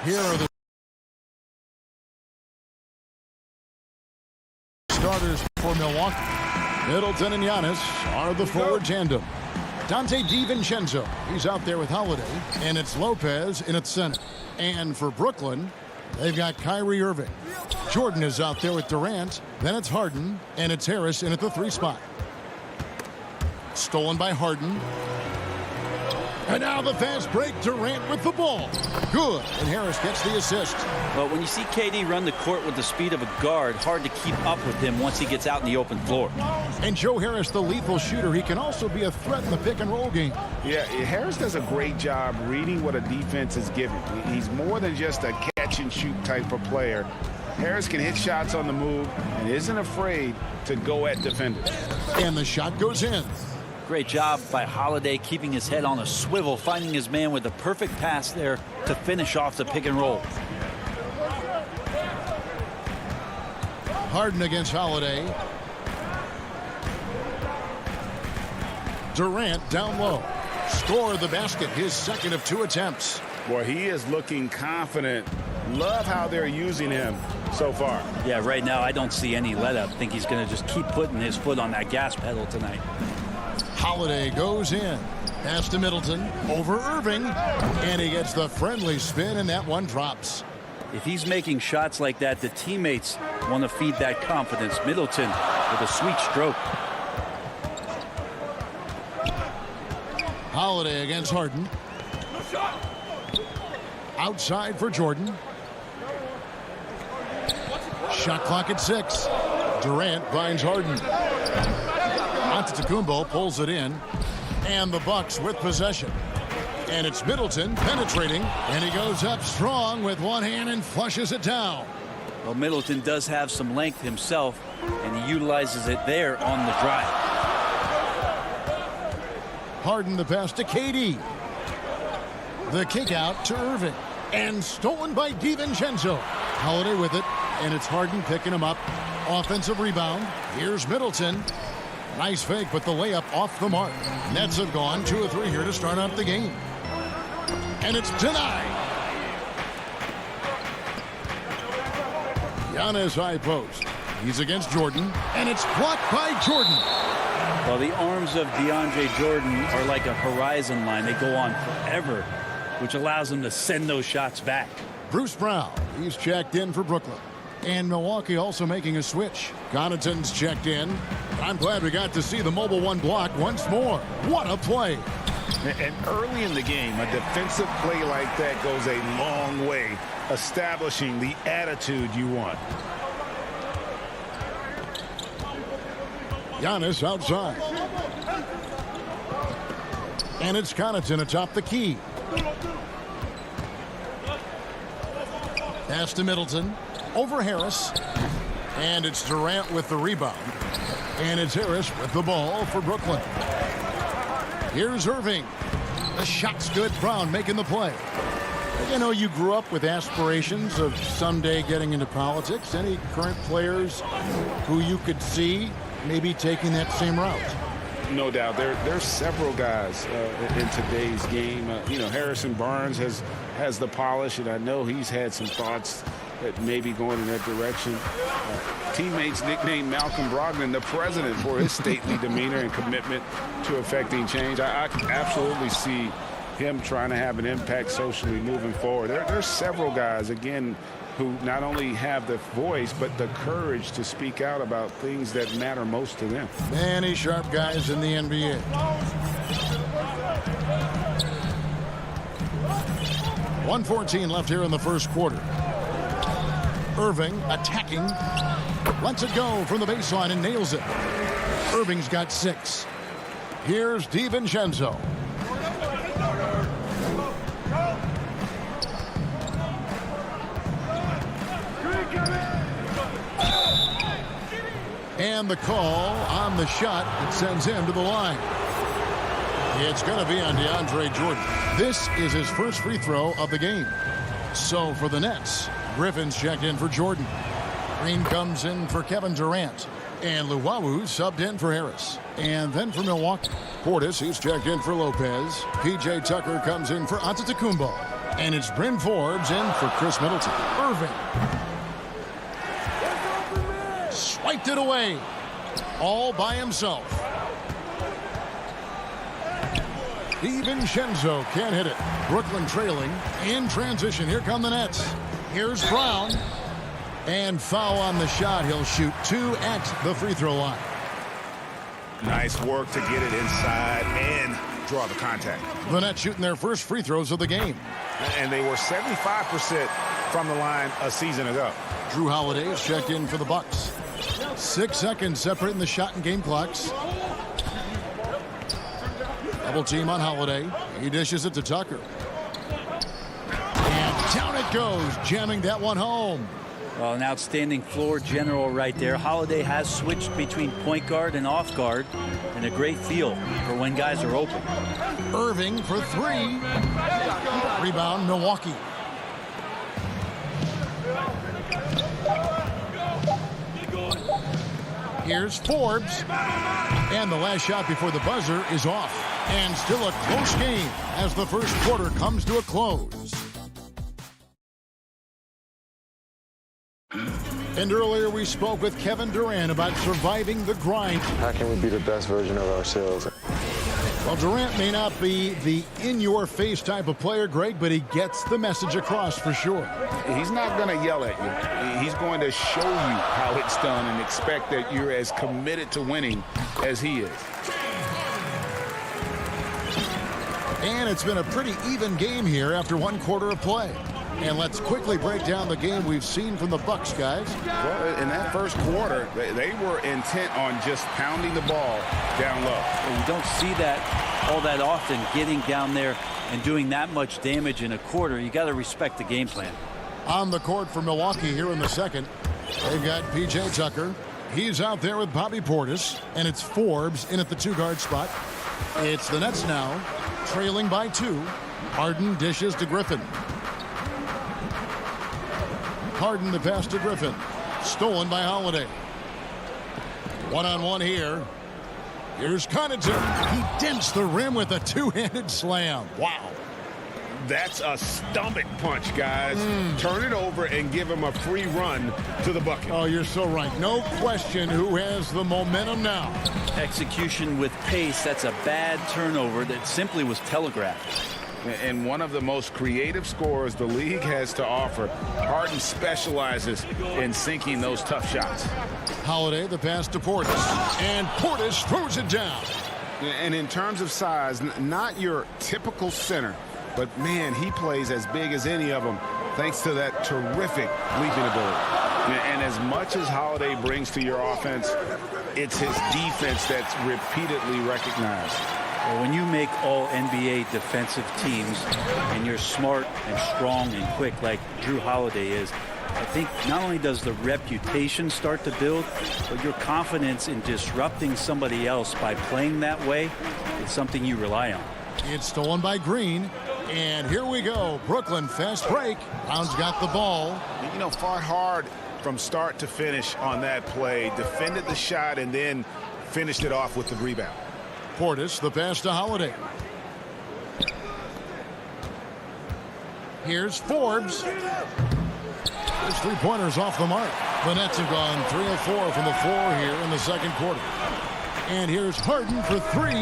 Here are the starters for Milwaukee. Middleton and Giannis are the forward tandem. Dante DiVincenzo, he's out there with Holiday, and it's Lopez in at center. And for Brooklyn, they've got Kyrie Irving. Jordan is out there with Durant, then it's Harden, and it's Harris in at the 3 spot. Stolen by Harden. And now the fast break, Durant with the ball. Good, and Harris gets the assist. Well, when you see KD run the court with the speed of a guard, hard to keep up with him once he gets out in the open floor. And Joe Harris, the lethal shooter, he can also be a threat in the pick-and-roll game. Yeah, Harris does a great job reading what a defense is giving. He's more than just a catch-and-shoot type of player. Harris can hit shots on the move and isn't afraid to go at defenders. And the shot goes in. Great job by Holiday keeping his head on a swivel, finding his man with the perfect pass there to finish off the pick and roll. Harden against Holiday. Durant down low. Score the basket, his second of 2 attempts. Boy, he is looking confident. Love how they're using him so far. Yeah, right now I don't see any let up. I think he's going to just keep putting his foot on that gas pedal tonight. Holiday goes in. Pass to Middleton. Over Irving. And he gets the friendly spin, and that one drops. If he's making shots like that, the teammates want to feed that confidence. Middleton with a sweet stroke. Holiday against Harden. Outside for Jordan. Shot clock at 6. Durant finds Harden. Antetokounmpo pulls it in. And the Bucks with possession. And it's Middleton penetrating. And he goes up strong with one hand and flushes it down. Well, Middleton does have some length himself, and he utilizes it there on the drive. Harden the pass to KD. The kick out to Irving. And stolen by DiVincenzo. Holiday with it. And it's Harden picking him up. Offensive rebound. Here's Middleton. Nice fake, but the layup off the mark. Nets have gone 2 of 3 here to start out the game. And it's denied. Giannis high post. He's against Jordan. And it's blocked by Jordan. Well, the arms of DeAndre Jordan are like a horizon line. They go on forever, which allows him to send those shots back. Bruce Brown, he's checked in for Brooklyn. And Milwaukee also making a switch. Connaughton's checked in. I'm glad we got to see the mobile 1 block once more. What a play. And early in the game, a defensive play like that goes a long way, establishing the attitude you want. Giannis outside. And it's Connaughton atop the key. Pass to Middleton. Over Harris. And it's Durant with the rebound. And it's Harris with the ball for Brooklyn. Here's Irving. The shot's good. Brown making the play. You know, you grew up with aspirations of someday getting into politics. Any current players who you could see maybe taking that same route? No doubt. There's several guys in today's game. You know, Harrison Barnes has the polish, and I know he's had some thoughts that maybe going in that direction. Teammates nicknamed Malcolm Brogdon the president for his stately demeanor and commitment to affecting change. I absolutely see him trying to have an impact socially moving forward. There's several guys, again, who not only have the voice, but the courage to speak out about things that matter most to them. Many sharp guys in the NBA. .114 left here in the first quarter. Irving attacking. Lets it go from the baseline and nails it. Irving's got 6. Here's DiVincenzo. And the call on the shot that sends him to the line. It's going to be on DeAndre Jordan. This is his first free throw of the game. So for the Nets, Griffin's checked in for Jordan. Green comes in for Kevin Durant. And Luwawu subbed in for Harris. And then for Milwaukee, Portis, he's checked in for Lopez. P.J. Tucker comes in for Antetokounmpo. And it's Bryn Forbes in for Chris Middleton. Irving. Swiped it away. All by himself. DiVincenzo can't hit it. Brooklyn trailing in transition. Here come the Nets. Here's Brown. And foul on the shot. He'll shoot 2 at the free throw line. Nice work to get it inside and draw the contact. The Nets shooting their first free throws of the game. And they were 75% from the line a season ago. Drew Holiday is checked in for the Bucks. 6 seconds separating the shot and game clocks. Double team on Holiday. He dishes it to Tucker. And down it goes, jamming that one home. Well, an outstanding floor general right there. Holiday has switched between point guard and off guard, and a great feel for when guys are open. Irving for 3. Rebound, Milwaukee. Here's Forbes. And the last shot before the buzzer is off. And still a close game as the first quarter comes to a close. And earlier we spoke with Kevin Durant about surviving the grind. How can we be the best version of ourselves? Well, Durant may not be the in-your-face type of player, Greg, but he gets the message across for sure. He's not going to yell at you. He's going to show you how it's done and expect that you're as committed to winning as he is. And it's been a pretty even game here after 1 quarter of play. And let's quickly break down the game we've seen from the Bucks, guys. Well, in that first quarter, they were intent on just pounding the ball down low. And you don't see that all that often, getting down there and doing that much damage in a quarter. You got to respect the game plan. On the court for Milwaukee here in the second, they've got P.J. Tucker. He's out there with Bobby Portis, and it's Forbes in at the 2-guard spot. It's the Nets now, trailing by 2. Harden dishes to Griffin. Harden the pass to Griffin. Stolen by Holiday. One-on-one here. Here's Connaughton. He dents the rim with a 2-handed slam. Wow. That's a stomach punch, guys. Turn it over and give him a free run to the bucket. Oh, you're so right. No question who has the momentum now. Execution with pace. That's a bad turnover that simply was telegraphed. And one of the most creative scorers the league has to offer. Harden specializes in sinking those tough shots. Holiday, the pass to Portis. And Portis throws it down. And in terms of size, not your typical center, but man, he plays as big as any of them thanks to that terrific leaping ability. And as much as Holiday brings to your offense, it's his defense that's repeatedly recognized. Well, when you make all NBA defensive teams and you're smart and strong and quick like Drew Holiday is, I think not only does the reputation start to build, but your confidence in disrupting somebody else by playing that way is something you rely on. It's stolen by Green. And here we go. Brooklyn fast break. Brown's got the ball. You know, fought hard from start to finish on that play. Defended the shot and then finished it off with the rebound. Portis, the pass to Holiday. Here's Forbes. His 3-pointers off the mark. The Nets have gone 3 of 4 from the floor here in the second quarter. And here's Harden for 3.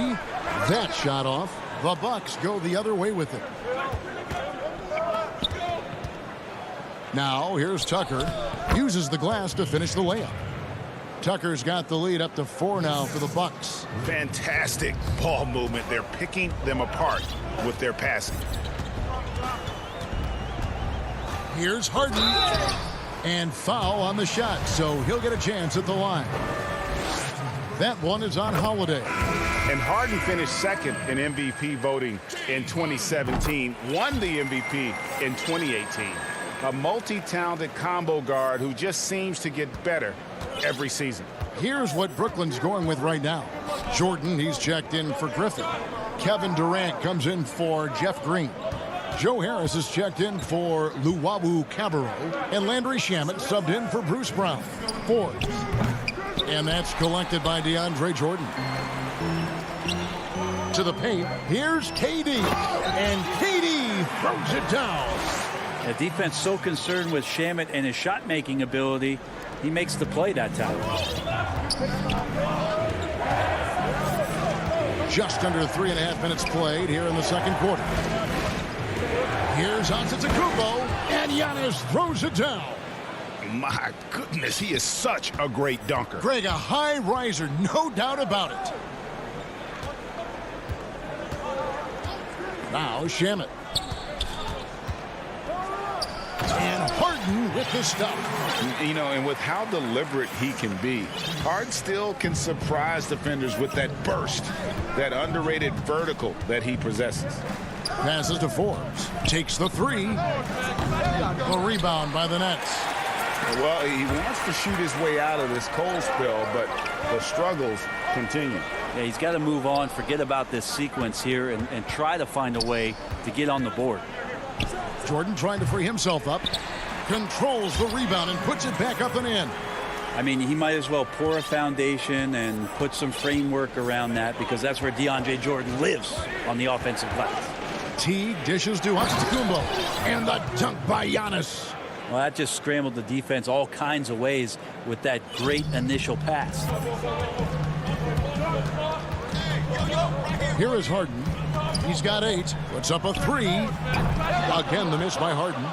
That shot off. The Bucks go the other way with it. Now here's Tucker. Uses the glass to finish the layup. Tucker's got the lead up to 4 now for the Bucks. Fantastic ball movement. They're picking them apart with their passing. Here's Harden. And foul on the shot, so he'll get a chance at the line. That one is on Holiday. And Harden finished second in MVP voting in 2017, won the MVP in 2018. A multi-talented combo guard who just seems to get better every season. Here's what Brooklyn's going with right now. Jordan, he's checked in for Griffin. Kevin Durant comes in for Jeff Green. Joe Harris is checked in for Luwawu Cabarro. And Landry Shamet subbed in for Bruce Brown. Forbes. And that's collected by DeAndre Jordan. To the paint, here's KD. And KD he throws it down. The defense so concerned with Shamet and his shot-making ability, he makes the play that time. Just under 3.5 minutes played here in the second quarter. Here's Antetokounmpo, and Giannis throws it down. My goodness, he is such a great dunker. Greg, a high riser, no doubt about it. Now Shamet. And Harden with the stuff. You know, and with how deliberate he can be, Harden still can surprise defenders with that burst, that underrated vertical that he possesses. Passes to Forbes. Takes the three. The rebound by the Nets. Well, he wants to shoot his way out of this cold spell, but the struggles continue. Yeah, he's got to move on, forget about this sequence here, and try to find a way to get on the board. Jordan trying to free himself up. Controls the rebound and puts it back up and in. I mean, he might as well pour a foundation and put some framework around that, because that's where DeAndre Jordan lives on the offensive glass. Teague dishes to Antetokounmpo. And the dunk by Giannis. Well, that just scrambled the defense all kinds of ways with that great initial pass. Here is Harden. He's got 8. Puts up a 3. Again, the miss by Harden.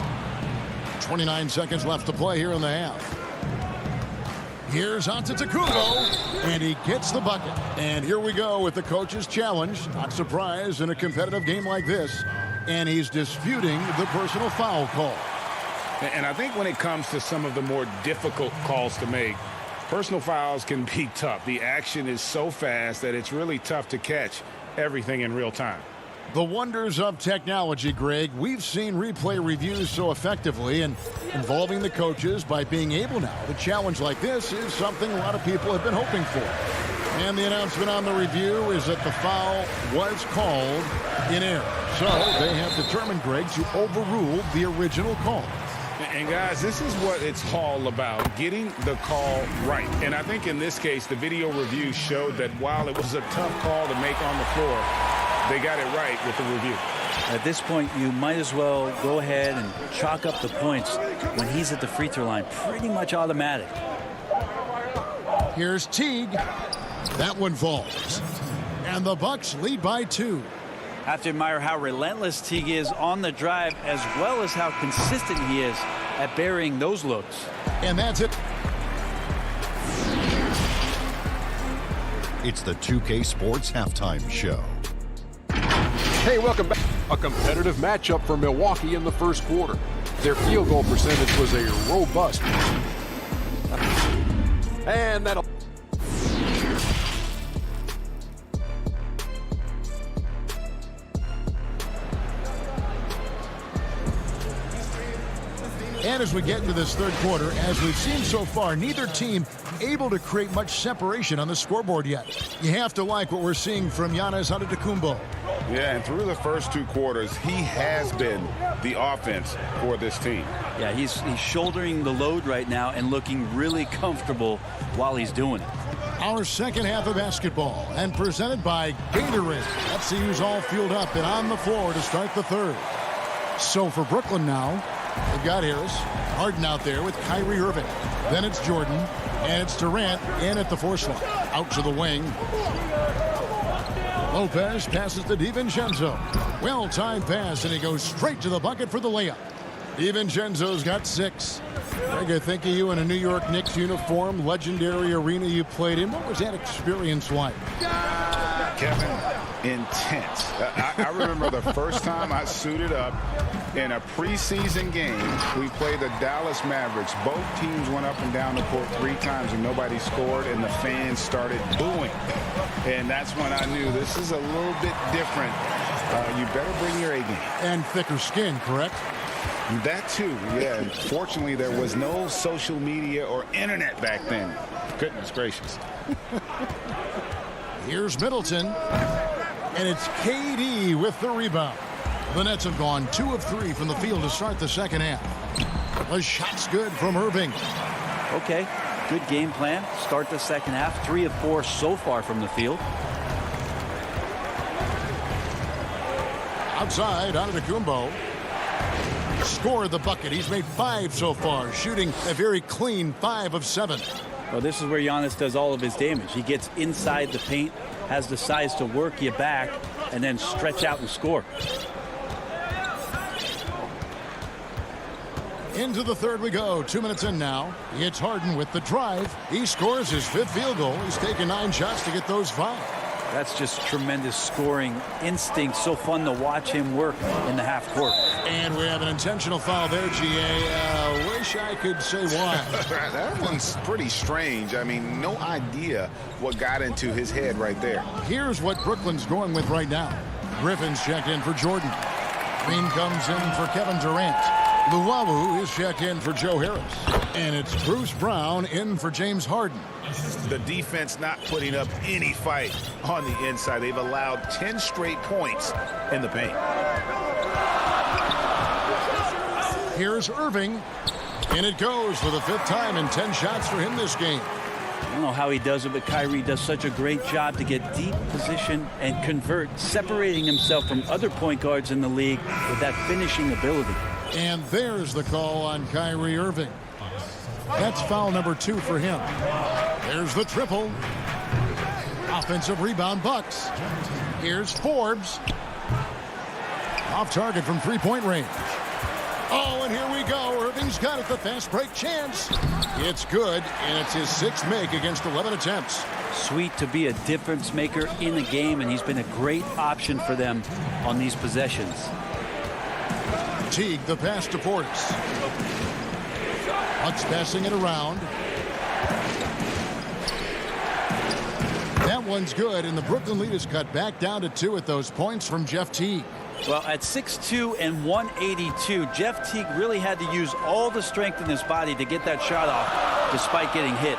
29 seconds left to play here in the half. Here's Antetokounmpo, and he gets the bucket. And here we go with the coach's challenge. Not surprised in a competitive game like this. And he's disputing the personal foul call. And I think when it comes to some of the more difficult calls to make, personal fouls can be tough. The action is so fast that it's really tough to catch everything in real time. The wonders of technology, Greg. We've seen replay reviews so effectively, and involving the coaches by being able now to challenge like this is something a lot of people have been hoping for. And the announcement on the review is that the foul was called in error. So they have determined, Greg, to overrule the original call. And guys, this is what it's all about, getting the call right. And I think in this case, the video review showed that while it was a tough call to make on the floor, they got it right with the review. At this point, you might as well go ahead and chalk up the points when he's at the free throw line. Pretty much automatic. Here's Teague. That one falls. And the Bucks lead by 2. I have to admire how relentless Teague is on the drive, as well as how consistent he is at burying those looks. And that's it. It's the 2K Sports Halftime Show. Hey, welcome back. A competitive matchup for Milwaukee in the first quarter. Their field goal percentage was a robust. And that'll... And as we get into this third quarter, as we've seen so far, neither team able to create much separation on the scoreboard yet. You have to like what we're seeing from Giannis Antetokounmpo. Yeah, and through the first 2 quarters, he has been the offense for this team. Yeah, he's shouldering the load right now and looking really comfortable while he's doing it. Our second half of basketball, and presented by Gatorade. FCU's all fueled up and on the floor to start the third. So for Brooklyn now, they've got Harris, Harden out there with Kyrie Irving. Then it's Jordan, and it's Durant in at the 4 slot. Out to the wing. Lopez passes to DiVincenzo. Well-timed pass, and he goes straight to the bucket for the layup. DiVincenzo's got 6. Greg, I think of you in a New York Knicks uniform, legendary arena you played in. What was that experience like? Kevin, intense. I remember the first time I suited up in a preseason game. We played the Dallas Mavericks. Both teams went up and down the court 3 times and nobody scored, and the fans started booing. And that's when I knew this is a little bit different. You better bring your A game. And thicker skin, correct? That too, yeah. And fortunately, there was no social media or internet back then. Goodness gracious. Here's Middleton, and it's KD with the rebound. The Nets have gone 2 of 3 from the field to start the second half. The shot's good from Irving. Okay, good game plan. Start the second half. 3 of 4 so far from the field. outside, Antetokounmpo. Scored the bucket. He's made 5 so far, shooting a very clean 5 of 7. Well, this is where Giannis does all of his damage. He gets inside the paint, has the size to work you back, and then stretch out and score. Into the third we go. 2 minutes in now. It's Harden with the drive. He scores his 5th field goal. He's taken 9 shots to get those 5. That's just tremendous scoring instinct. So fun to watch him work in the half court. And we have an intentional foul there, GA. Wish I could say why. That one's pretty strange. I mean, no idea what got into his head right there. Here's what Brooklyn's going with right now. Griffin's checked in for Jordan. Green comes in for Kevin Durant. Luwawu is checked in for Joe Harris. And it's Bruce Brown in for James Harden. The defense not putting up any fight on the inside. They've allowed 10 straight points in the paint. Here's Irving. And it goes for the 5th time in 10 shots for him this game. I don't know how he does it, but Kyrie does such a great job to get deep position and convert, separating himself from other point guards in the league with that finishing ability. And there's the call on Kyrie Irving. That's foul number 2 for him. There's the triple. Offensive rebound, Bucks. Here's Forbes. Off target from 3-point range. Oh, and here we go. Irving's got it, the fast break chance. It's good, and it's his 6th make against 11 attempts. Sweet to be a difference maker in the game, and he's been a great option for them on these possessions. Teague, the pass to Portis. Bucks passing it around. That one's good, and the Brooklyn lead is cut back down to 2 at those points from Jeff Teague. Well, at 6'2" and 182, Jeff Teague really had to use all the strength in his body to get that shot off, despite getting hit.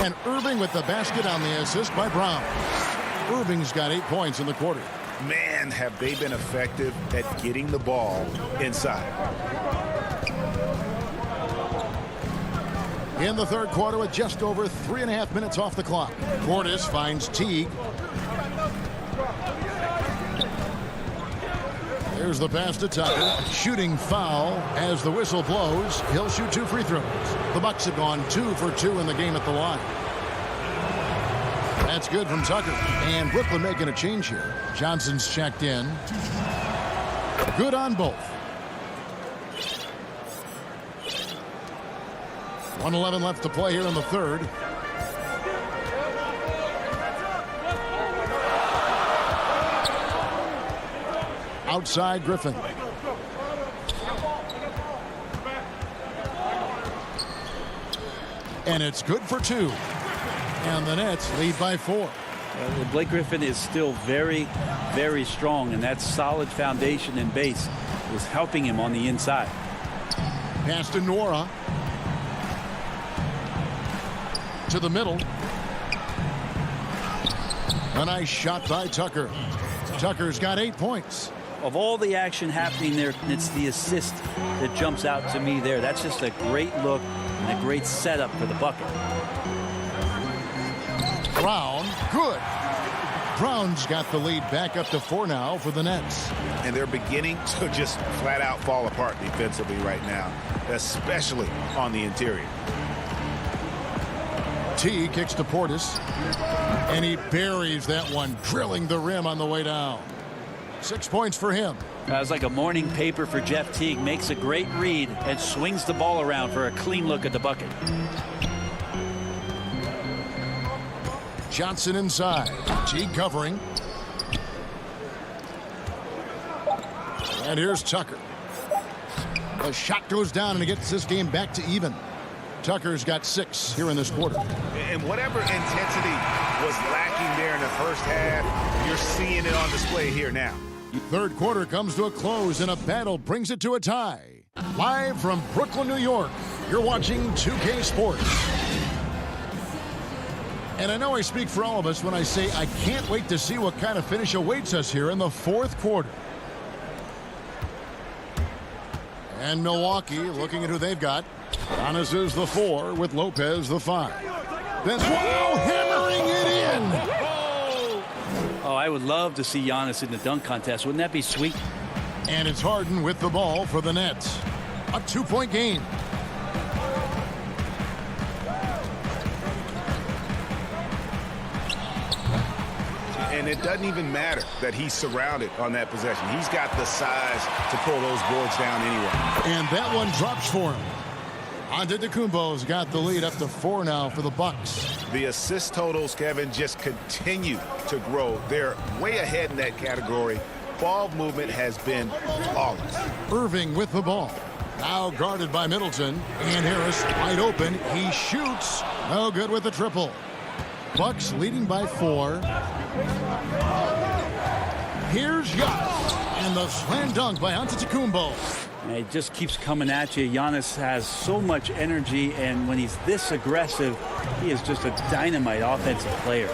And Irving with the basket on the assist by Brown. Irving's got 8 points in the quarter. Man, have they been effective at getting the ball inside. In the third quarter with just over 3.5 minutes off the clock. Portis finds Teague. There's the pass to Tucker. Shooting foul as the whistle blows. He'll shoot 2 free throws. The Bucks have gone 2 for 2 in the game at the line. That's good from Tucker. And Brooklyn making a change here. Johnson's checked in. Good on both. 1:11 left to play here in the third. Outside Griffin. And it's good for 2. And the Nets lead by 4. Blake Griffin is still very, very strong, and that solid foundation and base is helping him on the inside. Pass to Nora. To the middle. A nice shot by Tucker. Tucker's got 8 points. Of all the action happening there, it's the assist that jumps out to me there. That's just a great look and a great setup for the bucket. Brown, good. Brown's got the lead back up to 4 now for the Nets. And they're beginning to just flat out fall apart defensively right now, especially on the interior. T kicks to Portis. And he buries that one, drilling the rim on the way down. 6 points for him. That was like a morning paper for Jeff Teague. Makes a great read and swings the ball around for a clean look at the bucket. Johnson inside. Teague covering. And here's Tucker. The shot goes down and it gets this game back to even. Tucker's got 6 here in this quarter. And whatever intensity was lacking there in the first half, you're seeing it on display here now. Third quarter comes to a close and a battle brings it to a tie. Live from Brooklyn, New York, you're watching 2K Sports. And I know I speak for all of us when I say I can't wait to see what kind of finish awaits us here in the fourth quarter. And Milwaukee looking at who they've got. Giannis is the 4 with Lopez the 5. That's wow, hammering it in. Oh, I I would love to see Giannis in the dunk contest. Wouldn't that be sweet? And it's Harden with the ball for the Nets. A 2-point game. And it doesn't even matter that he's surrounded on that possession. He's got the size to pull those boards down anyway. And that one drops for him. Antetokounmpo's got the lead up to 4 now for the Bucks. The assist totals, Kevin, just continue to grow. They're way ahead in that category. Ball movement has been flawless. Irving with the ball. Now guarded by Middleton. And Harris wide open. He shoots. No good with the triple. Bucks leading by 4. Here's Giannis. And the slam dunk by Antetokounmpo. And it just keeps coming at you. Giannis has so much energy, and when he's this aggressive, he is just a dynamite offensive player.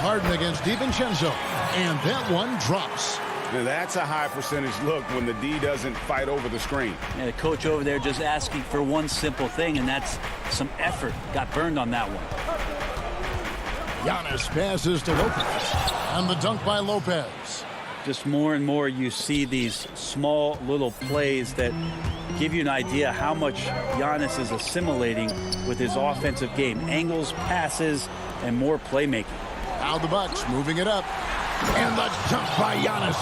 Harden against DiVincenzo. And that one drops. Now, that's a high percentage look when the D doesn't fight over the screen. And the coach over there just asking for one simple thing, and that's some effort. Got burned on that one. Giannis passes to Lopez. And the dunk by Lopez. Just more and more you see these small little plays that give you an idea how much Giannis is assimilating with his offensive game. Angles, passes, and more playmaking. Now the Bucks moving it up. And the dunk by Giannis.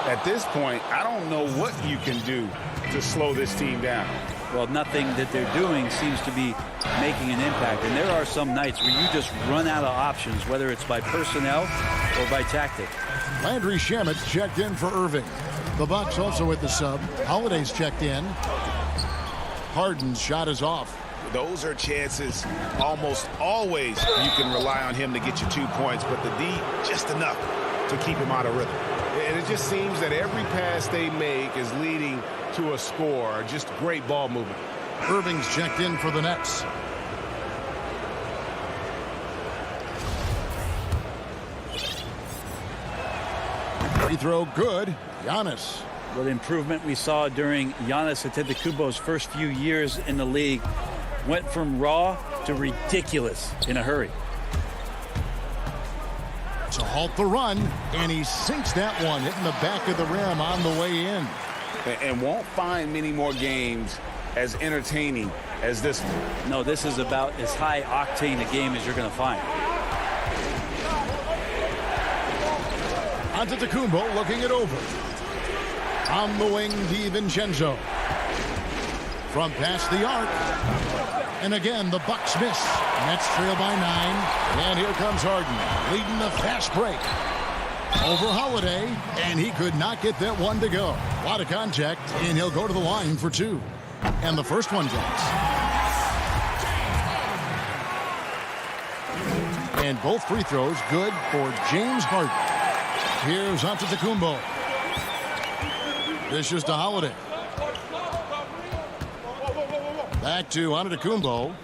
At this point, I don't know what you can do to slow this team down. Well, nothing that they're doing seems to be making an impact. And there are some nights where you just run out of options, whether it's by personnel or by tactic. Landry Shamet's checked in for Irving. The Bucks also with the sub. Holiday's checked in. Harden's shot is off. Those are chances almost always you can rely on him to get you 2 points, but the D just enough to keep him out of rhythm. And it just seems that every pass they make is leading to a score. Just great ball movement. Irving's checked in for the Nets. Free throw good. Giannis. Well, the improvement we saw during Giannis Antetokounmpo's first few years in the league went from raw to ridiculous in a hurry. To halt the run, and he sinks that one, hitting the back of the rim on the way in. And won't find many more games as entertaining as this one. No, this is about as high octane a game as you're going to find. Antetokounmpo looking it over. On the wing, DiVincenzo. From past the arc. And again, the Bucks miss. Nets trail by 9. And here comes Harden, leading the fast break. Over Holiday, and he could not get that one to go. A lot of contact, and he'll go to the line for 2. And the first one drops. And both free throws good for James Harden. Here's Antetokounmpo. This is to Holiday. Back to Antetokounmpo.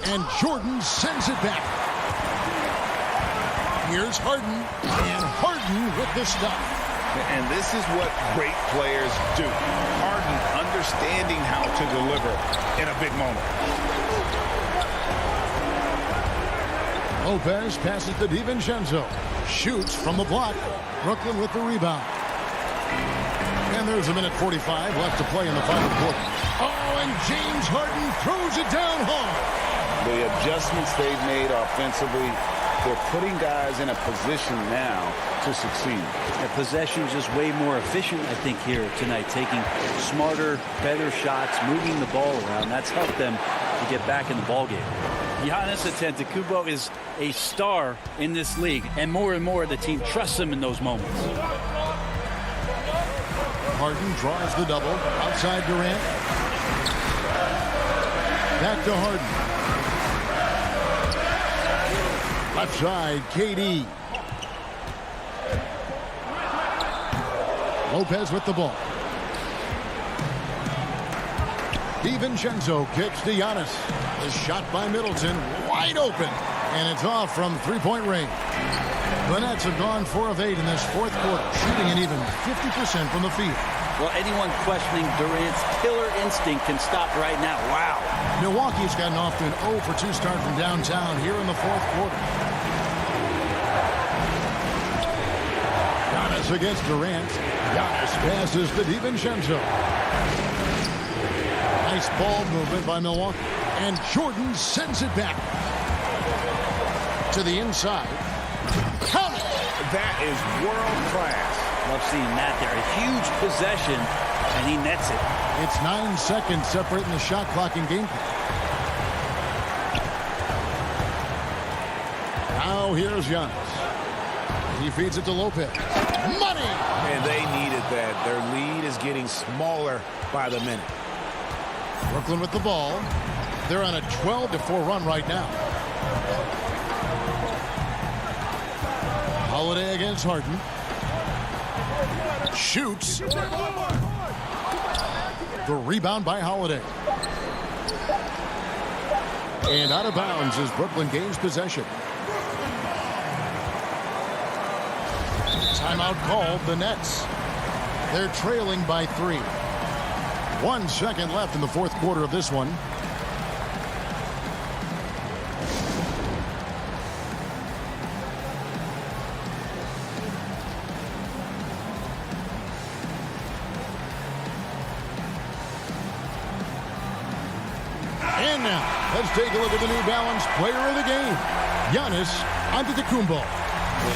And Jordan sends it back. Here's Harden. And Harden with the stuff. And this is what great players do. Harden understanding how to deliver in a big moment. Lopez passes to DiVincenzo. Shoots from the block. Brooklyn with the rebound. And there's a minute 45 left to play in the final quarter. Oh, and James Harden throws it down hard. The adjustments they've made offensively, they're putting guys in a position now to succeed. The possession is just way more efficient, I think, here tonight. Taking smarter, better shots, moving the ball around. That's helped them to get back in the ballgame. Giannis Antetokounmpo is a star in this league, and more the team trusts him in those moments. Harden draws the double. Outside Durant. Back to Harden. Left side, KD. Lopez with the ball. DiVincenzo kicks to Giannis. The shot by Middleton, wide open. And it's off from three-point range. The Nets have gone 4 of 8 in this fourth quarter, shooting an even 50% from the field. Well, anyone questioning Durant's killer instinct can stop right now. Wow. Milwaukee's gotten off to an 0 for 2 start from downtown here in the fourth quarter. Giannis against Durant. Giannis passes to DiVincenzo. Nice ball movement by Milwaukee. And Jordan sends it back to the inside. Count it! That is world class. Love seeing that there. A huge possession, and he nets it. It's 9 seconds separating the shot clock and game clock. Now here's Giannis. He feeds it to Lopez. Money! And they needed that. Their lead is getting smaller by the minute. Brooklyn with the ball. They're on a 12-4 run right now. Holiday against Harden. Shoots. The rebound by Holiday. And out of bounds as Brooklyn gains possession. Timeout called, the Nets. They're trailing by 3. 1 second left in the fourth quarter of this one. And now, let's take a look at the New Balance player of the game, Giannis Antetokounmpo.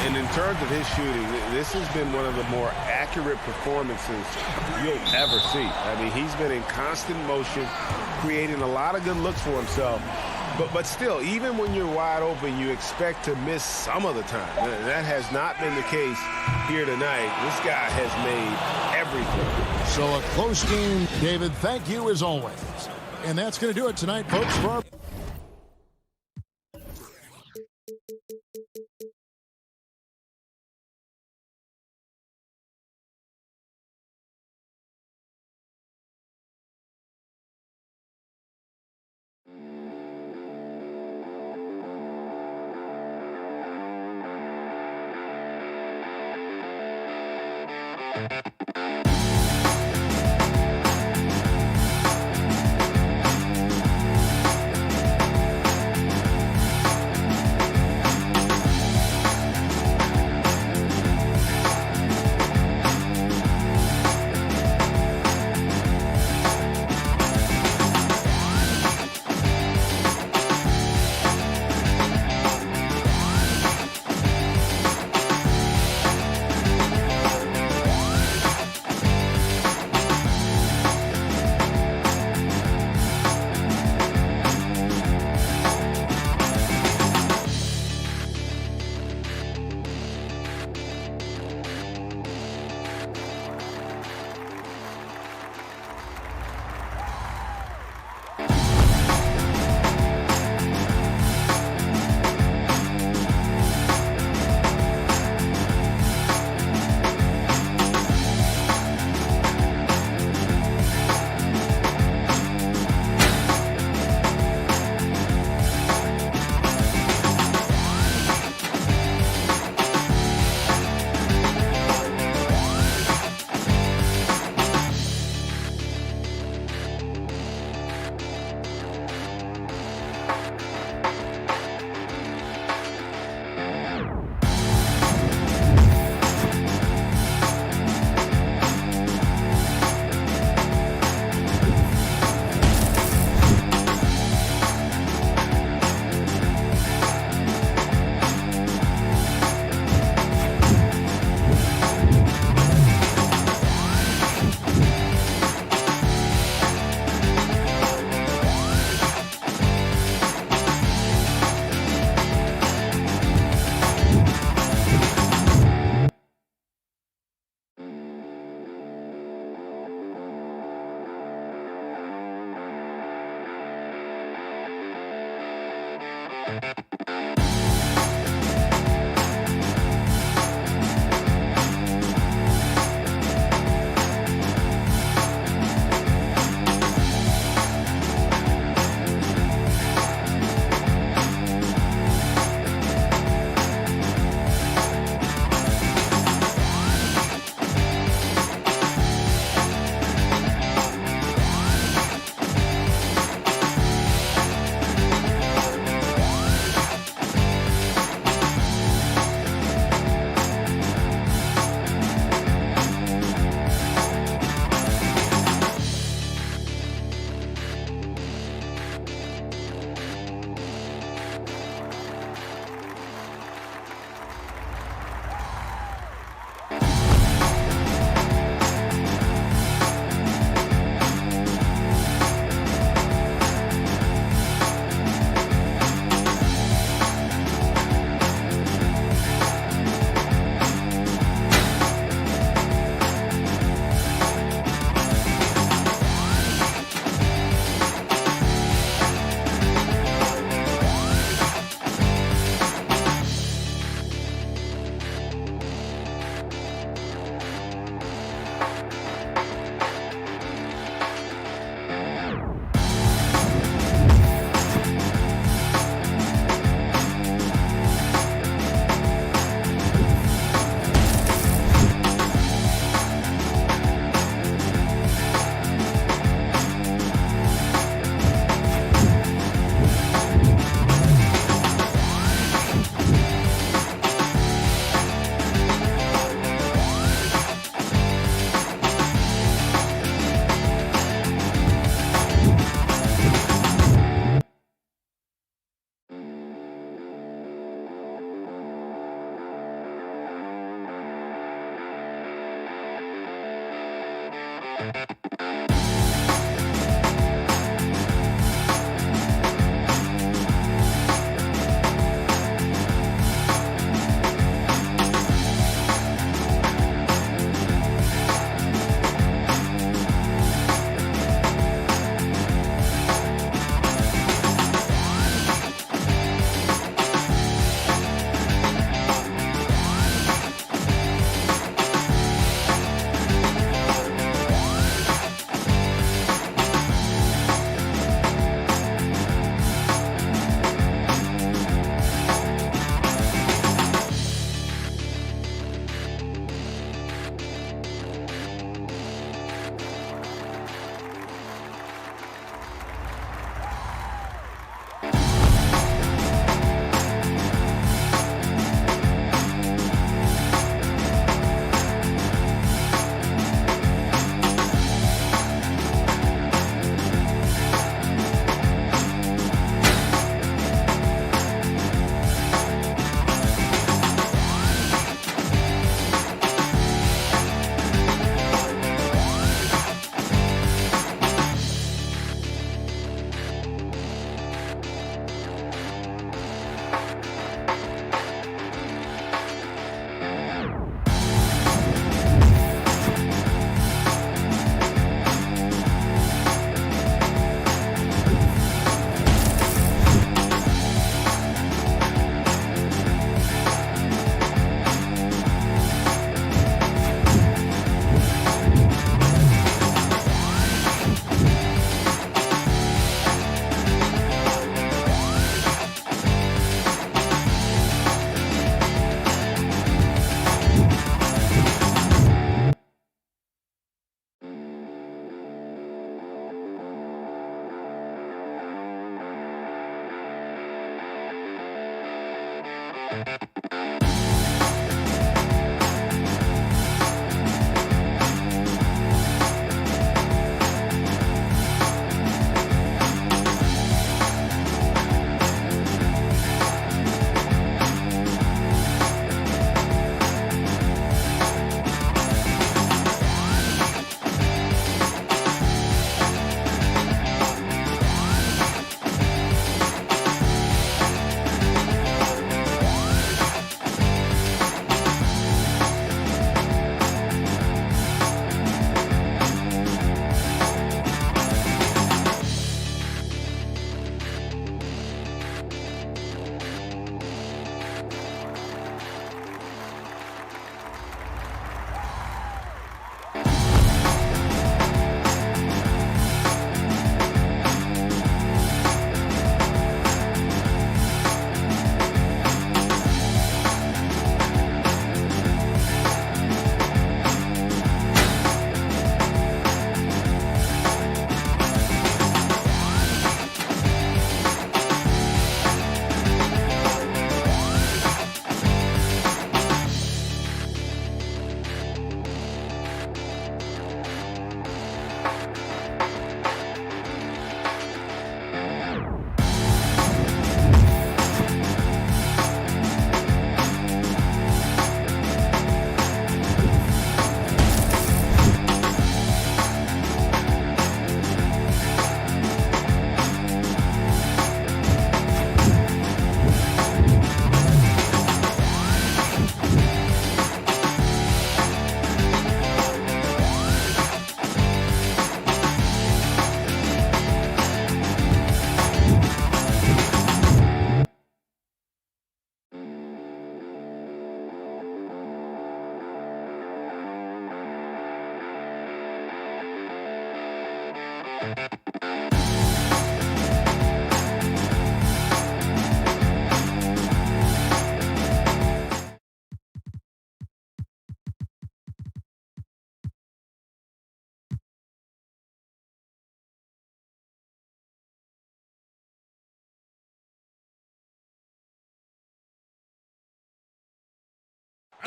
And in terms of his shooting, this has been one of the more accurate performances you'll ever see. I mean, he's been in constant motion, creating a lot of good looks for himself. But still, even when you're wide open, you expect to miss some of the time. That has not been the case here tonight. This guy has made everything. So a close game, David. Thank you as always. And that's going to do it tonight, folks. For our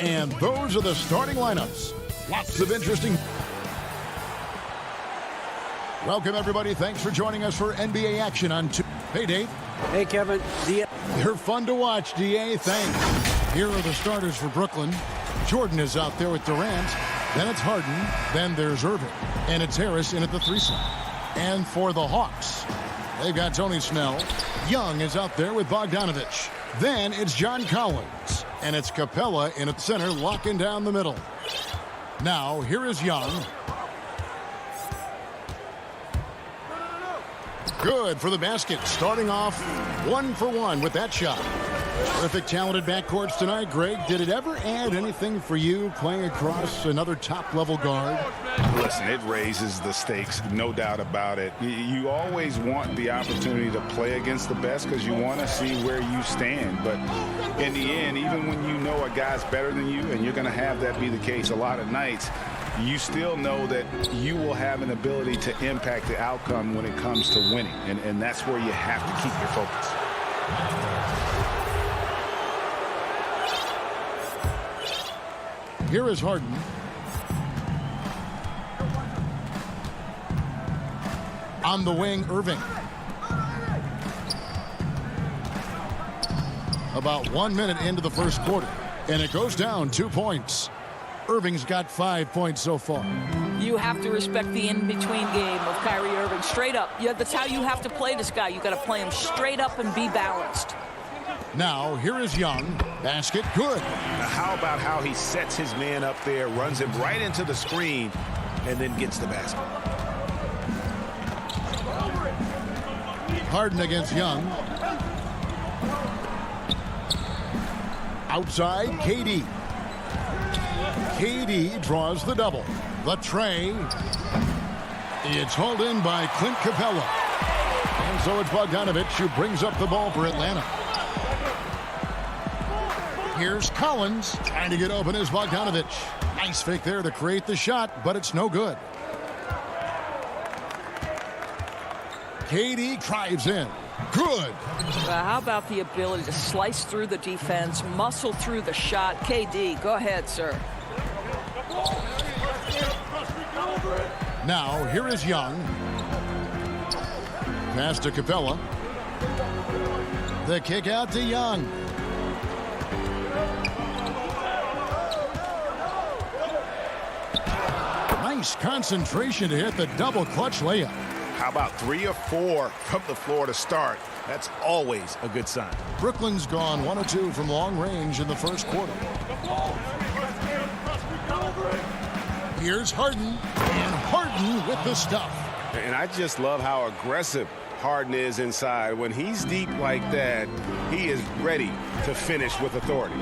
And those are the starting lineups. Lots of interesting. Welcome, everybody. Thanks for joining us for NBA action on two. Hey, Dave. Hey, Kevin. They're fun to watch, DA. Thanks. Here are the starters for Brooklyn. Jordan is out there with Durant. Then it's Harden. Then there's Irving. And it's Harris in at the 3 slot. And for the Hawks, they've got Tony Snell. Young is out there with Bogdanovich. Then it's John Collins. And it's Capella in at center, locking down the middle. Now, here is Young. Good for the basket. Starting off 1 for 1 with that shot. Terrific, talented backcourts tonight, Greg. Did it ever add anything for you playing across another top-level guard? Listen, it raises the stakes, no doubt about it. You always want the opportunity to play against the best because you want to see where you stand. But in the end, even when you know a guy's better than you, and you're going to have that be the case a lot of nights, you still know that you will have an ability to impact the outcome when it comes to winning. And that's where you have to keep your focus. Here is Harden. On the wing, Irving. About 1 minute into the first quarter. And it goes down 2 points. Irving's got 5 points so far. You have to respect the in-between game of Kyrie Irving. Straight up. That's how you have to play this guy. You got to play him straight up and be balanced. Now, here is Young. Basket, good. Now, how about how he sets his man up there, runs him right into the screen, and then gets the basket. Harden against Young. Outside, KD. KD draws the double. The tray. It's hauled in by Clint Capella. And so it's Bogdanovich who brings up the ball for Atlanta. Here's Collins. Trying to get open is Bogdanovich. Nice fake there to create the shot, but it's no good. KD drives in. Good. How about the ability to slice through the defense, muscle through the shot? KD, go ahead, sir. Now, here is Young. Pass to Capella. The kick out to Young. Nice concentration to hit the double clutch layup. How about 3 or 4 from the floor to start? That's always a good sign. Brooklyn's gone 1 of 2 from long range in the first quarter. Here's Harden, and Harden with the stuff. And I just love how aggressive Harden is inside. When he's deep like that, he is ready to finish with authority.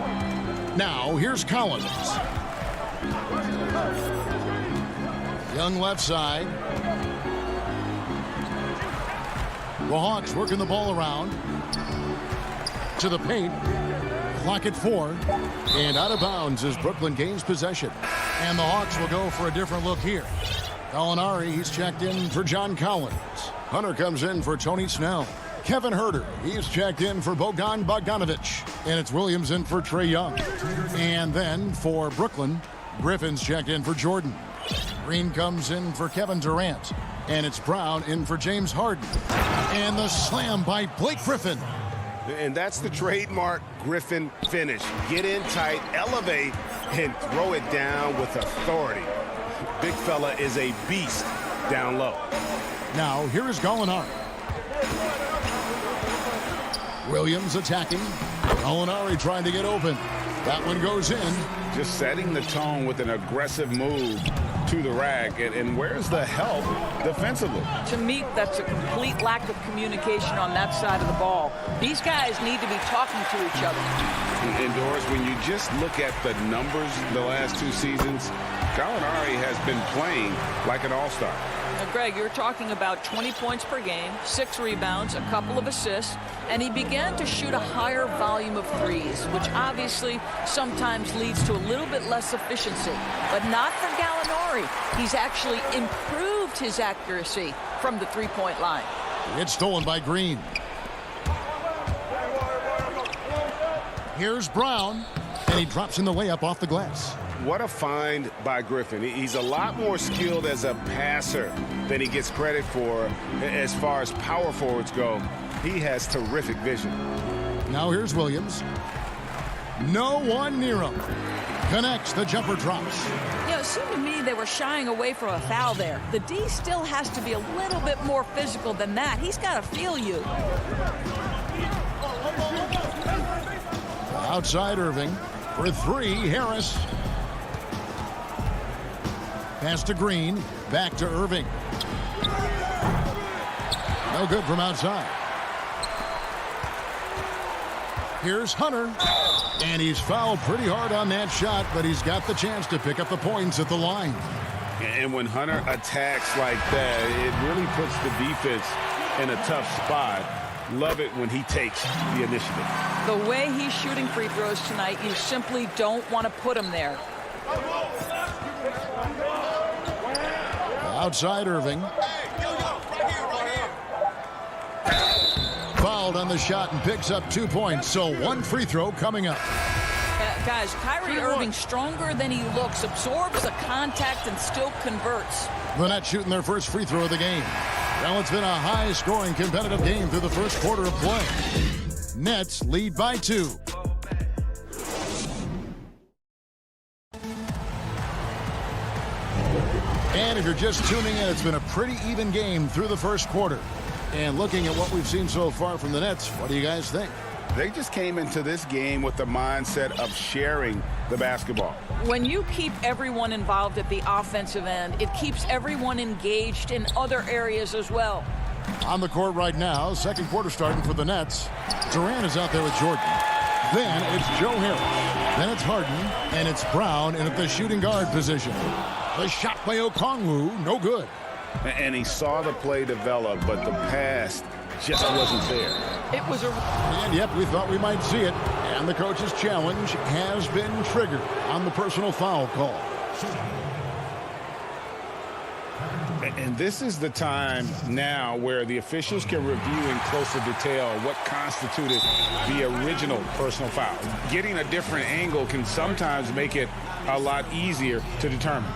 Now, here's Collins. Young left side. The Hawks working the ball around to the paint. Clock at 4. And out of bounds as Brooklyn gains possession. And the Hawks will go for a different look here. Gallinari, he's checked in for John Collins. Hunter comes in for Tony Snell. Kevin Huerter, he's checked in for Bogdanovich. And it's Williams in for Trae Young. And then for Brooklyn, Griffin's checked in for Jordan. Green comes in for Kevin Durant. And it's Brown in for James Harden. And the slam by Blake Griffin. And that's the trademark Griffin finish. Get in tight, elevate, and throw it down with authority. Big fella is a beast down low. Now, here is Gallinari. Williams attacking. Gallinari trying to get open. That one goes in. Just setting the tone with an aggressive move to the rack. And where's the help defensively? To me, that's a complete lack of communication on that side of the ball. These guys need to be talking to each other. And Doris, when you just look at the numbers the last 2 seasons, Gallinari has been playing like an all-star. Now, Greg, you're talking about 20 points per game, 6 rebounds, a couple of assists, and he began to shoot a higher volume of threes, which obviously sometimes leads to a little bit less efficiency. But not for Gallinari. He's actually improved his accuracy from the three-point line. It's stolen by Green. Here's Brown, and he drops in the layup off the glass. What a find by Griffin. He's a lot more skilled as a passer than he gets credit for as far as power forwards go. He has terrific vision. Now here's Williams. No one near him. Connects, the jumper drops. It seemed to me they were shying away from a foul there. The D still has to be a little bit more physical than that. He's got to feel you. Outside Irving. For three, Harris. Pass to Green. Back to Irving. No good from outside. Here's Hunter. And he's fouled pretty hard on that shot, but he's got the chance to pick up the points at the line. And when Hunter attacks like that, it really puts the defense in a tough spot. Love it when he takes the initiative. The way he's shooting free throws tonight, you simply don't want to put him there. Outside Irving. Fouled on the shot and picks up 2 points. So one free throw coming up. Guys, Kyrie Irving stronger than he looks, absorbs the contact and still converts. The Nets shooting their first free throw of the game. Well, it's been a high-scoring competitive game through the first quarter of play. Nets lead by 2. And if you're just tuning in, it's been a pretty even game through the first quarter. And looking at what we've seen so far from the Nets, what do you guys think? They just came into this game with the mindset of sharing the basketball. When you keep everyone involved at the offensive end, it keeps everyone engaged in other areas as well. On the court right now, second quarter starting for the Nets. Durant is out there with Jordan. Then it's Joe Harris. Then it's Harden. And it's Brown in at the shooting guard position. The shot by Okongwu, no good. And he saw the play develop, but the pass just wasn't there. It was a... And yep, we thought we might see it. And the coach's challenge has been triggered on the personal foul call. And this is the time now where the officials can review in closer detail what constituted the original personal foul. Getting a different angle can sometimes make it a lot easier to determine.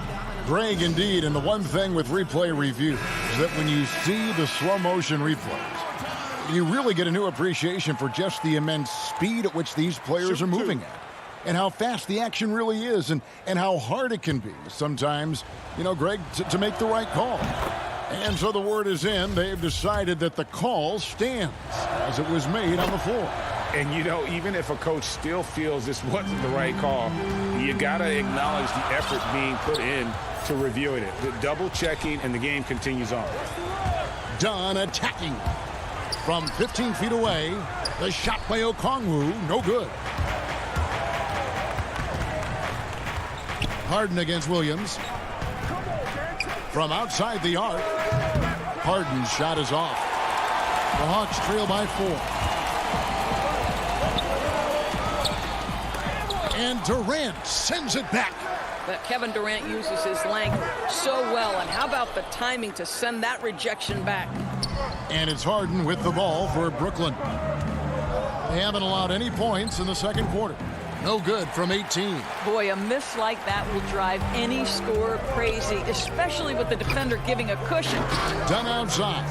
Greg, indeed, and the one thing with replay review is that when you see the slow motion replays, you really get a new appreciation for just the immense speed at which these players are moving at, and how fast the action really is, and how hard it can be sometimes, you know, Greg, to make the right call. And so the word is in. They've decided that the call stands as it was made on the floor. And, you know, even if a coach still feels this wasn't the right call, you got to acknowledge the effort being put in to reviewing it. The double checking, and the game continues on. Dunn attacking. From 15 feet away, the shot by Okongwu, no good. Harden against Williams. From outside the arc, Harden's shot is off. The Hawks trail by 4. And Durant sends it back. But Kevin Durant uses his length so well. And how about the timing to send that rejection back? And it's Harden with the ball for Brooklyn. They haven't allowed any points in the second quarter. No good from 18. Boy, a miss like that will drive any scorer crazy, especially with the defender giving a cushion. Done outside.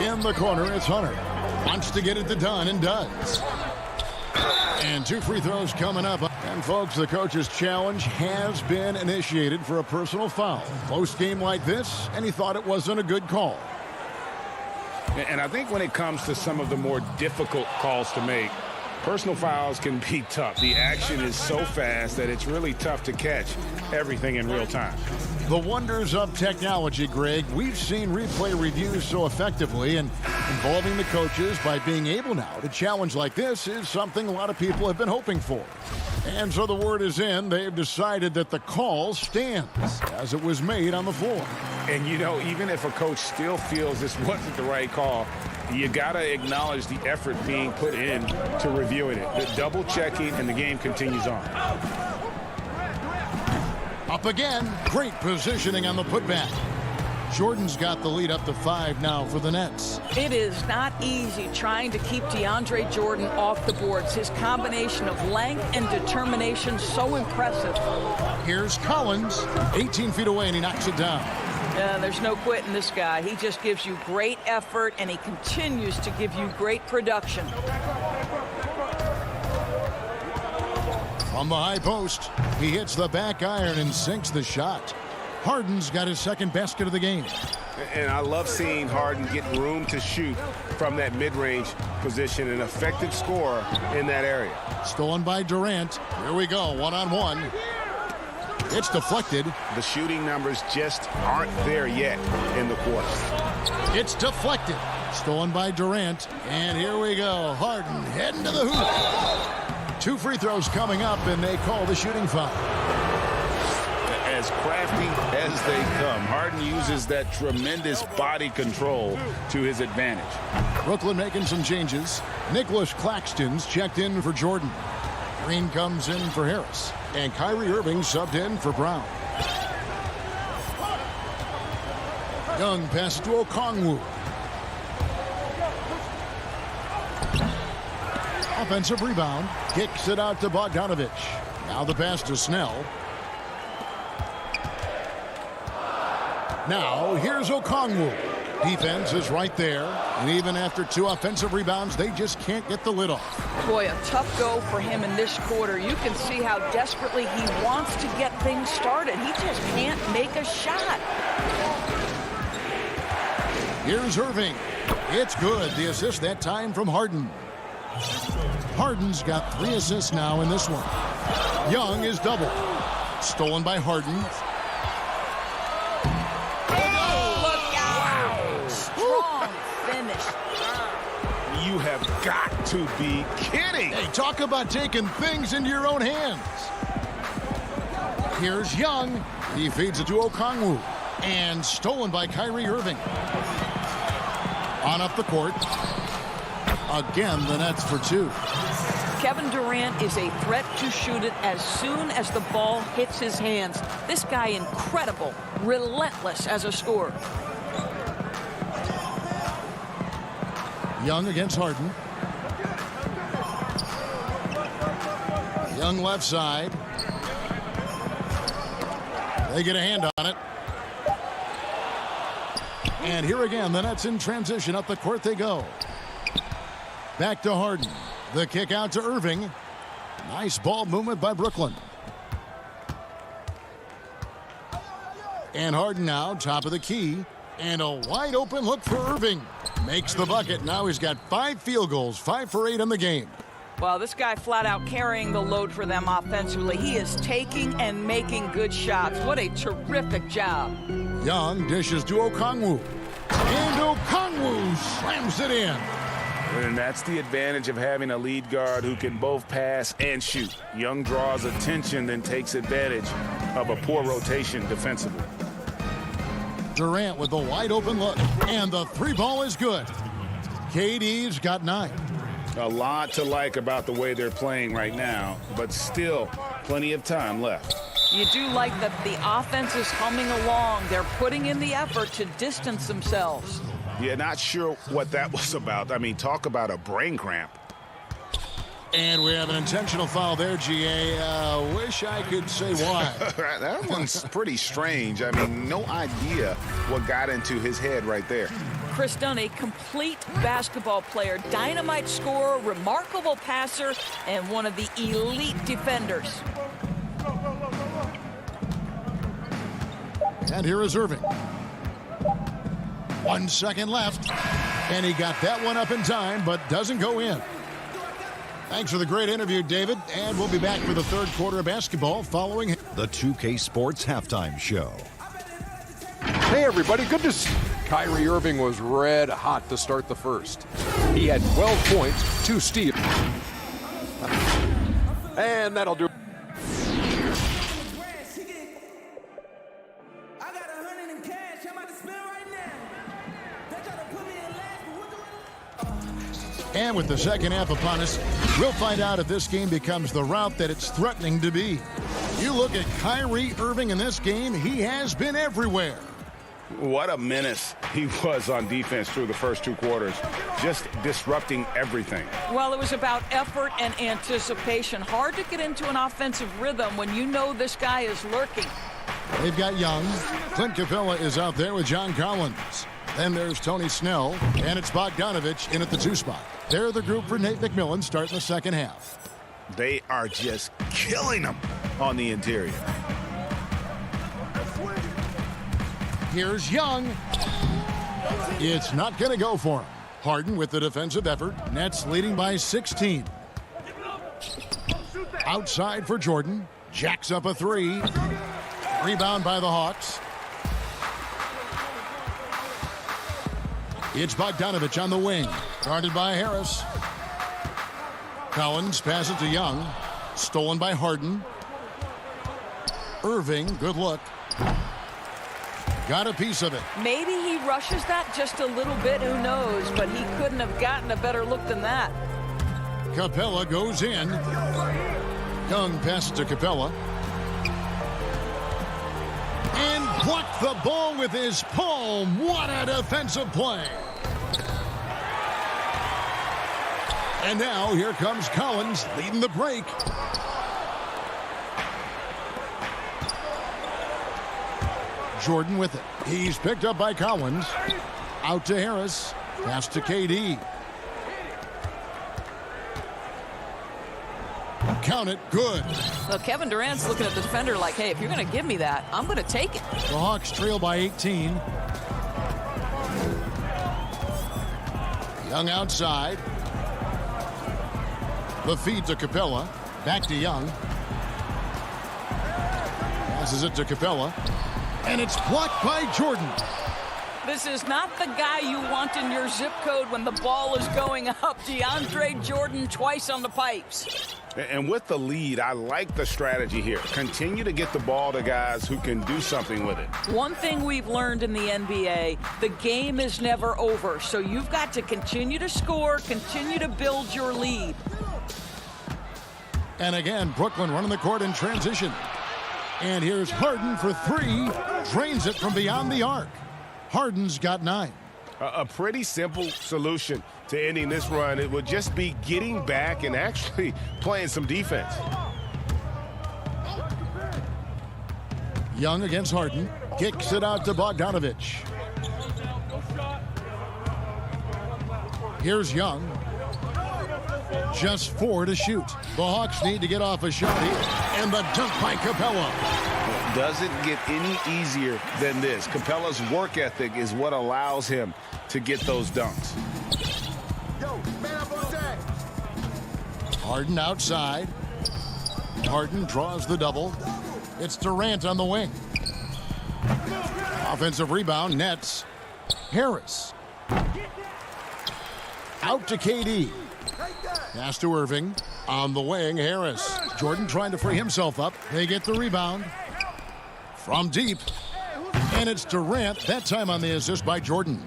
In the corner, it's Hunter. Wants to get it to Dunn and does. And 2 free throws coming up. And folks, the coach's challenge has been initiated for a personal foul. Close game like this, and he thought it wasn't a good call. And I think when it comes to some of the more difficult calls to make, personal fouls can be tough. The action is so fast that it's really tough to catch everything in real time. The wonders of technology, Greg. We've seen replay reviews so effectively, and involving the coaches by being able now to challenge like this is something a lot of people have been hoping for. And so the word is in. They've decided that the call stands as it was made on the floor. And, you know, even if a coach still feels this wasn't the right call, you got to acknowledge the effort being put in to reviewing it. The double checking, and the game continues on. Up again. Great positioning on the putback. Jordan's got the lead up to 5 now for the Nets. It is not easy trying to keep DeAndre Jordan off the boards. His combination of length and determination so impressive. Here's Collins, 18 feet away, and he knocks it down. There's no quitting this guy. He just gives you great effort, and he continues to give you great production. From the high post, he hits the back iron and sinks the shot. Harden's got his second basket of the game. And I love seeing Harden get room to shoot from that mid-range position, an effective scorer in that area. Stolen by Durant. Here we go, one-on-one. It's deflected. The shooting numbers just aren't there yet in the quarter. It's deflected. Stolen by Durant. And here we go. Harden heading to the hoop. 2 free throws coming up, and they call the shooting foul. As crafty as they come, Harden uses that tremendous body control to his advantage. Brooklyn making some changes. Nicholas Claxton's checked in for Jordan. Green comes in for Harris. And Kyrie Irving subbed in for Brown. Young passes to Okongwu. Offensive rebound. Kicks it out to Bogdanovich. Now the pass to Snell. Now here's Okongwu. Defense is right there. And even after 2 offensive rebounds, they just can't get the lid off. Boy, a tough go for him in this quarter. You can see how desperately he wants to get things started. He just can't make a shot. Here's Irving. It's good. The assist that time from Harden. Harden's got 3 assists now in this one. Young is double. Stolen by Harden. You have got to be kidding. Hey, talk about taking things into your own hands. Here's Young. He feeds it to Okongwu. And stolen by Kyrie Irving. On up the court. Again, the Nets for 2. Kevin Durant is a threat to shoot it as soon as the ball hits his hands. This guy incredible, relentless as a scorer. Young against Harden. Young left side. They get a hand on it. And here again, the Nets in transition. Up the court they go. Back to Harden. The kick out to Irving. Nice ball movement by Brooklyn. And Harden now, top of the key. And a wide open look for Irving. Makes the bucket. Now he's got 5 field goals, 5 for 8 in the game. Well, this guy flat out carrying the load for them offensively. He is taking and making good shots. What a terrific job. Young dishes to Okongwu. And Okongwu slams it in. And that's the advantage of having a lead guard who can both pass and shoot. Young draws attention, then takes advantage of a poor rotation defensively. Durant with the wide open look. And the 3 ball is good. KD's got 9. A lot to like about the way they're playing right now, but still plenty of time left. You do like that the offense is humming along. They're putting in the effort to distance themselves. Yeah, not sure what that was about. I mean, talk about a brain cramp. And we have an intentional foul there, GA. Wish I could say why. That one's pretty strange. I mean, no idea what got into his head right there. Chris Dunn, a complete basketball player, dynamite scorer, remarkable passer, and one of the elite defenders. And here is Irving. 1 second left. And he got that one up in time, but doesn't go in. Thanks for the great interview, David. And we'll be back for the 3rd quarter of basketball following The 2K Sports Halftime Show. Hey, everybody. Good to see. Kyrie Irving was red hot to start the first. He had 12 points, 2 steals. And that'll do. And with the second half upon us, we'll find out if this game becomes the rout that it's threatening to be. You look at Kyrie Irving in this game, he has been everywhere. What a menace he was on defense through the first 2 quarters, just disrupting everything. Well, it was about effort and anticipation. Hard to get into an offensive rhythm when you know this guy is lurking. They've got Young. Clint Capella is out there with John Collins. Then there's Tony Snell, and it's Bogdanovich in at the 2 spot. They're the group for Nate McMillan starting the second half. They are just killing them on the interior. Here's Young. It's not going to go for him. Harden with the defensive effort. Nets leading by 16. Outside for Jordan. Jacks up a three. Rebound by the Hawks. It's Bogdanovich on the wing. Guarded by Harris. Collins passes to Young. Stolen by Harden. Irving, good look. Got a piece of it. Maybe he rushes that just a little bit, who knows, but he couldn't have gotten a better look than that. Capella goes in. Young passes to Capella. And blocked the ball with his palm. What a defensive play. And now here comes Collins leading the break. Jordan with it. He's picked up by Collins. Out to Harris. Pass to KD. Count it. Good. Well, Kevin Durant's looking at the defender like, hey, if you're going to give me that, I'm going to take it. The Hawks trail by 18. Young outside. The feed to Capella. Back to Young. Passes it to Capella. And it's blocked by Jordan. This is not the guy you want in your zip code when the ball is going up. DeAndre Jordan twice on the pipes. And with the lead, I like the strategy here. Continue to get the ball to guys who can do something with it. One thing we've learned in the NBA, the game is never over. So you've got to continue to score, continue to build your lead. And again, Brooklyn running the court in transition. And here's Harden for three. Drains it from beyond the arc. Harden's got 9. A pretty simple solution to ending this run. It would just be getting back and actually playing some defense. Young against Harden. Kicks it out to Bogdanovich. Here's Young. Just 4 to shoot. The Hawks need to get off a shot here. And the dunk by Capella. Doesn't get any easier than this. Capella's work ethic is what allows him to get those dunks. Harden outside. Harden draws the double. It's Durant on the wing. Offensive rebound, Nets. Harris. Out to KD. Pass to Irving. On the wing, Harris. Jordan trying to free himself up. They get the rebound. From deep. And it's Durant, that time on the assist by Jordan.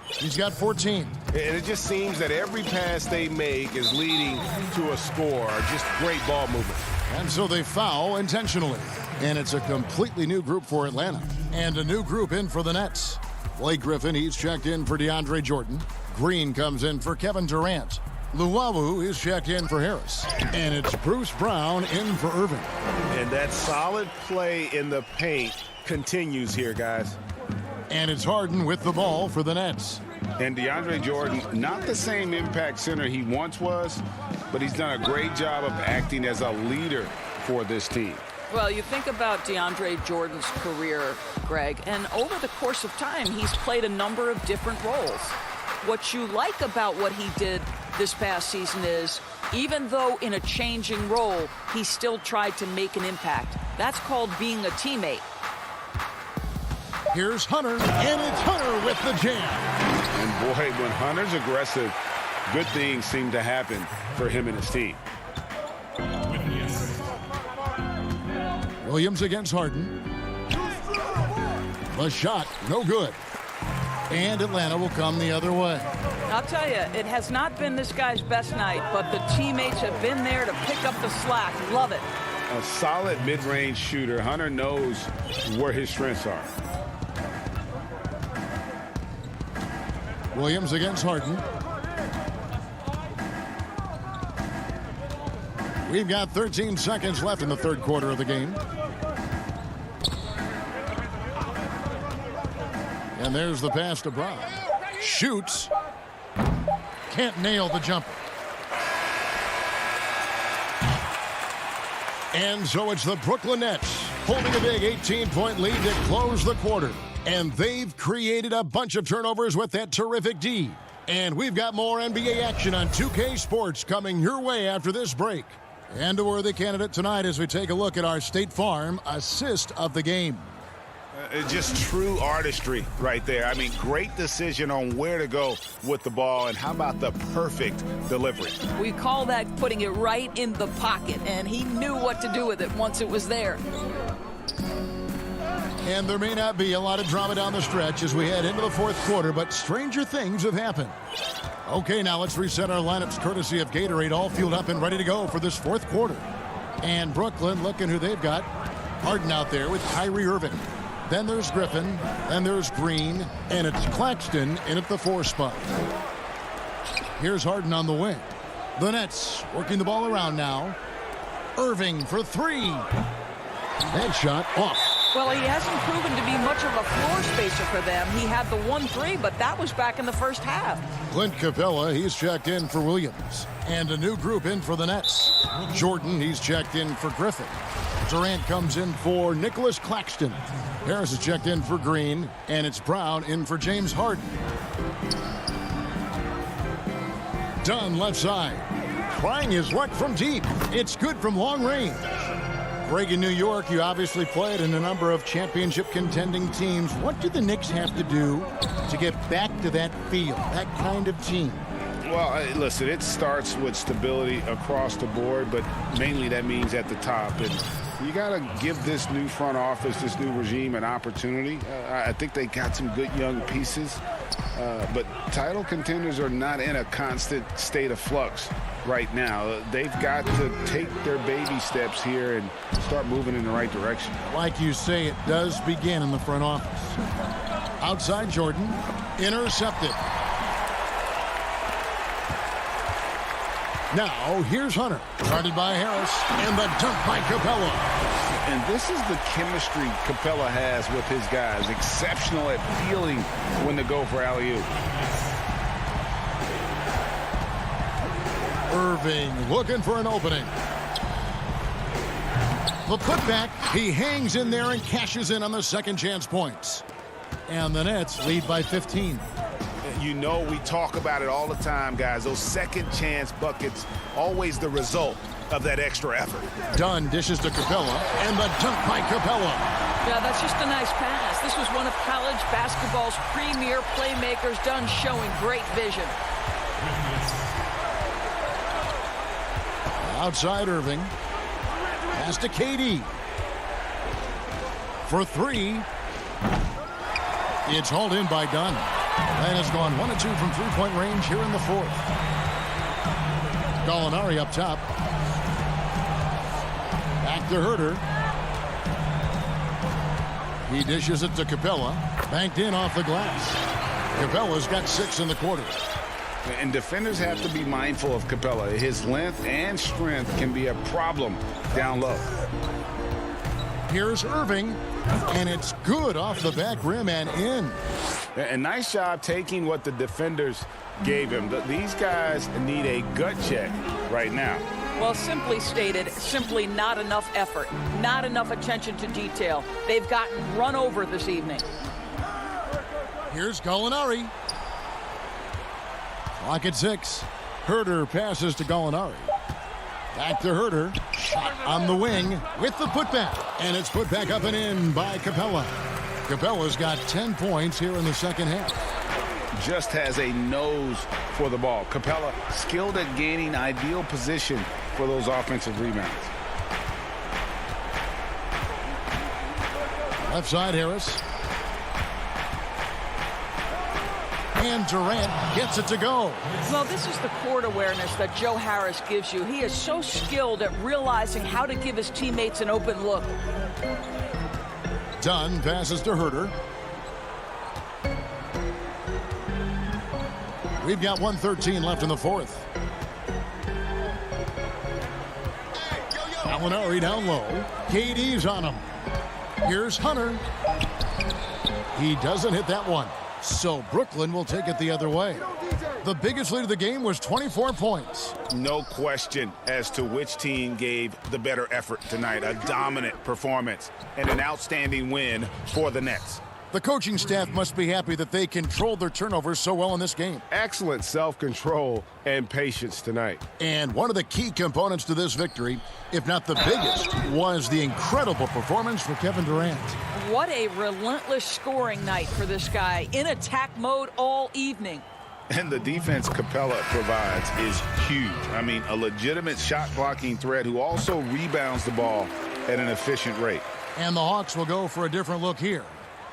He's got 14. And it just seems that every pass they make is leading to a score. Just great ball movement. And so they foul intentionally. And it's a completely new group for Atlanta. And a new group in for the Nets. Blake Griffin, he's checked in for DeAndre Jordan. Green comes in for Kevin Durant. Luwawu is checked in for Harris. And it's Bruce Brown in for Irving. And that solid play in the paint continues here, guys. And it's Harden with the ball for the Nets. And DeAndre Jordan, not the same impact center he once was, but he's done a great job of acting as a leader for this team. Well, you think about DeAndre Jordan's career, Greg, and over the course of time, he's played a number of different roles. What you like about what he did this past season is, even though in a changing role, he still tried to make an impact. That's called being a teammate. Here's Hunter, and it's Hunter with the jam. And boy, when Hunter's aggressive, good things seem to happen for him and his team. Williams against Harden. The shot, no good. And Atlanta will come the other way. I'll tell you, it has not been this guy's best night, but the teammates have been there to pick up the slack. Love it. A solid mid-range shooter. Hunter knows where his strengths are. Williams against Harden. We've got 13 seconds left in the third quarter of the game. And there's the pass to Brown. Shoots. Can't nail the jumper. And so it's the Brooklyn Nets holding a big 18-point lead to close the quarter. And they've created a bunch of turnovers with that terrific D. And we've got more NBA action on 2K Sports coming your way after this break. And a worthy candidate tonight as we take a look at our State Farm assist of the game. Just true artistry right there. I mean, great decision on where to go with the ball, and how about the perfect delivery? We call that putting it right in the pocket, and he knew what to do with it once it was there. And there may not be a lot of drama down the stretch as we head into the fourth quarter, but stranger things have happened. Okay, now let's reset our lineups courtesy of Gatorade, all fueled up and ready to go for this fourth quarter. And Brooklyn, looking who they've got. Harden out there with Kyrie Irving. Then there's Griffin, then there's Green, and it's Claxton in at the 4 spot. Here's Harden on the wing. The Nets working the ball around now. Irving for 3. That shot off. Well, he hasn't proven to be much of a floor spacer for them. He had the 1-3, but that was back in the first half. Clint Capella, he's checked in for Williams. And a new group in for the Nets. Jordan, he's checked in for Griffin. Durant comes in for Nicholas Claxton. Harris is checked in for Green, and it's Brown in for James Harden. Dunn left side. Trying his luck from deep. It's good from long range. Greg, in New York, you obviously played in a number of championship contending teams. What do the Knicks have to do to get back to that feel, that kind of team? Well, listen, it starts with stability across the board, but mainly that means at the top. And you got to give this new front office, this new regime, an opportunity. I think they got some good young pieces, but title contenders are not in a constant state of flux right now. They've got to take their baby steps here and start moving in the right direction. Like you say, it does begin in the front office. Outside Jordan, intercepted. Now, here's Hunter. Guarded by Harris, and the dunk by Capella. And this is the chemistry Capella has with his guys. Exceptional at feeling when to go for alley-oop. Irving looking for an opening. The putback, he hangs in there and cashes in on the second chance points. And the Nets lead by 15. You know, we talk about it all the time, guys. Those second chance buckets, always the result of that extra effort. Dunn dishes to Capella, and the dunk by Capella. Yeah, that's just a nice pass. This was one of college basketball's premier playmakers. Dunn showing great vision. Outside Irving. Pass to KD. For 3. It's hauled in by Dunn. And has gone 1 of 2 from three-point range here in the fourth. Gallinari up top. Back to Herter. He dishes it to Capella. Banked in off the glass. Capella's got 6 in the quarter. And defenders have to be mindful of Capella. His length and strength can be a problem down low. Here's Irving, and it's good off the back rim and in. A nice job taking what the defenders gave him. These guys need a gut check right now. Well, simply stated, simply not enough effort, not enough attention to detail. They've gotten run over this evening. Here's Gallinari. Clock at 6. Herter passes to Gallinari. Back to Herter. Shot on the wing with the putback. And it's put back up and in by Capella. Capella's got 10 points here in the second half. Just has a nose for the ball. Capella skilled at gaining ideal position for those offensive rebounds. Left side Harris. And Durant gets it to go. Well, this is the court awareness that Joe Harris gives you. He is so skilled at realizing how to give his teammates an open look. Dunn passes to Herter. We've got 1:13 left in the fourth. Gallinari down low. KD's on him. Here's Hunter. He doesn't hit that one. So Brooklyn will take it the other way. The biggest lead of the game was 24 points. No question as to which team gave the better effort tonight. A dominant performance and an outstanding win for the Nets. The coaching staff must be happy that they controlled their turnovers so well in this game. Excellent self-control and patience tonight. And one of the key components to this victory, if not the biggest, was the incredible performance for Kevin Durant. What a relentless scoring night for this guy, in attack mode all evening. And the defense Capella provides is huge. I mean, a legitimate shot-blocking threat who also rebounds the ball at an efficient rate. And the Hawks will go for a different look here.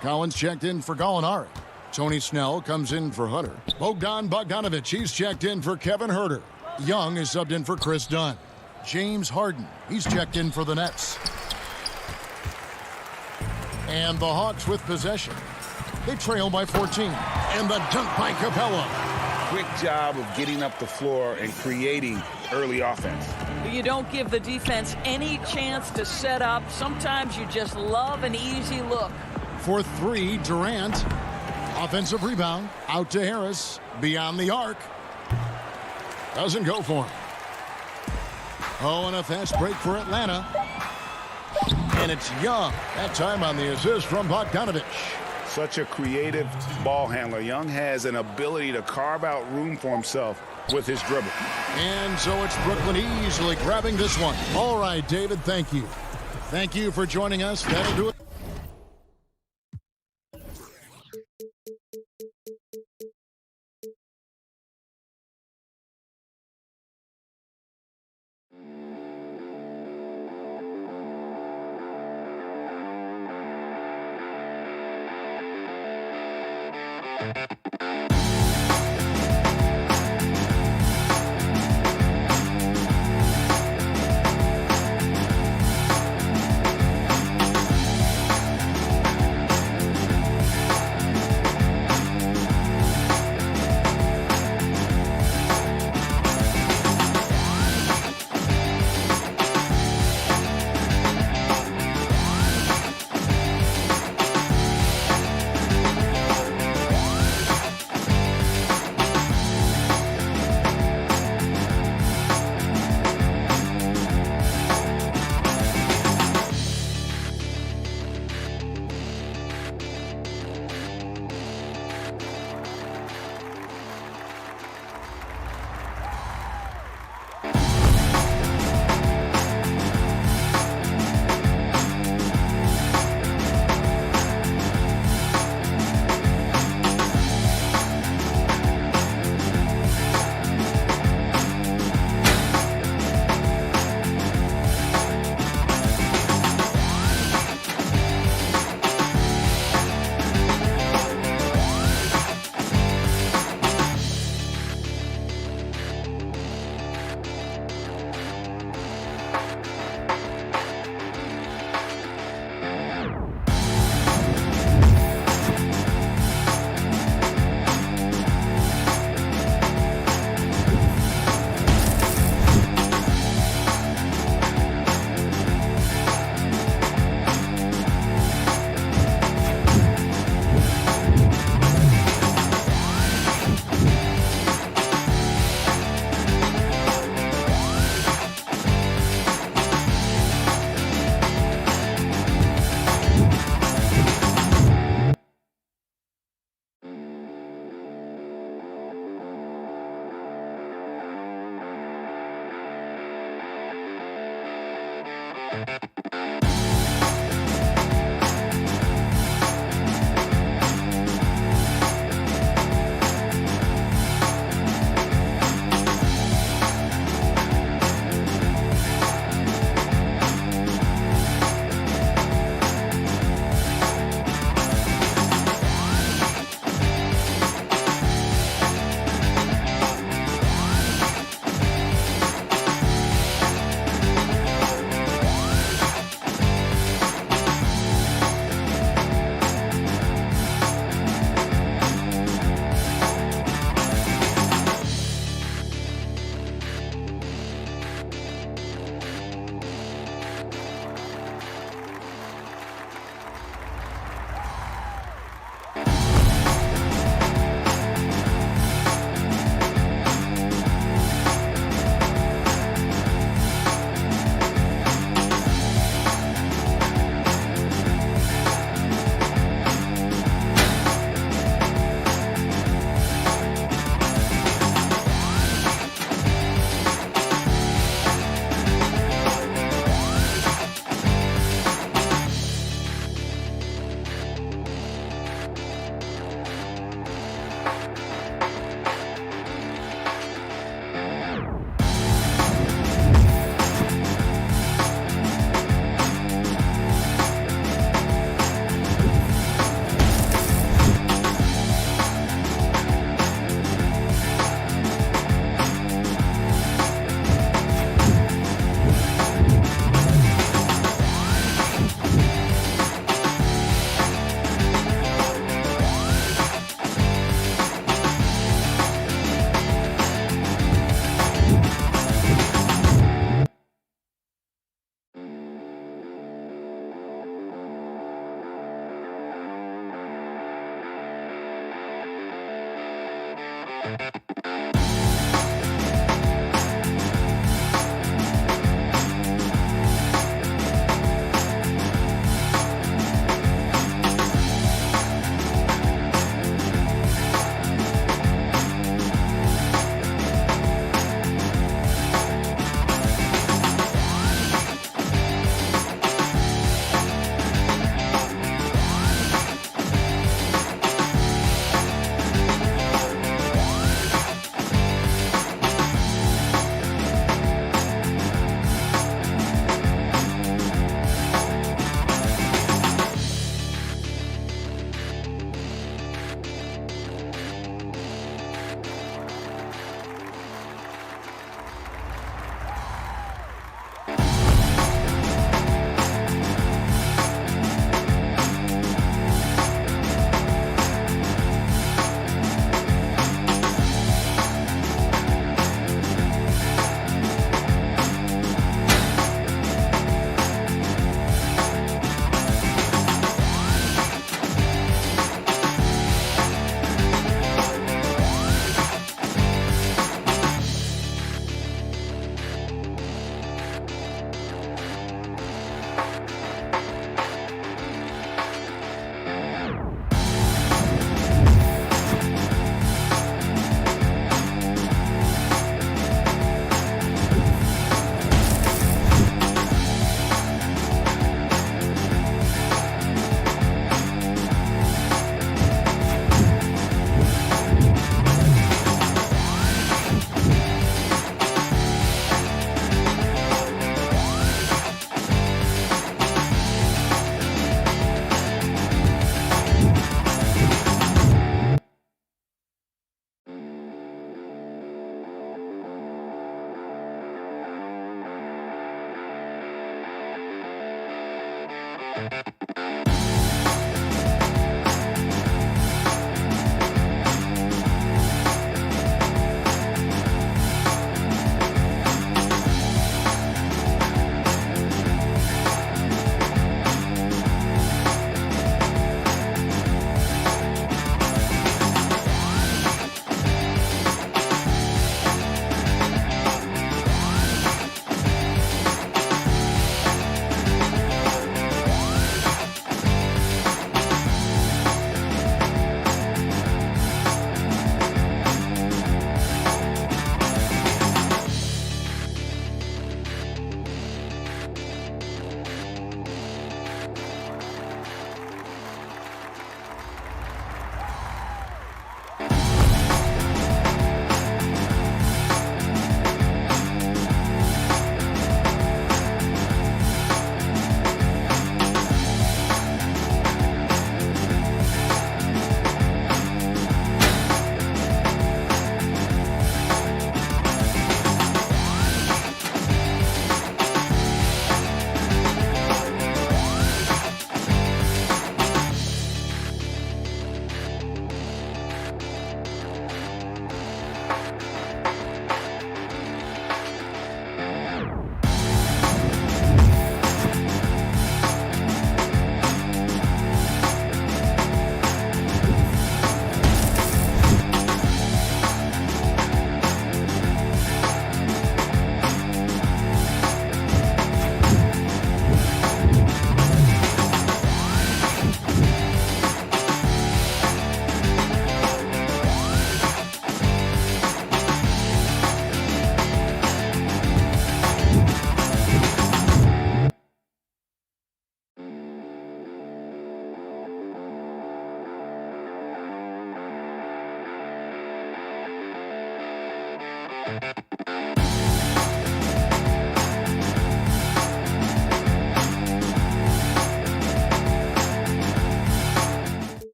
Collins checked in for Gallinari. Tony Snell comes in for Hunter. Bogdan Bogdanovic, he's checked in for Kevin Huerter. Young is subbed in for Chris Dunn. James Harden, he's checked in for the Nets. And the Hawks with possession. They trail by 14. And the dunk by Capella. Quick job of getting up the floor and creating early offense. You don't give the defense any chance to set up. Sometimes you just love an easy look. For three, Durant. Offensive rebound. Out to Harris. Beyond the arc. Doesn't go for him. Oh, and a fast break for Atlanta. And it's Young. That time on the assist from Bogdanovic. Such a creative ball handler. Young has an ability to carve out room for himself with his dribble. And so it's Brooklyn easily grabbing this one. All right, David, thank you. Thank you for joining us. That'll do it.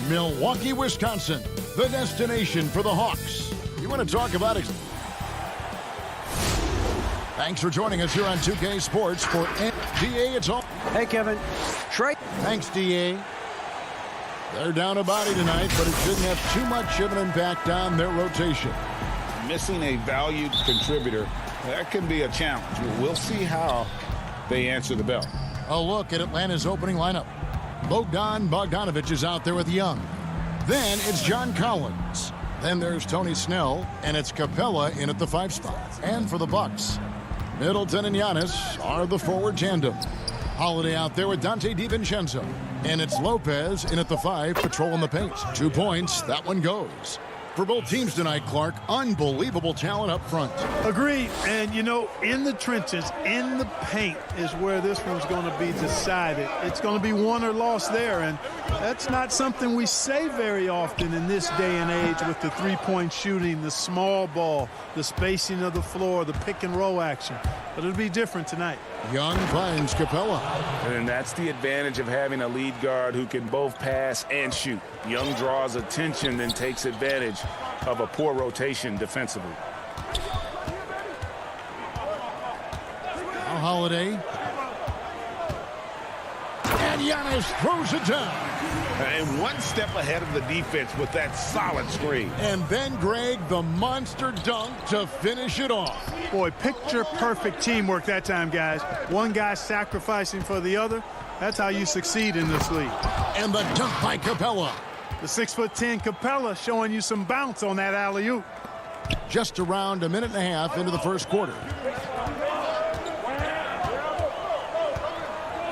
Milwaukee, Wisconsin, the destination for the Hawks. You want to talk about it? Thanks for joining us here on 2K Sports for DA. It's all. Hey, Kevin. Trey. Thanks, DA. They're down a body tonight, but it shouldn't have too much of an impact on their rotation. Missing a valued contributor, that can be a challenge. We'll see how they answer the bell. A look at Atlanta's opening lineup. Bogdan Bogdanovic is out there with Young. Then it's John Collins. Then there's Tony Snell, and it's Capella in at the 5 spot. And for the Bucks, Middleton and Giannis are the forward tandem. Holiday out there with Dante DiVincenzo. And it's Lopez in at the 5, patrolling the paint. 2 points, that one goes. For both teams tonight, Clark, unbelievable talent up front. Agreed. And, you know, in the trenches, in the paint is where this one's going to be decided. It's going to be won or lost there. And that's not something we say very often in this day and age with the three-point shooting, the small ball, the spacing of the floor, the pick and roll action. But it'll be different tonight. Young finds Capella. And that's the advantage of having a lead guard who can both pass and shoot. Young draws attention and takes advantage of a poor rotation defensively. Now Holiday. And Giannis throws it down. And one step ahead of the defense with that solid screen. And then Greg, the monster dunk to finish it off. Boy, picture-perfect teamwork that time, guys. One guy sacrificing for the other. That's how you succeed in this league. And the dunk by Capella. The 6'10" Capella showing you some bounce on that alley-oop. Just around a minute and a half into the first quarter.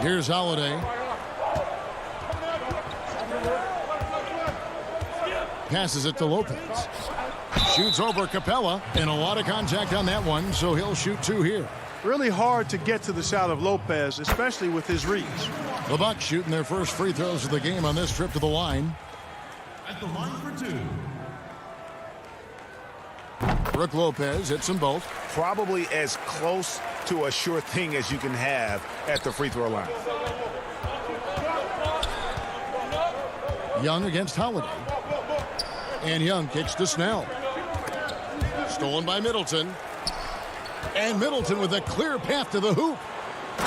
Here's Holiday. Passes it to Lopez. shoots over Capella, and a lot of contact on that one, so he'll shoot 2 here. Really hard to get to the shot of Lopez, especially with his reach. The Bucks shooting their first free throws of the game on this trip to the line. At the line for 2. Brook Lopez hits them both. Probably as close to a sure thing as you can have at the free throw line. Young against Holiday. And Young kicks to Snell. Stolen by Middleton. And Middleton with a clear path to the hoop.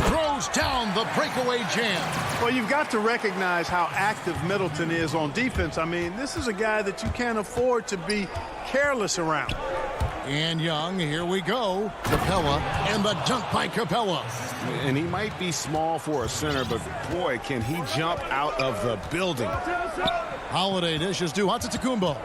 Throws down the breakaway jam. Well, you've got to recognize how active Middleton is on defense. I mean, this is a guy that you can't afford to be careless around. And Young, here we go. Capella, and the dunk by Capella. And he might be small for a center, but boy, can he jump out of the building. Holiday dishes to Antetokounmpo.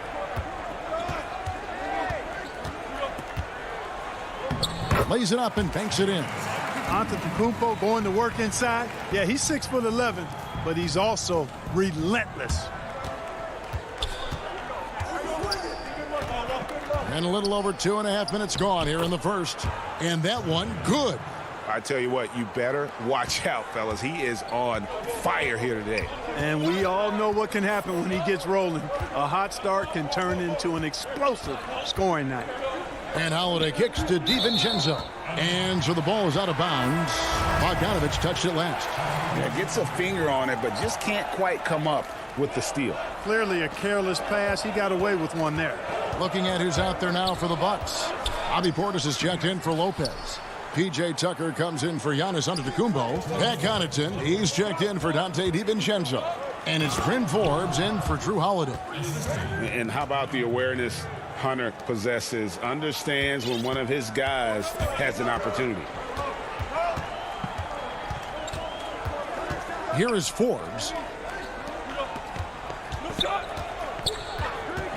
Lays it up and banks it in. Antetokounmpo going to work inside. Yeah, he's 6'11", but he's also relentless. And a little over 2.5 minutes gone here in the first. And that one, good. I tell you what, you better watch out, fellas. He is on fire here today. And we all know what can happen when he gets rolling. A hot start can turn into an explosive scoring night. And Holiday kicks to DiVincenzo. And so the ball is out of bounds. Bogdanovich touched it last. Yeah, gets a finger on it, but just can't quite come up with the steal. Clearly a careless pass. He got away with one there. Looking at who's out there now for the Bucks. Bobby Portis is checked in for Lopez. P.J. Tucker comes in for Giannis Antetokounmpo. Pat Connaughton, he's checked in for Dante DiVincenzo. And it's Bryn Forbes in for Drew Holiday. And how about the awareness Hunter possesses? Understands when one of his guys has an opportunity. Here is Forbes.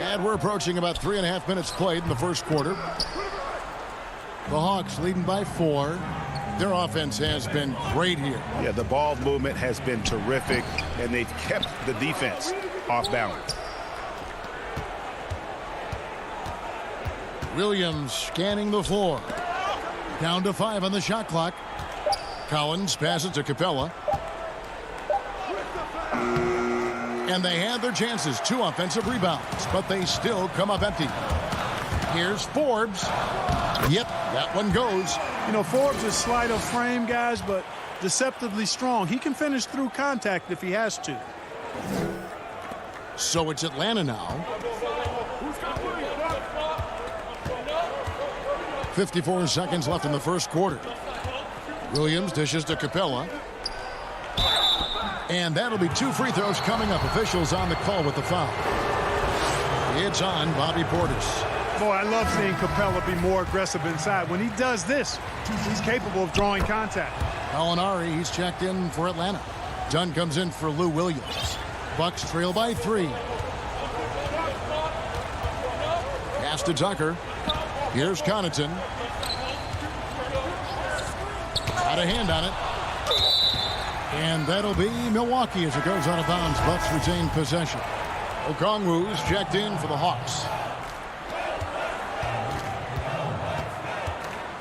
And we're approaching about 3.5 minutes played in the first quarter. The Hawks leading by 4. Their offense has been great here. Yeah, the ball movement has been terrific, and they've kept the defense off balance. Williams scanning the floor. Down to 5 on the shot clock. Collins passes to Capella. And they had their chances. 2 offensive rebounds, but they still come up empty. Here's Forbes. Yep, that one goes. You know, Forbes is slight of frame, guys, but deceptively strong. He can finish through contact if he has to. So it's Atlanta now. 54 seconds left in the first quarter. Williams dishes to Capella. And that'll be 2 free throws coming up. Officials on the call with the foul. It's on Bobby Portis. Boy, I love seeing Capella be more aggressive inside. When he does this, he's capable of drawing contact. Gallinari, he's checked in for Atlanta. Dunn comes in for Lou Williams. Bucks trail by 3. Pass to Tucker. Here's Connaughton. Got a hand on it. And that'll be Milwaukee as it goes out of bounds. Bucks retain possession. Okongwu's checked in for the Hawks.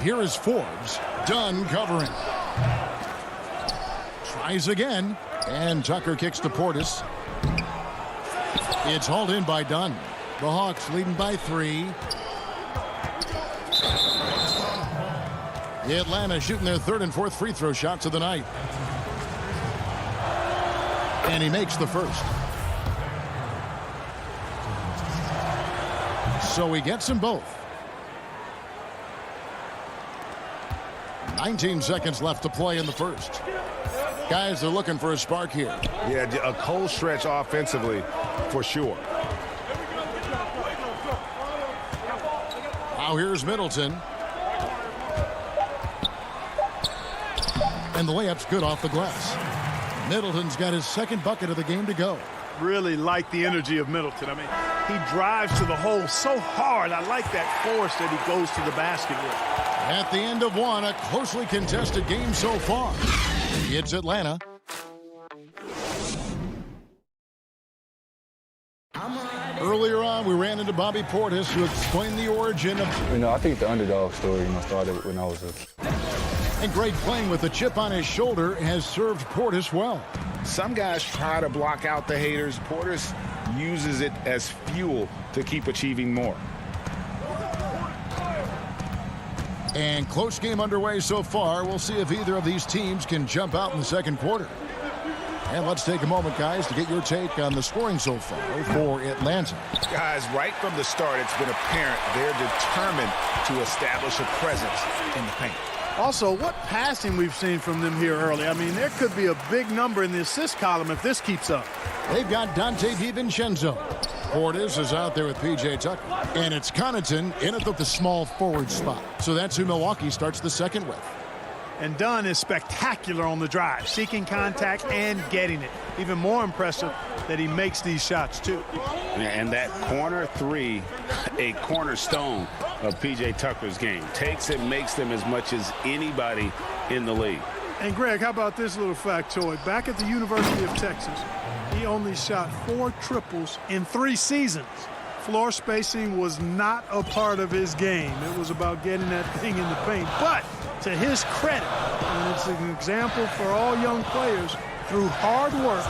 Here is Forbes. Dunn covering. Tries again. And Tucker kicks to Portis. It's hauled in by Dunn. The Hawks leading by 3. Atlanta shooting their 3rd and 4th free throw shots of the night. And he makes the first. So he gets them both. 19 seconds left to play in the first. Guys, they're looking for a spark here. Yeah, a cold stretch offensively for sure. Now here's Middleton. And the layup's good off the glass. Middleton's got his 2nd bucket of the game to go. Really like the energy of Middleton. I mean, he drives to the hole so hard. I like that force that he goes to the basket with. At the end of one, a closely contested game so far. It's Atlanta. Earlier on, we ran ran into Bobby Portis to explain the origin of... I think the underdog story, started when I was a kid. And Greg, playing with a chip on his shoulder, has served Portis well. Some guys try to block out the haters. Portis uses it as fuel to keep achieving more. And close game underway so far. We'll see if either of these teams can jump out in the second quarter. And let's take a moment, guys, to get your take on the scoring so far for Atlanta. Guys, right from the start, it's been apparent they're determined to establish a presence in the paint. Also, what passing we've seen from them here early. I mean, there could be a big number in the assist column if this keeps up. They've got Dante DiVincenzo. Portis is out there with P.J. Tucker. And it's Connaughton in at the small forward spot. So that's who Milwaukee starts the second with. And Dunn is spectacular on the drive, seeking contact and getting it. Even more impressive that he makes these shots, too. And that corner three, a cornerstone of P.J. Tucker's game. Takes and makes them as much as anybody in the league. And, Greg, how about this little factoid? Back at the University of Texas, he only shot 4 triples in 3 seasons. Floor spacing was not a part of his game. It was about getting that thing in the paint. But to his credit, and it's an example for all young players, through hard work,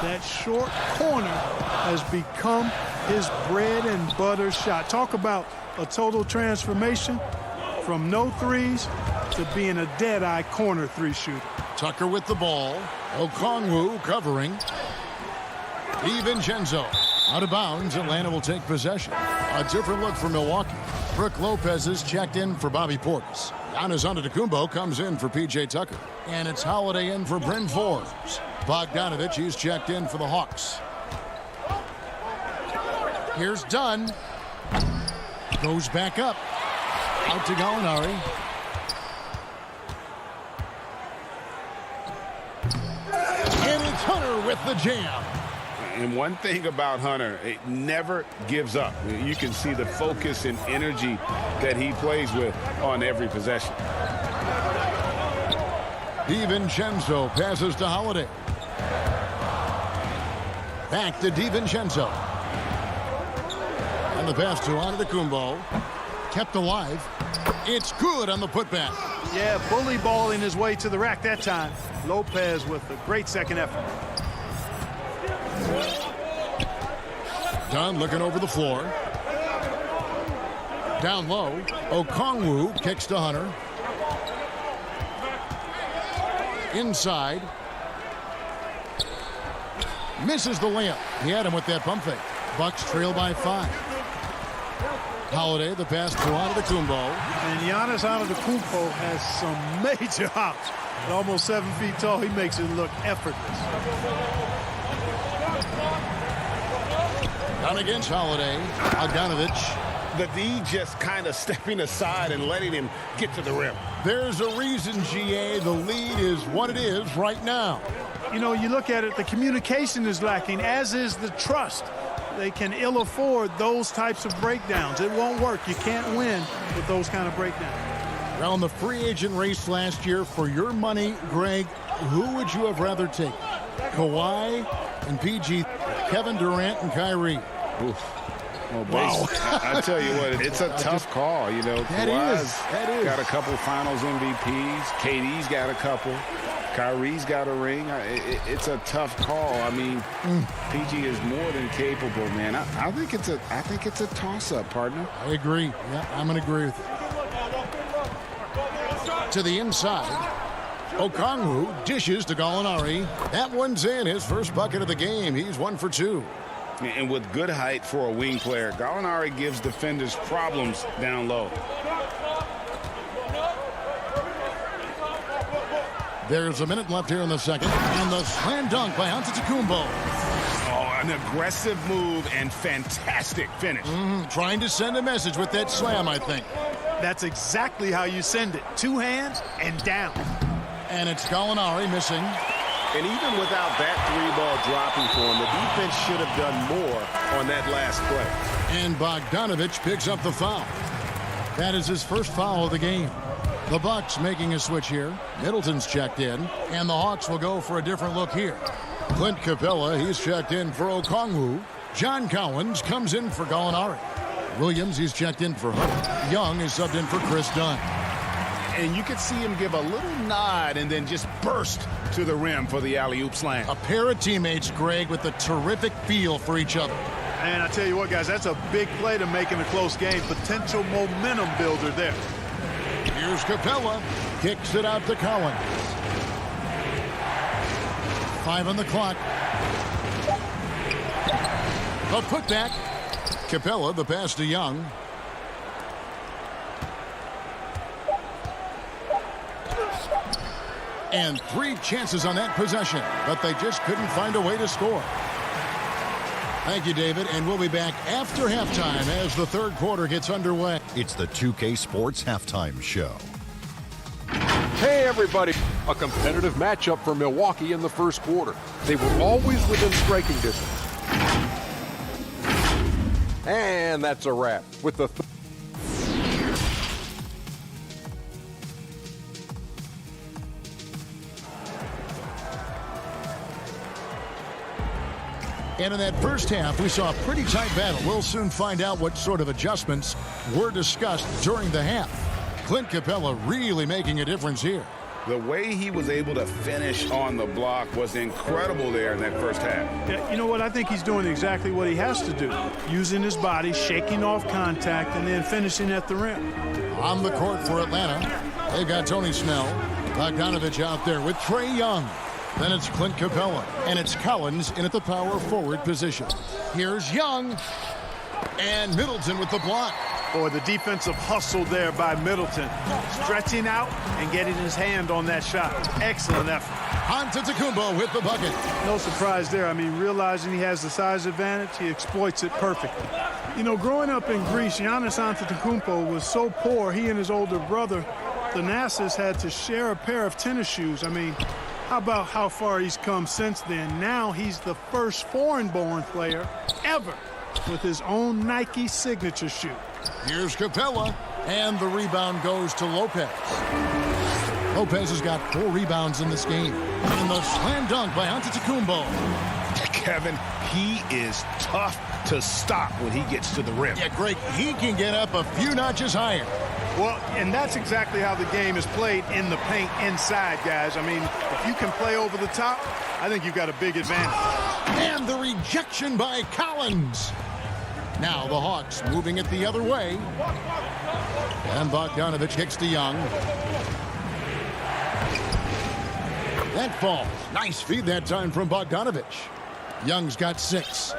that short corner has become his bread and butter shot. Talk about a total transformation from no threes to being a dead-eye corner 3 shooter. Tucker with the ball. Okongwu covering. DiVincenzo out of bounds. Atlanta will take possession. A different look for Milwaukee. Brook Lopez is checked in for Bobby Portis. Giannis Antetokounmpo comes in for P.J. Tucker. And it's Holiday in for Bryn Forbes. Bogdanovich, he's checked in for the Hawks. Here's Dunn. Goes back up. Out to Gallinari. And it's Hunter with the jam. And one thing about Hunter, it never gives up. You can see the focus and energy that he plays with on every possession. DiVincenzo passes to Holiday. Back to DiVincenzo. And the pass to Antetokounmpo. Kept alive. It's good on the putback. Yeah, bully balling his way to the rack that time. Lopez with a great second effort. Dunn looking over the floor. Down low. Okongwu kicks to Hunter. Inside. Misses the layup. He had him with that pump fake. Bucks trail by 5. Holiday, the pass to Antetokounmpo. And Giannis Antetokounmpo has some major hops. At almost 7 feet tall, he makes it look effortless. Down against Holiday. Bogdanovich. The D just kind of stepping aside and letting him get to the rim. There's a reason, GA, the lead is what it is right now. You know, you look at it, the communication is lacking, as is the trust. They can ill afford those types of breakdowns. It won't work. You can't win with those kind of breakdowns. Around the free agent race last year, for your money, Greg, who would you have rather taken? Kawhi and PG, Kevin Durant and Kyrie. Oof. Well, wow. I tell you what, it's a tough call. You know, Kawhi's got a couple finals MVPs. KD's got a couple. Kyrie's got a ring. It's a tough call. I mean, PG is more than capable, man. I think it's a toss-up, partner. I agree. Yeah, I'm going to agree with you. To the inside. Okongwu dishes to Gallinari. That one's in. His first bucket of the game. He's 1 for 2. And with good height for a wing player, Gallinari gives defenders problems down low. There's a minute left here in the second. And the slam dunk by Antetokounmpo. Oh, an aggressive move and fantastic finish. Trying to send a message with that slam, I think. That's exactly how you send it. 2 hands and down. And it's Gallinari missing. And even without that 3-ball dropping for him, the defense should have done more on that last play. And Bogdanovich picks up the foul. That is his first foul of the game. The Bucks making a switch here. Middleton's checked in. And the Hawks will go for a different look here. Clint Capella, he's checked in for Okongwu. John Collins comes in for Gallinari. Williams, he's checked in for Hunt. Young is subbed in for Chris Dunn. And you could see him give a little nod and then just burst to the rim for the alley-oop slam. A pair of teammates, Greg, with a terrific feel for each other. And I tell you what, guys, that's a big play to make in a close game. Potential momentum builder there. Here's Capella. Kicks it out to Collins. 5 on the clock. A putback. Capella, the pass to Young. And 3 chances on that possession, but they just couldn't find a way to score. Thank you, David, and we'll be back after halftime as the third quarter gets underway. It's the 2K Sports Halftime Show. Hey, everybody. A competitive matchup for Milwaukee in the first quarter. They were always within striking distance. And that's a wrap with the And in that first half, we saw a pretty tight battle. We'll soon find out what sort of adjustments were discussed during the half. Clint Capella really making a difference here. The way he was able to finish on the block was incredible there in that first half. Yeah, you know what? I think he's doing exactly what he has to do. Using his body, shaking off contact, and then finishing at the rim. On the court for Atlanta, they've got Tony Snell. Bogdanovich out there with Trae Young. Then it's Clint Capella, and it's Collins in at the power forward position. Here's Young, and Middleton with the block. Boy, the defensive hustle there by Middleton. Stretching out and getting his hand on that shot. Excellent effort. Antetokounmpo with the bucket. No surprise there. I mean, realizing he has the size advantage, he exploits it perfectly. You know, growing up in Greece, Giannis Antetokounmpo was so poor, he and his older brother, Thanasis, had to share a pair of tennis shoes. I mean, how about how far he's come since then? Now he's the first foreign-born player ever with his own Nike signature shoe. Here's Capella, and the rebound goes to Lopez. Lopez has got 4 rebounds in this game. And the slam dunk by Antetokounmpo. Kevin, he is tough to stop when he gets to the rim. Yeah, Greg, he can get up a few notches higher. Well, and that's exactly how the game is played in the paint inside, guys. I mean, if you can play over the top, I think you've got a big advantage. And the rejection by Collins. Now the Hawks moving it the other way. And Bogdanovich kicks to Young. That falls. Nice feed that time from Bogdanovich. Young's got 6.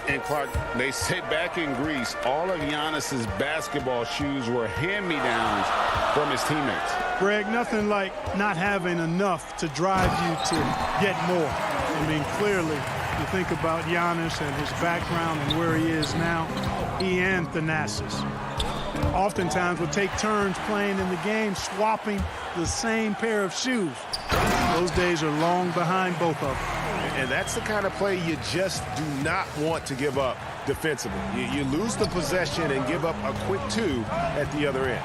And Clark, they say back in Greece, all of Giannis's basketball shoes were hand-me-downs from his teammates. Greg, nothing like not having enough to drive you to get more. I mean, clearly, you think about Giannis and his background and where he is now, he and Thanasis oftentimes would take turns playing in the game, swapping the same pair of shoes. Those days are long behind both of them. And that's the kind of play you just do not want to give up defensively. You lose the possession and give up a quick 2 at the other end.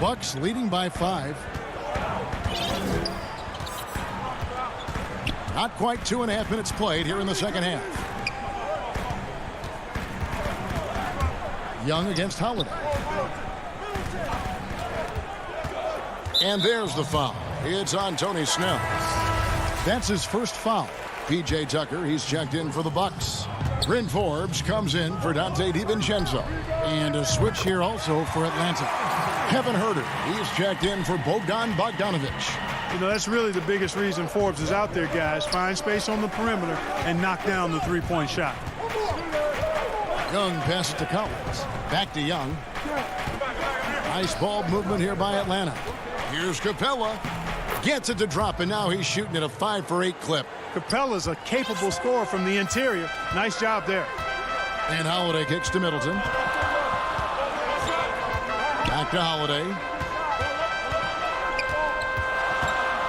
Bucks leading by 5. Not quite 2.5 minutes played here in the second half. Young against Holiday. And there's the foul. It's on Tony Snell. That's his first foul. P.J. Tucker, he's checked in for the Bucks. Bryn Forbes comes in for Dante DiVincenzo. And a switch here also for Atlanta. Kevin Huerter, he's checked in for Bogdan Bogdanovich. You know, that's really the biggest reason Forbes is out there, guys. Find space on the perimeter and knock down the three-point shot. Young passes to Collins. Back to Young. Nice ball movement here by Atlanta. Here's Capella. Gets it to drop, and now he's shooting at a 5-for-8 clip. Capella's a capable scorer from the interior. Nice job there. And Holiday kicks to Middleton. Back to Holiday.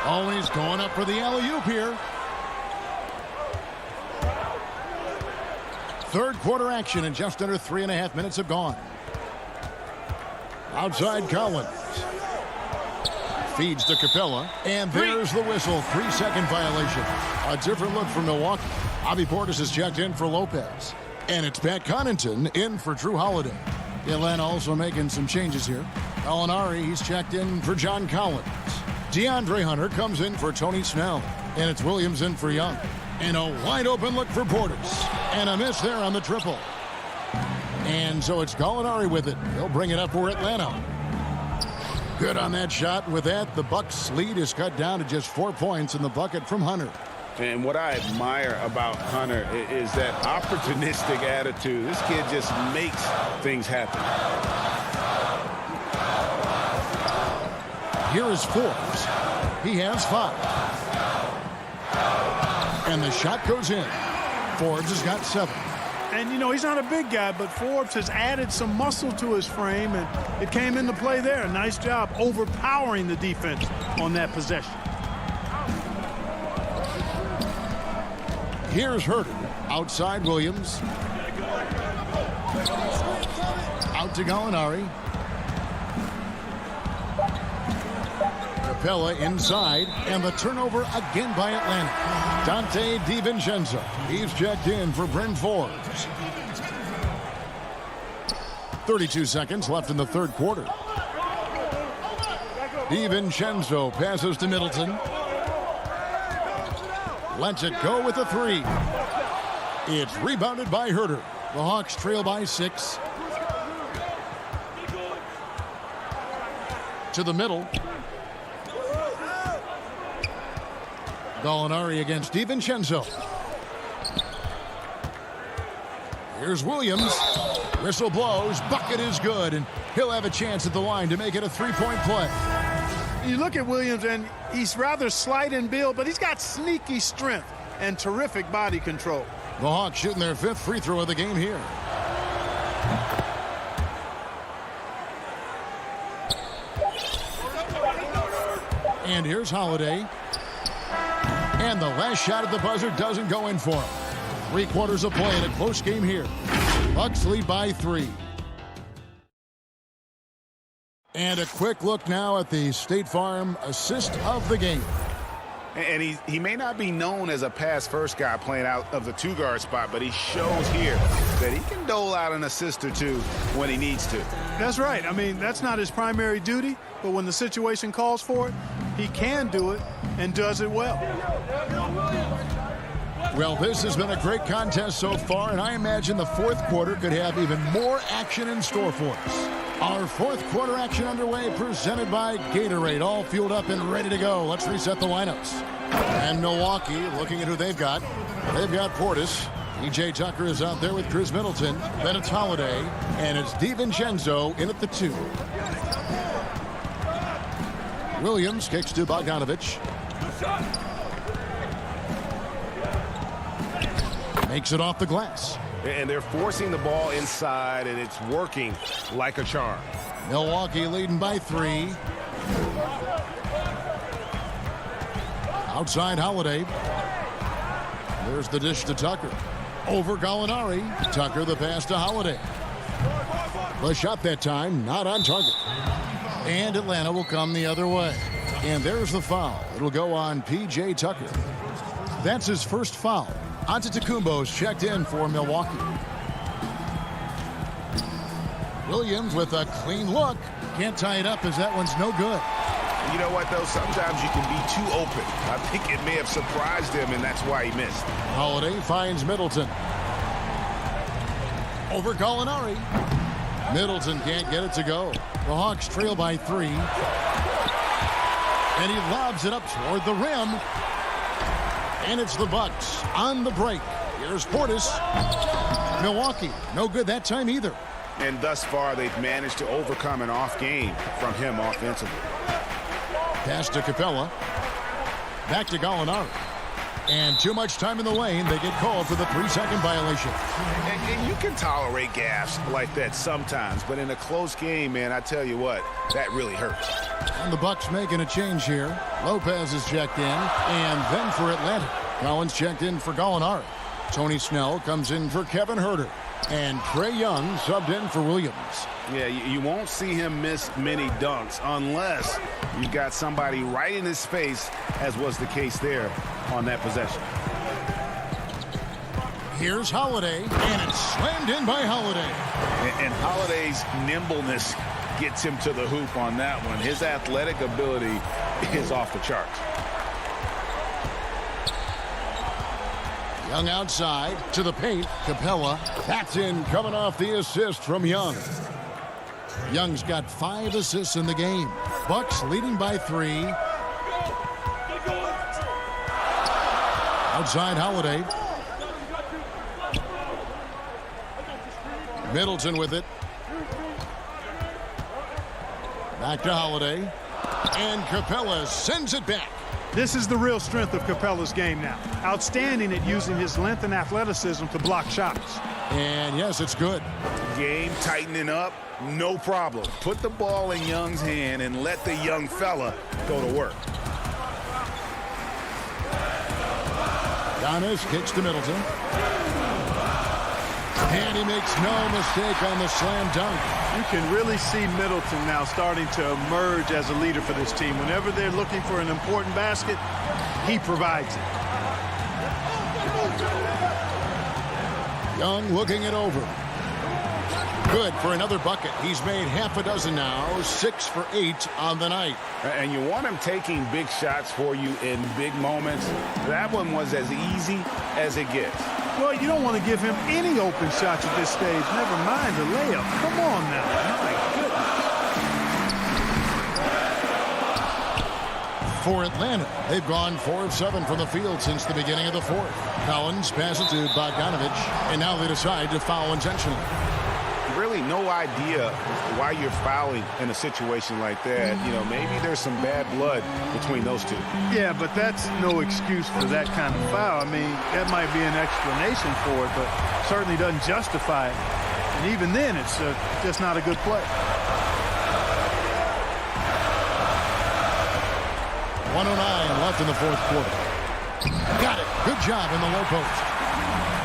Oh, he's going up for the alley-oop here. Third quarter action, and just under 3.5 minutes have gone. Outside Collins. Feeds to Capella, and there's the whistle. 3-second violation. A different look from Milwaukee. Bobby Portis is checked in for Lopez. And it's Pat Connaughton in for Drew Holiday. Atlanta also making some changes here. Gallinari, he's checked in for John Collins. DeAndre Hunter comes in for Tony Snell. And it's Williams in for Young. And a wide open look for Portis. And a miss there on the triple. And so it's Gallinari with it. He'll bring it up for Atlanta. Good on that shot. With that, the Bucks' lead is cut down to just 4 points in the bucket from Hunter. And what I admire about Hunter is that opportunistic attitude. This kid just makes things happen. Here is Forbes. He has 5. And the shot goes in. Forbes has got 7. And, you know, he's not a big guy, but Forbes has added some muscle to his frame, and it came into play there. Nice job overpowering the defense on that possession. Here's Herter. Outside Williams. Out to Gallinari. Capella inside, and the turnover again by Atlanta. Dante DiVincenzo. He's checked in for Bryn Forbes. 32 seconds left in the third quarter. DiVincenzo passes to Middleton. Lets it go with a 3. It's rebounded by Herter. The Hawks trail by 6. To the middle. Gallinari against DiVincenzo. Here's Williams. Whistle blows. Bucket is good, and he'll have a chance at the line to make it a 3-point play. You look at Williams, and he's rather slight in build, but he's got sneaky strength and terrific body control. The Hawks shooting their 5th free throw of the game here. And here's Holiday. And the last shot at the buzzer doesn't go in for him. 3 quarters of play in a close game here. Bucks lead by 3. And a quick look now at the State Farm assist of the game. And he may not be known as a pass-first guy playing out of the 2-guard spot, but he shows here that he can dole out an assist or 2 when he needs to. That's right. I mean, that's not his primary duty, but when the situation calls for it, he can do it and does it well. Well, this has been a great contest so far, and I imagine the fourth quarter could have even more action in store for us. Our fourth quarter action underway, presented by Gatorade, all fueled up and ready to go. Let's reset the lineups. And Milwaukee, looking at who they've got. They've got Portis. P.J. Tucker is out there with Chris Middleton. Then it's Holiday, and it's DiVincenzo in at the 2. Williams kicks to Bogdanovich. Makes it off the glass. And they're forcing the ball inside, and it's working like a charm. Milwaukee leading by 3. Outside Holiday. There's the dish to Tucker. Over Gallinari. Tucker the pass to Holiday. The shot that time not on target. And Atlanta will come the other way. And there's the foul. It'll go on P.J. Tucker. That's his first foul. Antetokounmpo's checked in for Milwaukee. Williams with a clean look. Can't tie it up as that one's no good. You know what, though? Sometimes you can be too open. I think it may have surprised him, and that's why he missed. Holiday finds Middleton. Over Gallinari. Middleton can't get it to go. The Hawks trail by 3. And he lobs it up toward the rim. And it's the Bucks on the break. Here's Portis. Milwaukee, no good that time either. And thus far, they've managed to overcome an off game from him offensively. Pass to Capella. Back to Gallinari. And too much time in the lane. They get called for the 3-second violation. And you can tolerate gaffes like that sometimes, but in a close game, man, I tell you what, that really hurts. And the Bucks making a change here. Lopez is checked in. And then for Atlanta, Collins checked in for Gallinari. Tony Snell comes in for Kevin Herter. And Trae Young subbed in for Williams. Yeah, you won't see him miss many dunks unless you've got somebody right in his face, as was the case there on that possession. Here's Holiday, and it's slammed in by Holiday. And Holiday's nimbleness gets him to the hoop on that one. His athletic ability is off the charts. Young outside to the paint. Capella. That's in, coming off the assist from Young. Young's got 5 assists in the game. Bucks leading by 3. Outside Holiday. Middleton with it. Back to Holiday. And Capella sends it back. This is the real strength of Capella's game now. Outstanding at using his length and athleticism to block shots. And yes, it's good. Game tightening up, no problem. Put the ball in Young's hand and let the young fella go to work. Giannis kicks to Middleton. And he makes no mistake on the slam dunk. You can really see Middleton now starting to emerge as a leader for this team. Whenever they're looking for an important basket, he provides it. Young looking it over. Good for another bucket. He's made half a dozen now, 6 for 8 on the night. And you want him taking big shots for you in big moments. That one was as easy as it gets. Well, you don't want to give him any open shots at this stage. Never mind a layup. Come on now. My goodness. For Atlanta, they've gone 4 of 7 from the field since the beginning of the 4th. Collins passes to Bogdanovich, and now they decide to foul intentionally. Really no idea why you're fouling in a situation like that. You know, maybe there's some bad blood between those two. Yeah, but that's no excuse for that kind of foul. I mean, that might be an explanation for it, but certainly doesn't justify it. And even then, it's just not a good play. 1:09 left in the 4th quarter. Got it. Good job in the low post.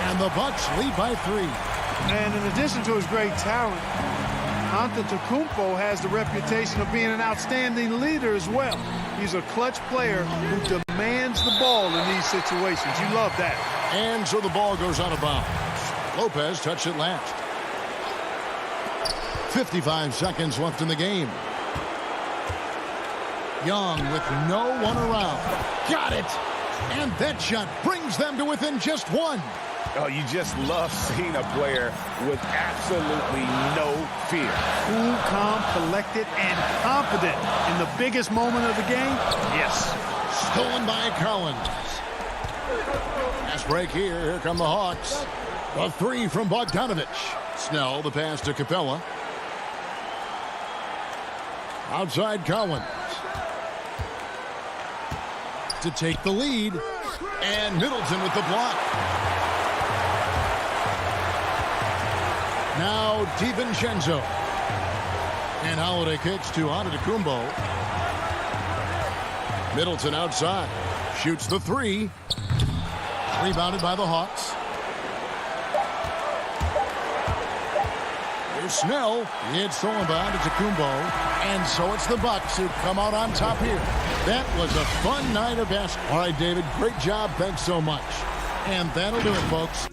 And the Bucks lead by 3. And in addition to his great talent, Antetokounmpo has the reputation of being an outstanding leader as well. He's a clutch player who demands the ball in these situations. You love that. And so the ball goes out of bounds. Lopez touched it last. 55 seconds left in the game. Young with no one around. Got it. And that shot brings them to within just 1. Oh, you just love seeing a player with absolutely no fear. Cool, calm, collected, and confident in the biggest moment of the game. Yes. Stolen by Collins. Fast break here. Here come the Hawks. The 3 from Bogdanovich. Snell, the pass to Capella. Outside Collins. To take the lead. And Middleton with the block. Now DiVincenzo. And Holiday kicks to Antetokounmpo. Middleton outside. Shoots the 3. Rebounded by the Hawks. Here's Snell. It's stolen by Antetokounmpo. And so it's the Bucks who come out on top here. That was a fun night of basketball. All right, David, great job. Thanks so much. And that'll do it, folks.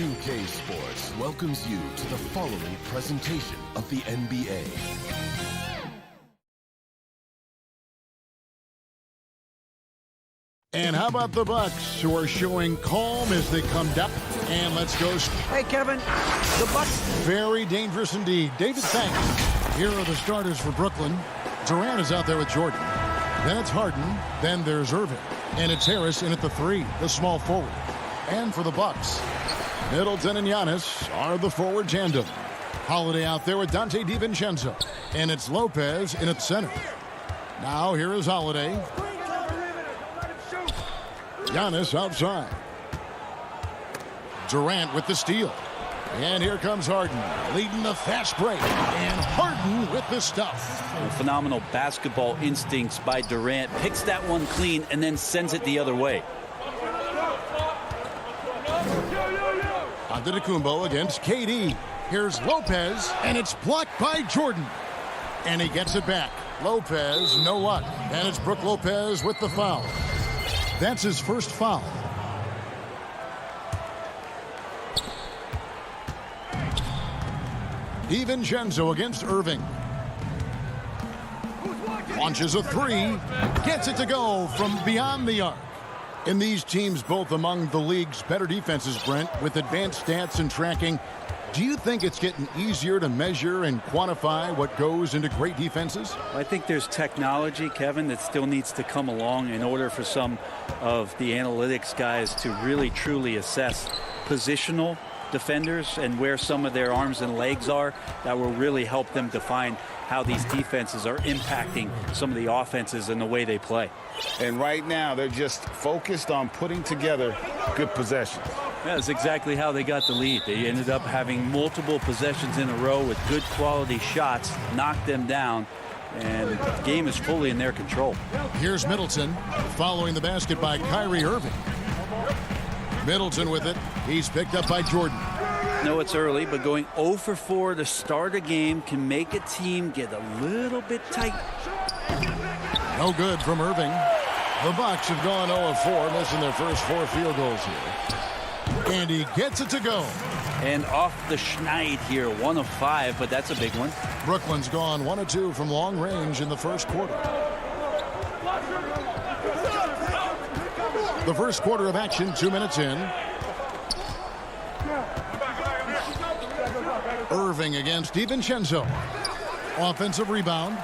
2K Sports welcomes you to the following presentation of the NBA. And how about the Bucks, who are showing calm as they come down? And let's go. Hey, Kevin, the Bucks. Very dangerous indeed. David, thanks. Here are the starters for Brooklyn. Durant is out there with Jordan. Then it's Harden. Then there's Irving. And it's Harris in at the 3, the small forward. And for the Bucks, Middleton and Giannis are the forward tandem. Holiday out there with Dante DiVincenzo. And it's Lopez in at center. Now here is Holiday. Giannis outside. Durant with the steal. And here comes Harden, leading the fast break. And Harden with the stuff. Phenomenal basketball instincts by Durant. Picks that one clean and then sends it the other way. Antetokounmpo against KD. Here's Lopez, and it's blocked by Jordan. And he gets it back. Lopez, no luck. And it's Brook Lopez with the foul. That's his first foul. DiVincenzo against Irving. Launches a 3. Gets it to go from beyond the arc. And these teams both among the league's better defenses, Brent, with advanced stats and tracking. Do you think it's getting easier to measure and quantify what goes into great defenses? I think there's technology, Kevin, that still needs to come along in order for some of the analytics guys to really truly assess positional defenders and where some of their arms and legs are. That will really help them define how these defenses are impacting some of the offenses and the way they play. And right now, they're just focused on putting together good possessions. Yeah, that's exactly how they got the lead. They ended up having multiple possessions in a row with good quality shots, knocked them down, and the game is fully in their control. Here's Middleton following the basket by Kyrie Irving. Middleton with it. He's picked up by Jordan. No, it's early, but going 0 for 4 to start a game can make a team get a little bit tight. No good from Irving. The Bucks have gone 0 of 4, missing their first 4 field goals here. And he gets it to go. And off the schneid here, 1 of 5, but that's a big one. Brooklyn's gone 1 of 2 from long range in the first quarter. The first quarter of action, 2 minutes in. Irving against DiVincenzo. Offensive rebound.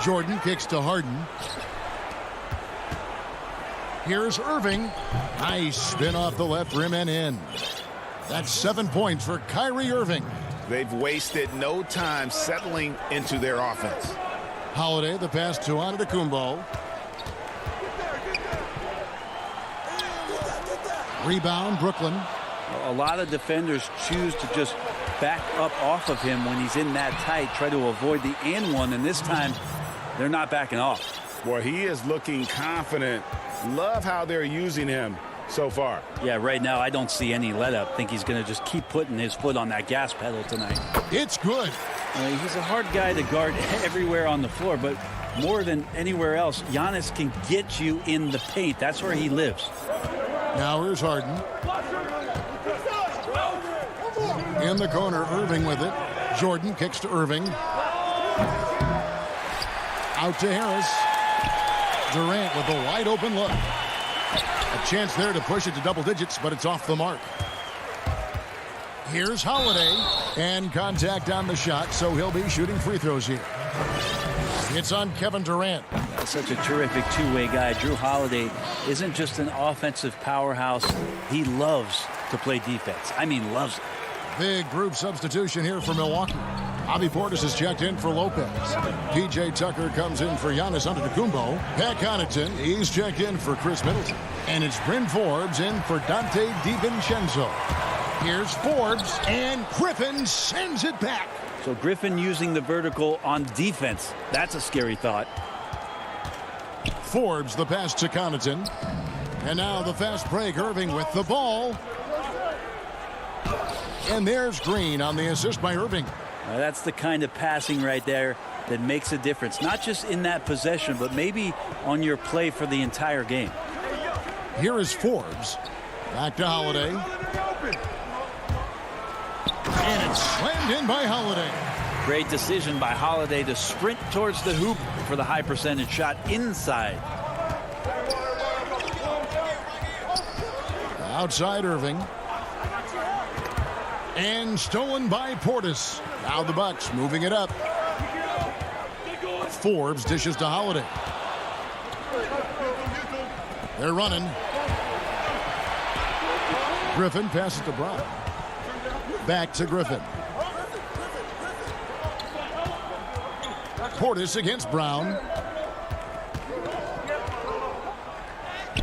Jordan kicks to Harden. Here's Irving. Nice spin off the left rim and in. That's 7 points for Kyrie Irving. They've wasted no time settling into their offense. Holiday, the pass to Antetokounmpo. Rebound, Brooklyn. A lot of defenders choose to just back up off of him when he's in that tight, try to avoid the and one, and this time they're not backing off. Boy, he is looking confident. Love how they're using him so far. Yeah, right now I don't see any let up. Think he's going to just keep putting his foot on that gas pedal tonight. It's good. He's a hard guy to guard everywhere on the floor, but more than anywhere else, Giannis can get you in the paint. That's where he lives. Now here's Harden. In the corner, Irving with it. Jordan kicks to Irving. Out to Harris. Durant with a wide open look. A chance there to push it to double digits, but it's off the mark. Here's Holiday. And contact on the shot, so he'll be shooting free throws here. It's on Kevin Durant. Such a terrific two-way guy. Drew Holiday isn't just an offensive powerhouse. He loves to play defense. I mean, loves it. Big group substitution here for Milwaukee. Javi Portis has checked in for Lopez. P.J. Tucker comes in for Giannis Antetokounmpo. Pat Connaughton, he's checked in for Chris Middleton. And it's Bryn Forbes in for Dante DiVincenzo. Here's Forbes, and Griffin sends it back. So Griffin using the vertical on defense. That's a scary thought. Forbes the pass to Connaughton. And now the fast break. Irving with the ball. And there's Green on the assist by Irving. Now that's the kind of passing right there that makes a difference. Not just in that possession, but maybe on your play for the entire game. Here is Forbes. Back to Holiday. Jammed in by Holiday. Great decision by Holiday to sprint towards the hoop for the high percentage shot inside. Outside Irving. And stolen by Portis. Now the Bucks moving it up. Forbes dishes to Holiday. They're running. Griffin passes to Brown. Back to Griffin. Portis against Brown.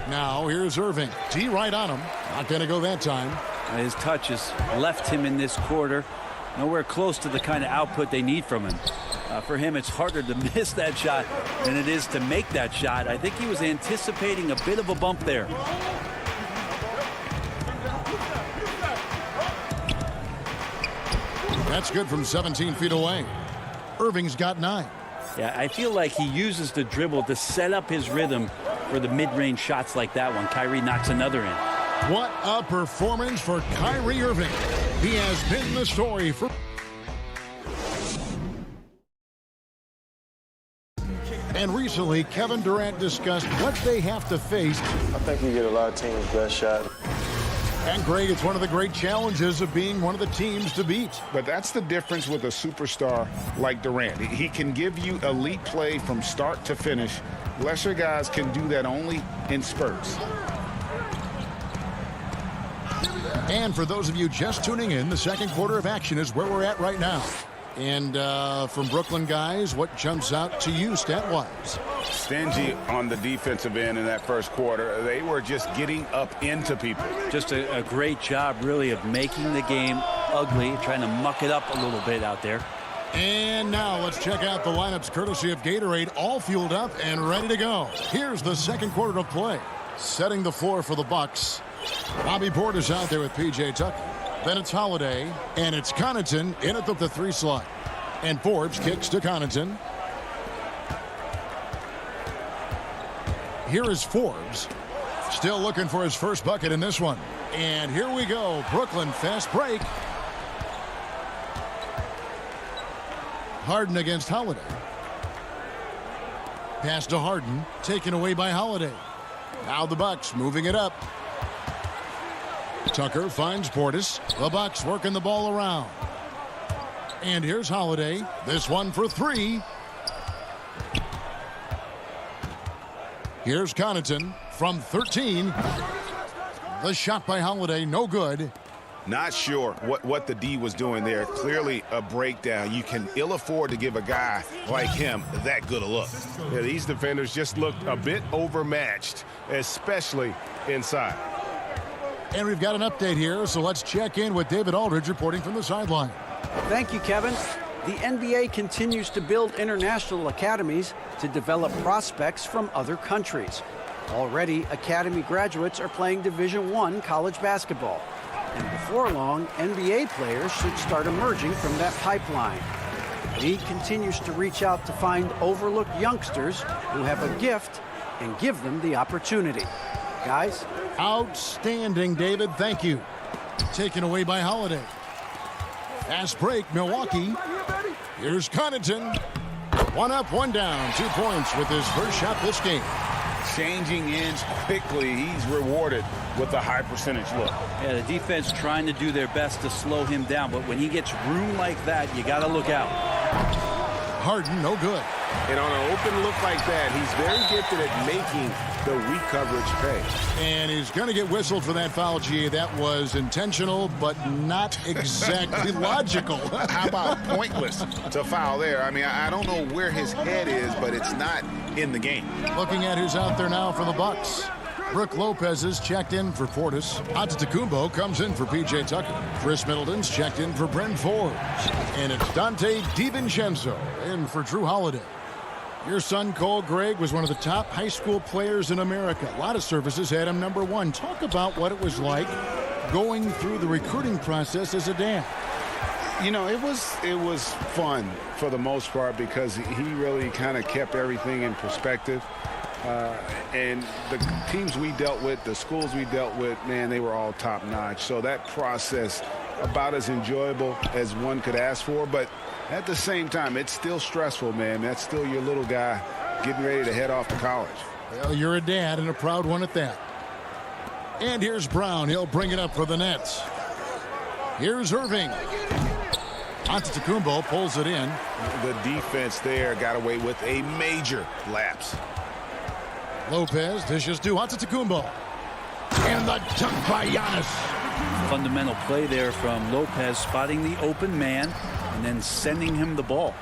Now here's Irving. T right on him. Not going to go that time. His touches left him in this quarter. Nowhere close to the kind of output they need from him. For him, it's harder to miss that shot than it is to make that shot. I think he was anticipating a bit of a bump there. That's good from 17 feet away. Irving's got 9. Yeah, I feel like he uses the dribble to set up his rhythm for the mid-range shots like that one. Kyrie knocks another in. What a performance for Kyrie Irving. He has been the story for... And recently, Kevin Durant discussed what they have to face. I think we get a lot of teams' best shot. And Greg, it's one of the great challenges of being one of the teams to beat. But that's the difference with a superstar like Durant. He can give you elite play from start to finish. Lesser guys can do that only in spurts. And for those of you just tuning in, the second quarter of action is where we're at right now. And from Brooklyn guys, what jumps out to you stat-wise? Stingy on the defensive end in that first quarter. They were just getting up into people. Just a great job, really, of making the game ugly, trying to muck it up a little bit out there. And now let's check out the lineups courtesy of Gatorade, all fueled up and ready to go. Here's the second quarter of play. Setting the floor for the Bucks. Bobby Portis out there with P.J. Tucker. Then it's Holiday, and it's Connaughton in at the 3 slot. And Forbes kicks to Connaughton. Here is Forbes. Still looking for his first bucket in this one. And here we go. Brooklyn fast break. Harden against Holiday. Pass to Harden, taken away by Holiday. Now the Bucks moving it up. Tucker finds Portis. The Bucks working the ball around. And here's Holiday. This one for 3. Here's Connaughton from 13. The shot by Holiday, no good. Not sure what the D was doing there. Clearly a breakdown. You can ill afford to give a guy like him that good a look. Yeah, these defenders just looked a bit overmatched, especially inside. And we've got an update here, so let's check in with David Aldridge reporting from the sideline. Thank you, Kevin. The NBA continues to build international academies to develop prospects from other countries. Already, academy graduates are playing Division I college basketball. And before long, NBA players should start emerging from that pipeline. The league continues to reach out to find overlooked youngsters who have a gift and give them the opportunity. Guys? Outstanding, David. Thank you. Taken away by Holiday. Fast break, Milwaukee. Here's Connaughton. 1 up, 1 down. 2 points with his first shot this game. Changing ends quickly. He's rewarded with a high percentage look. Yeah, the defense trying to do their best to slow him down, but when he gets room like that, you got to look out. Harden, no good. And on an open look like that, he's very gifted at making the weak coverage pay. And he's going to get whistled for that foul, G. That was intentional, but not exactly logical. How about pointless to foul there? I mean, I don't know where his head is, but it's not in the game. Looking at who's out there now for the Bucks. Brook Lopez is checked in for Portis. Antetokounmpo comes in for P.J. Tucker. Chris Middleton's checked in for Bryn Forbes. And it's Dante DiVincenzo in for Drew Holiday. Your son, Cole Gregg, was one of the top high school players in America. A lot of services had him number 1. Talk about what it was like going through the recruiting process as a dad. You know, it was fun for the most part because he really kind of kept everything in perspective. And the teams we dealt with, the schools we dealt with, man, they were all top-notch. So that process about as enjoyable as one could ask for, but at the same time, it's still stressful, man. That's still your little guy getting ready to head off to college. Well, you're a dad and a proud one at that. And here's Brown. He'll bring it up for the Nets. Here's Irving. Antetokounmpo pulls it in. The defense there got away with a major lapse. Lopez dishes to Antetokounmpo. And the dunk by Giannis. Fundamental play there from Lopez, spotting the open man and then sending him the ball.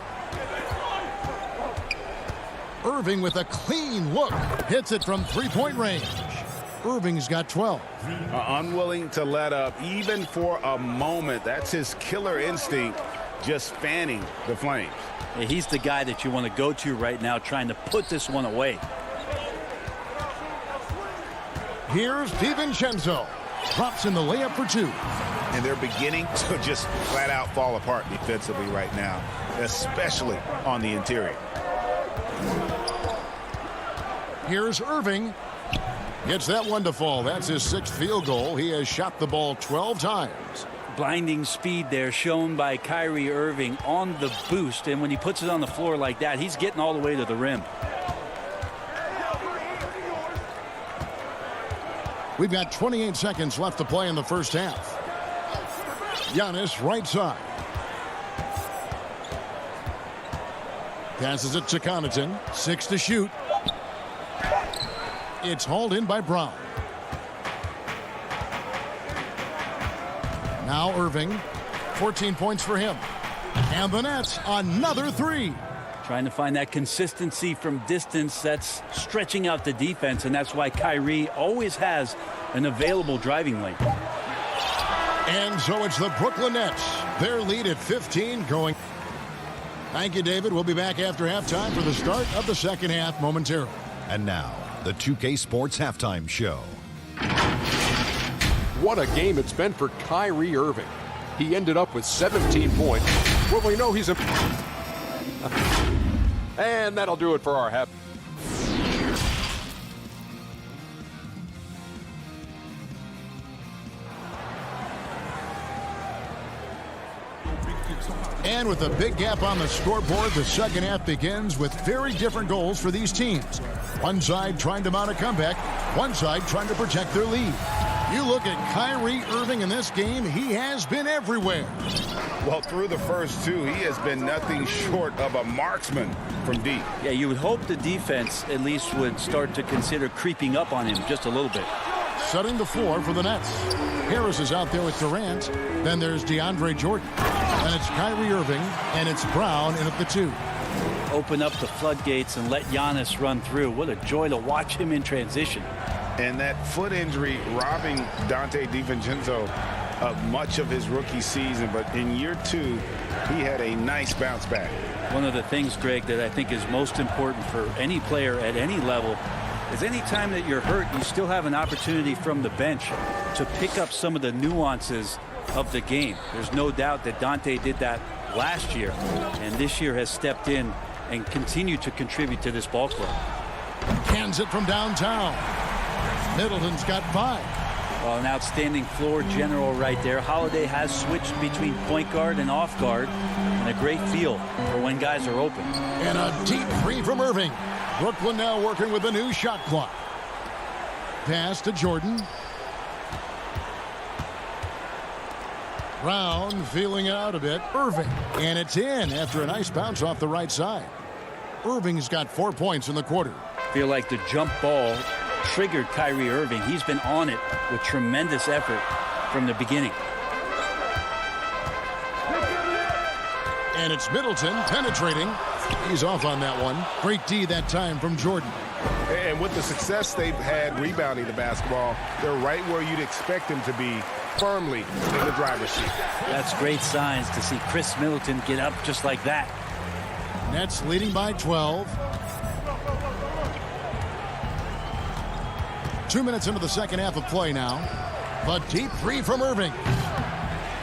Irving with a clean look. Hits it from three-point range. Irving's got 12. Unwilling to let up even for a moment. That's his killer instinct, just fanning the flames. Yeah, he's the guy that you want to go to right now, trying to put this one away. Here's DiVincenzo. Drops in the layup for two. And they're beginning to just flat out fall apart defensively right now, especially on the interior. Here's Irving. Gets that one to fall. That's his 6th field goal. He has shot the ball 12 times. Blinding speed there shown by Kyrie Irving on the boost. And when he puts it on the floor like that, he's getting all the way to the rim. We've got 28 seconds left to play in the first half. Giannis right side. Passes it to Connaughton. 6 to shoot. It's hauled in by Brown. Now Irving. 14 points for him. And the Nets, another 3. Trying to find that consistency from distance that's stretching out the defense, and that's why Kyrie always has an available driving lane. And so it's the Brooklyn Nets. Their lead at 15 going. Thank you, David. We'll be back after halftime for the start of the second half momentarily. And now, the 2K Sports Halftime Show. What a game it's been for Kyrie Irving. He ended up with 17 points. Well, we know he's a... And that'll do it for our half. And with a big gap on the scoreboard, the second half begins with very different goals for these teams. One side trying to mount a comeback, one side trying to protect their lead. You look at Kyrie Irving in this game, he has been everywhere. Well, through the first two, he has been nothing short of a marksman from deep. Yeah, you would hope the defense at least would start to consider creeping up on him just a little bit. Setting the floor for the Nets. Harris is out there with Durant. Then there's DeAndre Jordan. And it's Kyrie Irving, and it's Brown in at the 2. Open up the floodgates and let Giannis run through. What a joy to watch him in transition. And that foot injury robbing Dante DiVincenzo of much of his rookie season. But in year 2, he had a nice bounce back. One of the things, Greg, that I think is most important for any player at any level is any time that you're hurt, you still have an opportunity from the bench to pick up some of the nuances of the game. There's no doubt that Dante did that last year, and this year has stepped in and continued to contribute to this ball club. Cans it from downtown. Middleton's got 5. Well, an outstanding floor general right there. Holiday has switched between point guard and off guard, and a great feel for when guys are open. And a deep 3 from Irving. Brooklyn now working with a new shot clock. Pass to Jordan. Brown feeling it out a bit. Irving. And it's in after a nice bounce off the right side. Irving's got 4 points in the quarter. Feel like the jump ball triggered Kyrie Irving. He's been on it with tremendous effort from the beginning. And it's Middleton penetrating. He's off on that one. Great D that time from Jordan. And with the success they've had rebounding the basketball, they're right where you'd expect them to be, firmly in the driver's seat. That's great signs to see Chris Middleton get up just like that. Nets leading by 12. 2 minutes into the second half of play now. The deep 3 from Irving.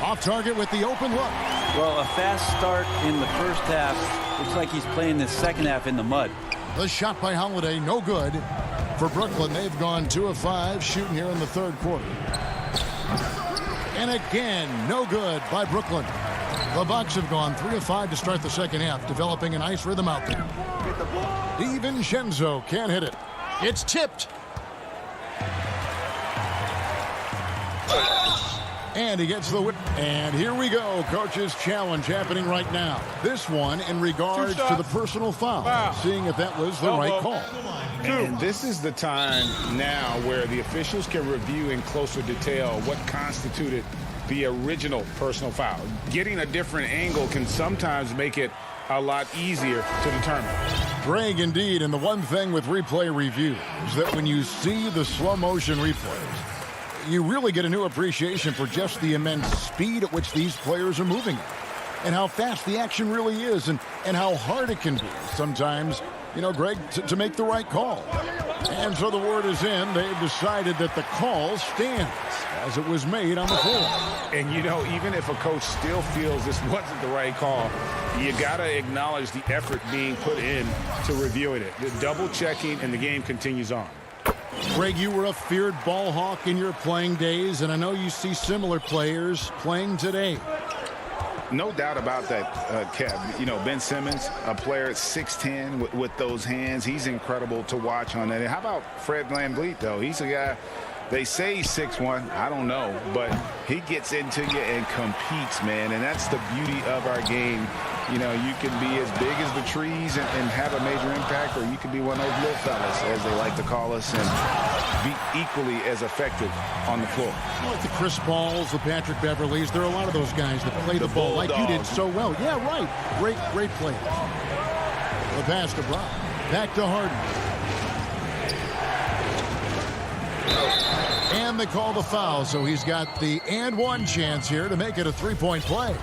Off target with the open look. Well, a fast start in the first half. Looks like he's playing the second half in the mud. The shot by Holiday, no good. For Brooklyn, they've gone 2 of 5 shooting here in the third quarter. And again, no good by Brooklyn. The Bucks have gone 3 of 5 to start the second half, developing a nice rhythm out there. DiVincenzo can't hit it. It's tipped. And he gets the whip. And here we go. Coach's challenge happening right now. This one in regards to the personal foul. Seeing if that was the right call. And this is the time now where the officials can review in closer detail what constituted the original personal foul. Getting a different angle can sometimes make it a lot easier to determine. Greg, indeed, and the one thing with replay review is that when you see the slow motion replays, you really get a new appreciation for just the immense speed at which these players are moving and how fast the action really is and how hard it can be sometimes, you know, Greg, to make the right call. And so the word is in. They've decided that the call stands as it was made on the floor. And, you know, even if a coach still feels this wasn't the right call, you got to acknowledge the effort being put in to reviewing it. The double checking, and the game continues on. Greg, you were a feared ball hawk in your playing days, and I know you see similar players playing today. No doubt about that, Kev. You know, Ben Simmons, a player at 6'10", with those hands. He's incredible to watch on that. And how about Fred VanVleet, though? He's a guy, they say he's 6'1". I don't know. But he gets into you and competes, man. And that's the beauty of our game. You know, you can be as big as the trees and have a major impact, or you can be one of those little fellas, as they like to call us, and be equally as effective on the floor. Like the Chris Pauls, the Patrick Beverleys, there are a lot of those guys that play the ball like you did so well. Yeah, right. Great players. The pass to Brown. Back to Harden. And they call the foul, so he's got the and one chance here to make it a three-point play.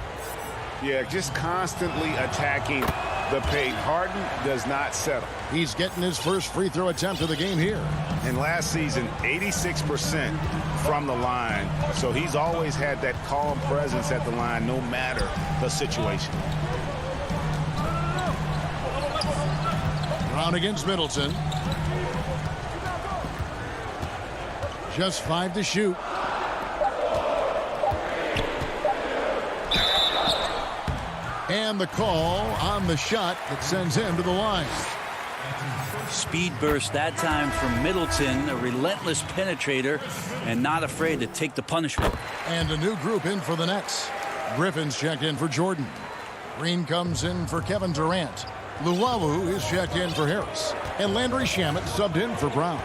Yeah, just constantly attacking the paint. Harden does not settle. He's getting his first free throw attempt of the game here. And last season, 86% from the line. So he's always had that calm presence at the line, no matter the situation. Brown against Middleton. Just 5 to shoot. And the call on the shot that sends him to the line. Speed burst that time from Middleton, a relentless penetrator and not afraid to take the punishment. And a new group in for the Nets. Griffin's checked in for Jordan. Green comes in for Kevin Durant. Luwawu is checked in for Harris. And Landry Shamet subbed in for Brown.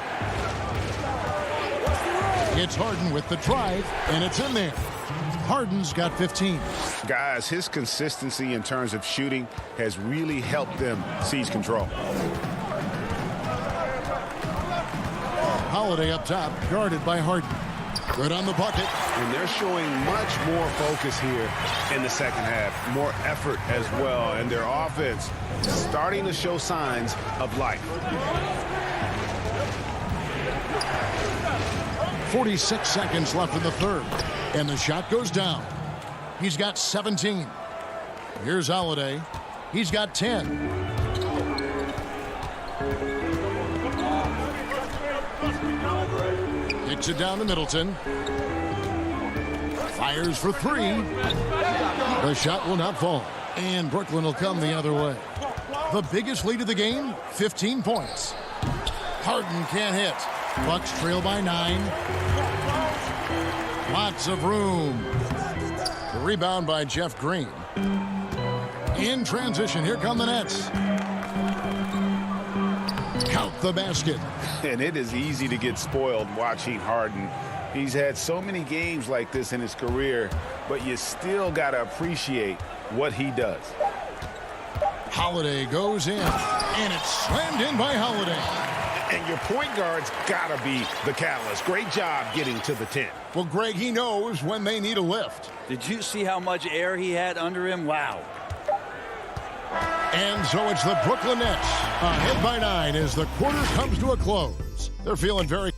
It's Harden with the drive, and it's in there. Harden's got 15. Guys, his consistency in terms of shooting has really helped them seize control. Holiday up top, guarded by Harden. Good on the bucket. And they're showing much more focus here in the second half. More effort as well. And their offense starting to show signs of life. 46 seconds left in the third. And the shot goes down. He's got 17. Here's Holiday. He's got 10. Kicks it down to Middleton. Fires for 3. The shot will not fall. And Brooklyn will come the other way. The biggest lead of the game, 15 points. Harden can't hit. Bucks trail by 9. Lots of room. The rebound by Jeff Green. In transition, here come the Nets. Count the basket. And it is easy to get spoiled watching Harden. He's had so many games like this in his career, but you still got to appreciate what he does. Holiday goes in, and it's slammed in by Holiday. And your point guard's got to be the catalyst. Great job getting to the 10. Well, Greg, he knows when they need a lift. Did you see how much air he had under him? Wow. And so it's the Brooklyn Nets ahead by 9 as the quarter comes to a close. They're feeling very...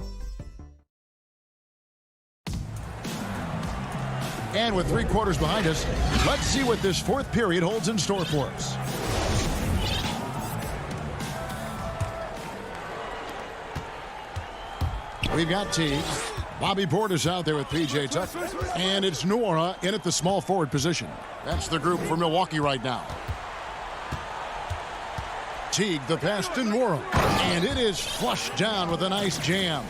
And with 3 quarters behind us, let's see what this fourth period holds in store for us. We've got Teague. Bobby Portis out there with P.J. Tucker. And it's Nwora in at the small forward position. That's the group for Milwaukee right now. Teague, the pass to Nwora. And it is flushed down with a nice jam.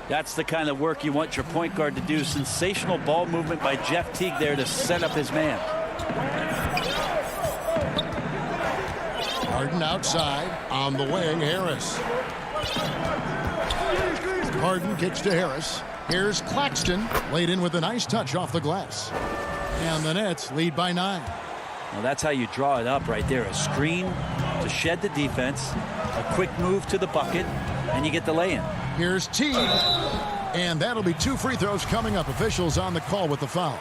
That's the kind of work you want your point guard to do. Sensational ball movement by Jeff Teague there to set up his man. Harden outside. On the wing, Harris. Harden kicks to Harris. Here's Claxton, laid in with a nice touch off the glass. And the Nets lead by 9. Well, that's how you draw it up right there. A screen to shed the defense, a quick move to the bucket, and you get the lay-in. Here's Teague. And that'll be 2 free throws coming up. Officials on the call with the foul.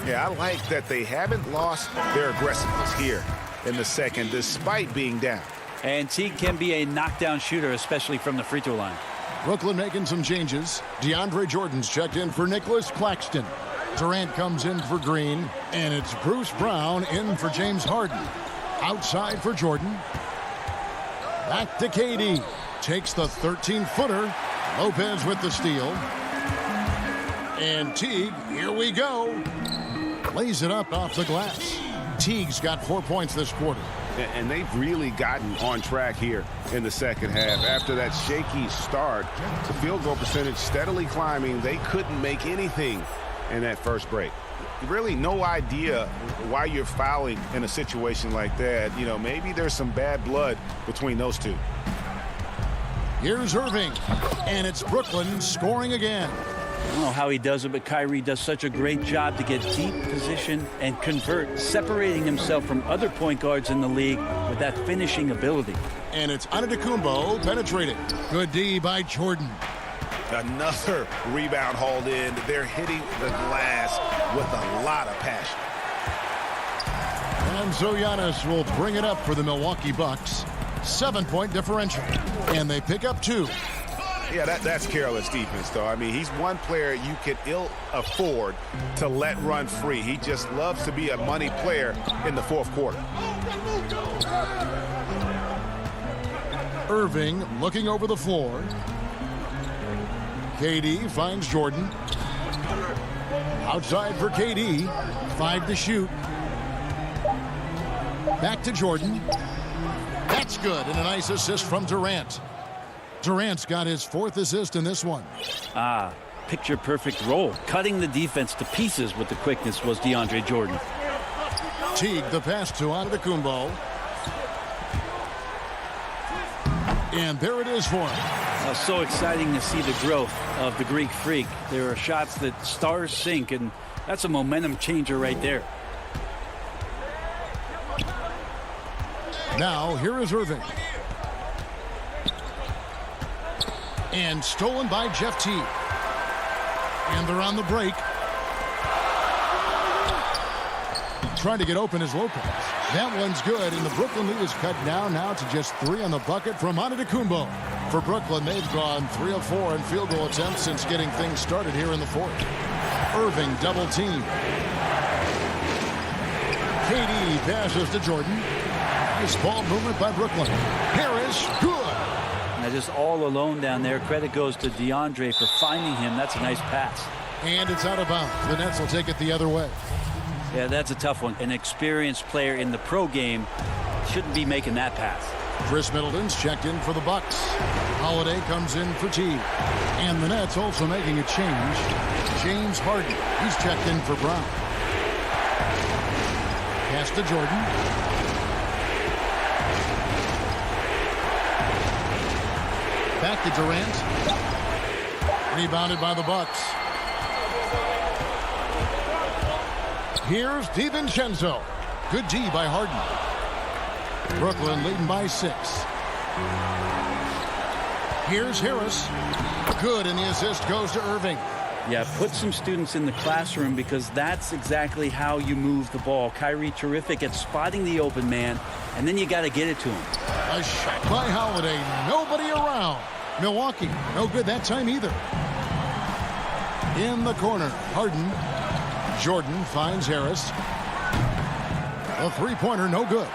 Yeah, I like that they haven't lost their aggressiveness here in the second, despite being down. And Teague can be a knockdown shooter, especially from the free throw line. Brooklyn making some changes. DeAndre Jordan's checked in for Nicholas Claxton. Durant comes in for Green. And it's Bruce Brown in for James Harden. Outside for Jordan. Back to KD. Takes the 13-footer. Lopez with the steal. And Teague, here we go. Lays it up off the glass. Teague's got 4 points this quarter. And they've really gotten on track here in the second half. After that shaky start, the field goal percentage steadily climbing. They couldn't make anything in that first break. Really no idea why you're fouling in a situation like that. You know, maybe there's some bad blood between those two. Here's Irving. And it's Brooklyn scoring again. I don't know how he does it, but Kyrie does such a great job to get deep position and convert, separating himself from other point guards in the league with that finishing ability. And it's Antetokounmpo penetrating. Good D by Jordan. Another rebound hauled in. They're hitting the glass with a lot of passion. And so Giannis will bring it up for the Milwaukee Bucks. 7-point differential. And they pick up 2. Yeah, that's careless defense, though. I mean, he's one player you could ill afford to let run free. He just loves to be a money player in the fourth quarter. Irving looking over the floor. KD finds Jordan. Outside for KD. 5 to shoot. Back to Jordan. That's good, and a nice assist from Durant. Durant's got his 4th assist in this one. Picture perfect roll. Cutting the defense to pieces with the quickness was DeAndre Jordan. Teague the pass to Antetokounmpo. And there it is for him. So exciting to see the growth of the Greek Freak. There are shots that stars sink, and that's a momentum changer right there. Now, here is Irving. And stolen by Jeff Teague. And they're on the break. Trying to get open is Lopez. That one's good, and the Brooklyn lead is cut down now to just 3 on the bucket from Antetokounmpo. For Brooklyn, they've gone 3 of 4 in field goal attempts since getting things started here in the 4th. Irving double team. KD passes to Jordan. Nice ball movement by Brooklyn. Harris, good. Now just all alone down there. Credit goes to DeAndre for finding him. That's a nice pass. And it's out of bounds. The Nets will take it the other way. Yeah, that's a tough one. An experienced player in the pro game shouldn't be making that pass. Chris Middleton's checked in for the Bucks. Holiday comes in for Teague. And the Nets also making a change. James Harden. He's checked in for Brown. Pass to Jordan. Back to Durant. Rebounded by the Bucks. Here's DiVincenzo. Good D by Harden. Brooklyn leading by 6. Here's Harris. Good, and the assist goes to Irving. Yeah, put some students in the classroom because that's exactly how you move the ball. Kyrie terrific at spotting the open man, and then you got to get it to him. A shot by Holiday. Nobody around. Milwaukee, no good that time either. In the corner, Harden. Jordan finds Harris. A three-pointer, no good.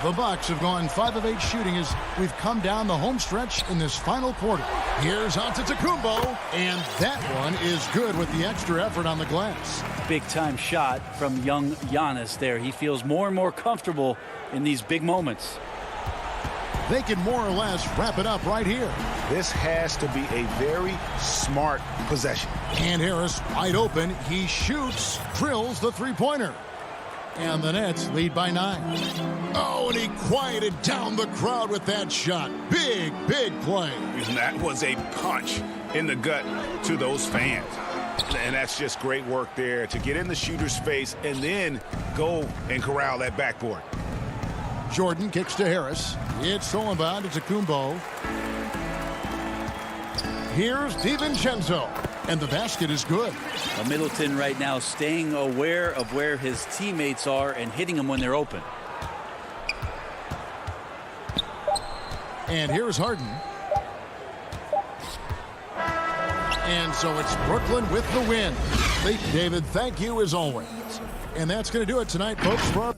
The Bucks have gone 5 of 8 shooting as we've come down the home stretch in this final quarter. Here's Antetokounmpo, and that one is good with the extra effort on the glass. Big-time shot from young Giannis there. He feels more and more comfortable in these big moments. They can more or less wrap it up right here. This has to be a very smart possession. And Harris wide open. He shoots, drills the three-pointer. And the Nets lead by 9. Oh, and he quieted down the crowd with that shot. Big, big play. And that was a punch in the gut to those fans. And that's just great work there to get in the shooter's face and then go and corral that backboard. Jordan kicks to Harris. It's stolen by Antetokounmpo. Here's DiVincenzo. And the basket is good. Middleton right now staying aware of where his teammates are and hitting them when they're open. And here's Harden. And so it's Brooklyn with the win. David, thank you as always. And that's going to do it tonight, folks. For our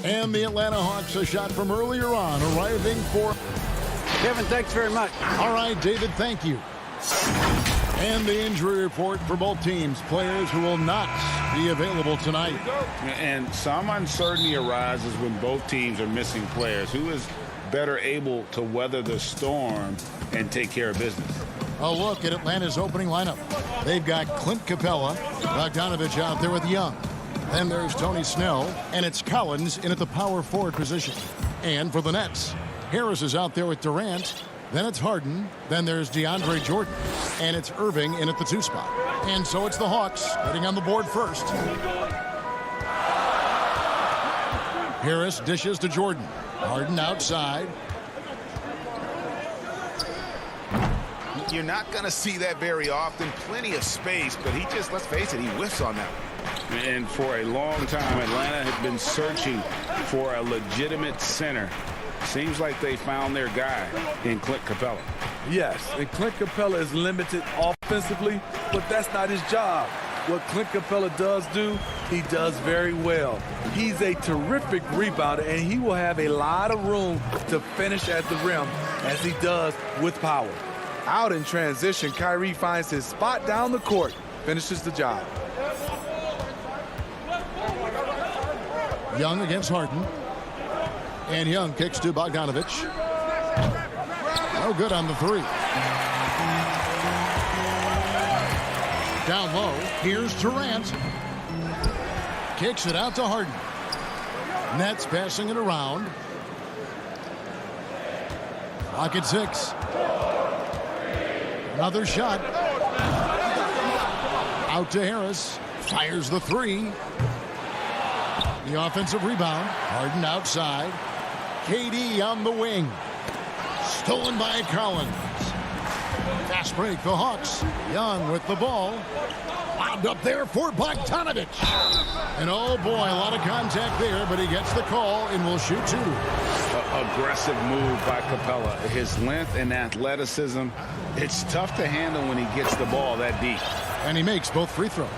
And the Atlanta Hawks, a shot from earlier on, arriving for... Kevin, thanks very much. All right, David, thank you. And the injury report for both teams. Players who will not be available tonight. And some uncertainty arises when both teams are missing players. Who is better able to weather the storm and take care of business? A look at Atlanta's opening lineup. They've got Clint Capella, Bogdanovich out there with Young. Then there's Tony Snell, and it's Collins in at the power forward position. And for the Nets, Harris is out there with Durant. Then it's Harden. Then there's DeAndre Jordan. And it's Irving in at the 2 spot. And so it's the Hawks getting on the board first. Harris dishes to Jordan. Harden outside. You're not going to see that very often. Plenty of space, but he just, let's face it, he whiffs on that one. And for a long time, Atlanta had been searching for a legitimate center. Seems like they found their guy in Clint Capella. Yes, and Clint Capella is limited offensively, but that's not his job. What Clint Capella does do, he does very well. He's a terrific rebounder, and he will have a lot of room to finish at the rim, as he does with power. Out in transition, Kyrie finds his spot down the court, finishes the job. Young against Harden. And Young kicks to Bogdanovich. No good on the 3. Down low, here's Durant. Kicks it out to Harden. Nets passing it around. Clock at 6. Another shot. Out to Harris. Fires the 3. The offensive rebound. Harden outside. KD on the wing. Stolen by Collins. Fast break, the Hawks. Young with the ball. Lobbed up there for Bogdanovich. And oh boy, a lot of contact there, but he gets the call and will shoot 2. Aggressive move by Capella. His length and athleticism, it's tough to handle when he gets the ball that deep. And he makes both free throws.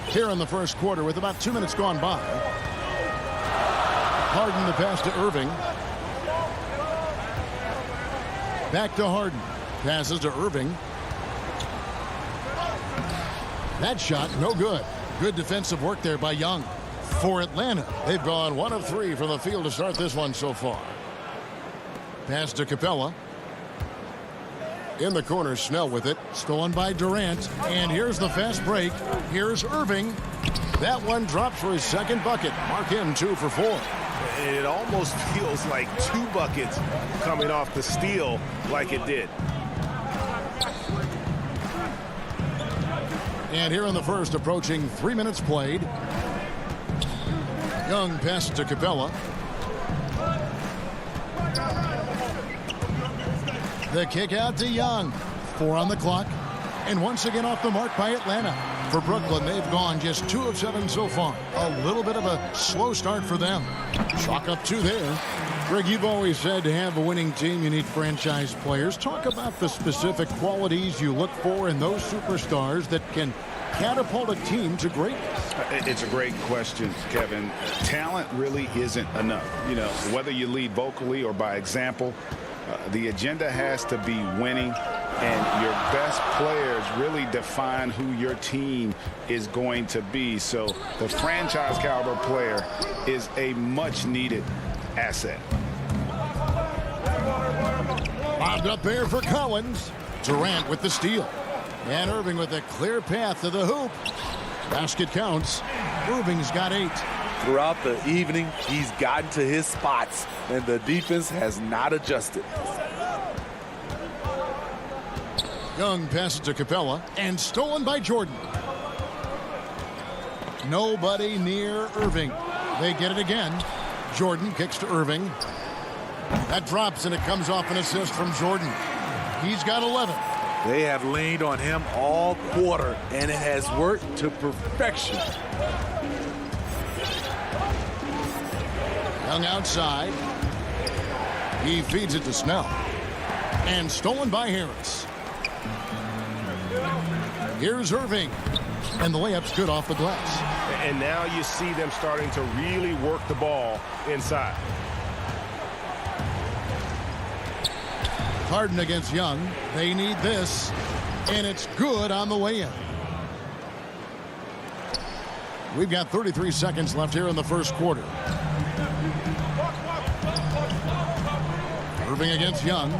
Here in the first quarter with about 2 minutes gone by. Harden the pass to Irving. Back to Harden. Passes to Irving. That shot, no good. Good defensive work there by Young. For Atlanta, they've gone 1 of 3 from the field to start this one so far. Pass to Capella. In the corner, Snell with it. Stolen by Durant. And here's the fast break. Here's Irving. That one drops for his second bucket. Mark him 2 for 4. It almost feels like 2 buckets coming off the steal like it did. And here in the first, approaching 3 minutes played. Young passes to Capella. The kick out to Young. 4 on the clock. And once again off the mark by Atlanta. For Brooklyn, they've gone just 2 of 7 so far. A little bit of a slow start for them. Chalk up 2 there. Greg, you've always said to have a winning team, you need franchise players. Talk about the specific qualities you look for in those superstars that can catapult a team to greatness. It's a great question, Kevin. Talent really isn't enough. You know, whether you lead vocally or by example, the agenda has to be winning, and your best players really define who your team is going to be. So the franchise caliber player is a much needed asset. Bobbed up there for Collins. Durant with the steal. And Irving with a clear path to the hoop. Basket counts. Irving's got 8. Throughout the evening, he's gotten to his spots, and the defense has not adjusted. Young passes to Capella, and stolen by Jordan. Nobody near Irving. They get it again. Jordan kicks to Irving. That drops, and it comes off an assist from Jordan. He's got 11. They have leaned on him all quarter, and it has worked to perfection. Young outside. He feeds it to Snell. And stolen by Harris. Here's Irving. And the layup's good off the glass. And now you see them starting to really work the ball inside. Harden against Young. They need this, and it's good on the way in. We've got 33 seconds left here in the first quarter. Irving against Young.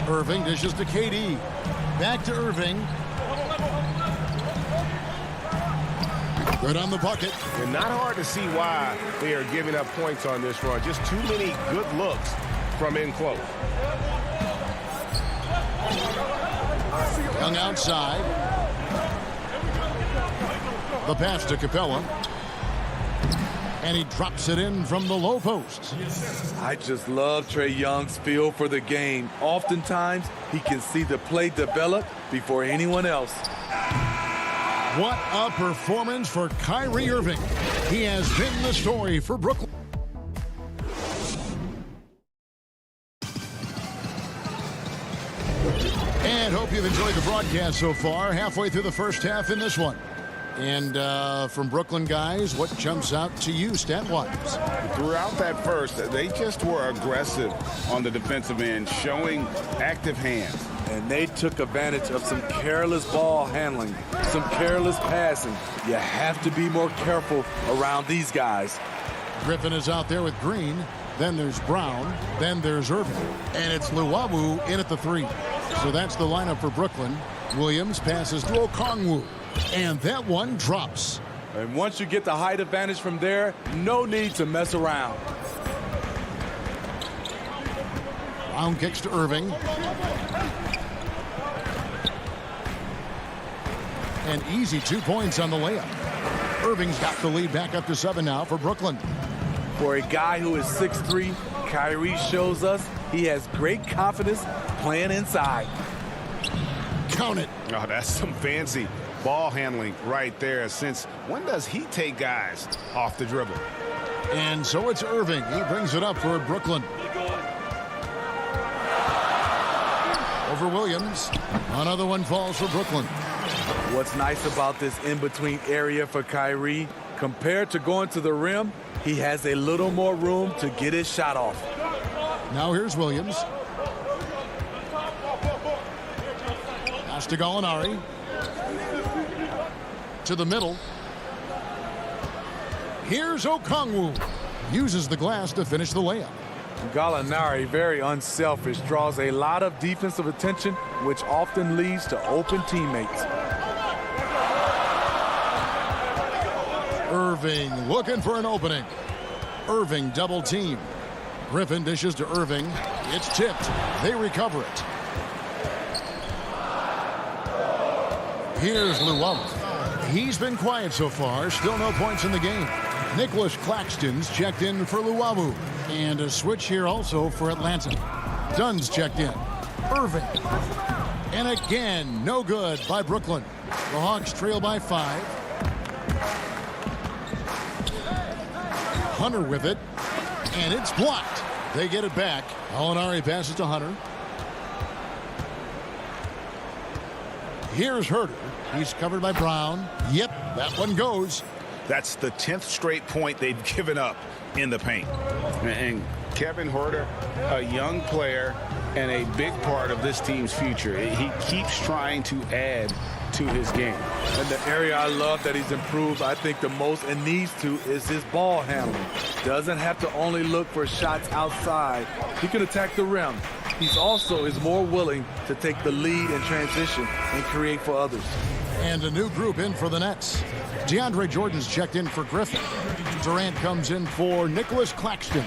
Irving dishes to KD. Back to Irving. Good on the bucket. And not hard to see why they are giving up points on this run. Just too many good looks from in close. Young outside. The pass to Capella. And he drops it in from the low post. I just love Trae Young's feel for the game. Oftentimes, he can see the play develop before anyone else. What a performance for Kyrie Irving. He has been the story for Brooklyn. And hope you've enjoyed the broadcast so far. Halfway through the first half in this one. And from Brooklyn, guys, what jumps out to you stat-wise? Throughout that first, they just were aggressive on the defensive end, showing active hands. And they took advantage of some careless ball handling, some careless passing. You have to be more careful around these guys. Griffin is out there with Green. Then there's Brown. Then there's Irving. And it's Luwawu in at the 3. So that's the lineup for Brooklyn. Williams passes to Okongwu. And that one drops. And once you get the height advantage from there, no need to mess around. Brown kicks to Irving. An easy 2 points on the layup. Irving's got the lead back up to 7 now for Brooklyn. For a guy who is 6'3", Kyrie shows us he has great confidence playing inside. Count it. Oh, that's some fancy ball handling right there. Since when does he take guys off the dribble? And so it's Irving. He brings it up for Brooklyn. Over Williams. Another one falls for Brooklyn. What's nice about this in-between area for Kyrie, compared to going to the rim, he has a little more room to get his shot off. Now here's Williams. Pass to Gallinari. To the middle. Here's Okongwu. Uses the glass to finish the layup. Gallinari, very unselfish, draws a lot of defensive attention, which often leads to open teammates. Irving looking for an opening. Irving double team. Griffin dishes to Irving. It's tipped. They recover it. Here's Luwawu. He's been quiet so far. Still no points in the game. Nicholas Claxton's checked in for Luwawu. And a switch here also for Atlanta. Dunn's checked in. Irving. And again, no good by Brooklyn. The Hawks trail by 5. Hunter with it. And it's blocked. They get it back. Gallinari passes to Hunter. Here's Herter. He's covered by Brown. Yep, that one goes. That's the 10th straight point they've given up in the paint. And Kevin Huerter, a young player and a big part of this team's future. He keeps trying to add to his game. And the area I love that he's improved, I think the most and needs to, is his ball handling. Doesn't have to only look for shots outside. He can attack the rim. He's also is more willing to take the lead in transition and create for others. And a new group in for the Nets. DeAndre Jordan's checked in for Griffin. Durant comes in for Nicholas Claxton.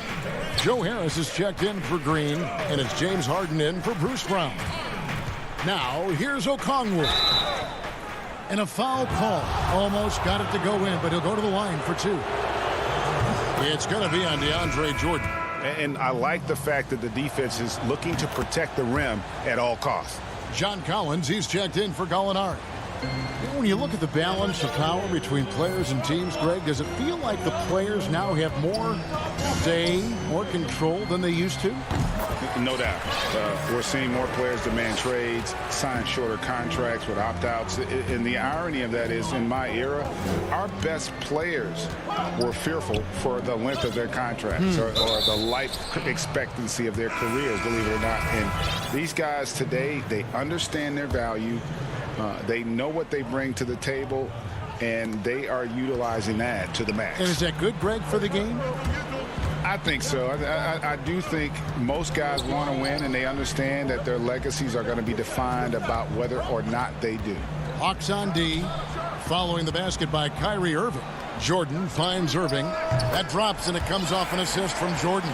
Joe Harris is checked in for Green. And it's James Harden in for Bruce Brown. Now, here's Okongwu. And a foul call. Almost got it to go in, but he'll go to the line for 2. It's going to be on DeAndre Jordan. And I like the fact that the defense is looking to protect the rim at all costs. John Collins, he's checked in for Gallinari. When you look at the balance of power between players and teams, Greg, does it feel like the players now have more say, more control than they used to? No doubt. We're seeing more players demand trades, sign shorter contracts with opt-outs. And the irony of that is, in my era, our best players were fearful for the length of their contracts or the life expectancy of their careers, believe it or not. And these guys today, they understand their value. They know what they bring to the table, and they are utilizing that to the max. And is that good, Greg, for the game? I think so. I do think most guys want to win, and they understand that their legacies are going to be defined about whether or not they do. Hawks on D, following the basket by Kyrie Irving. Jordan finds Irving. That drops, and it comes off an assist from Jordan.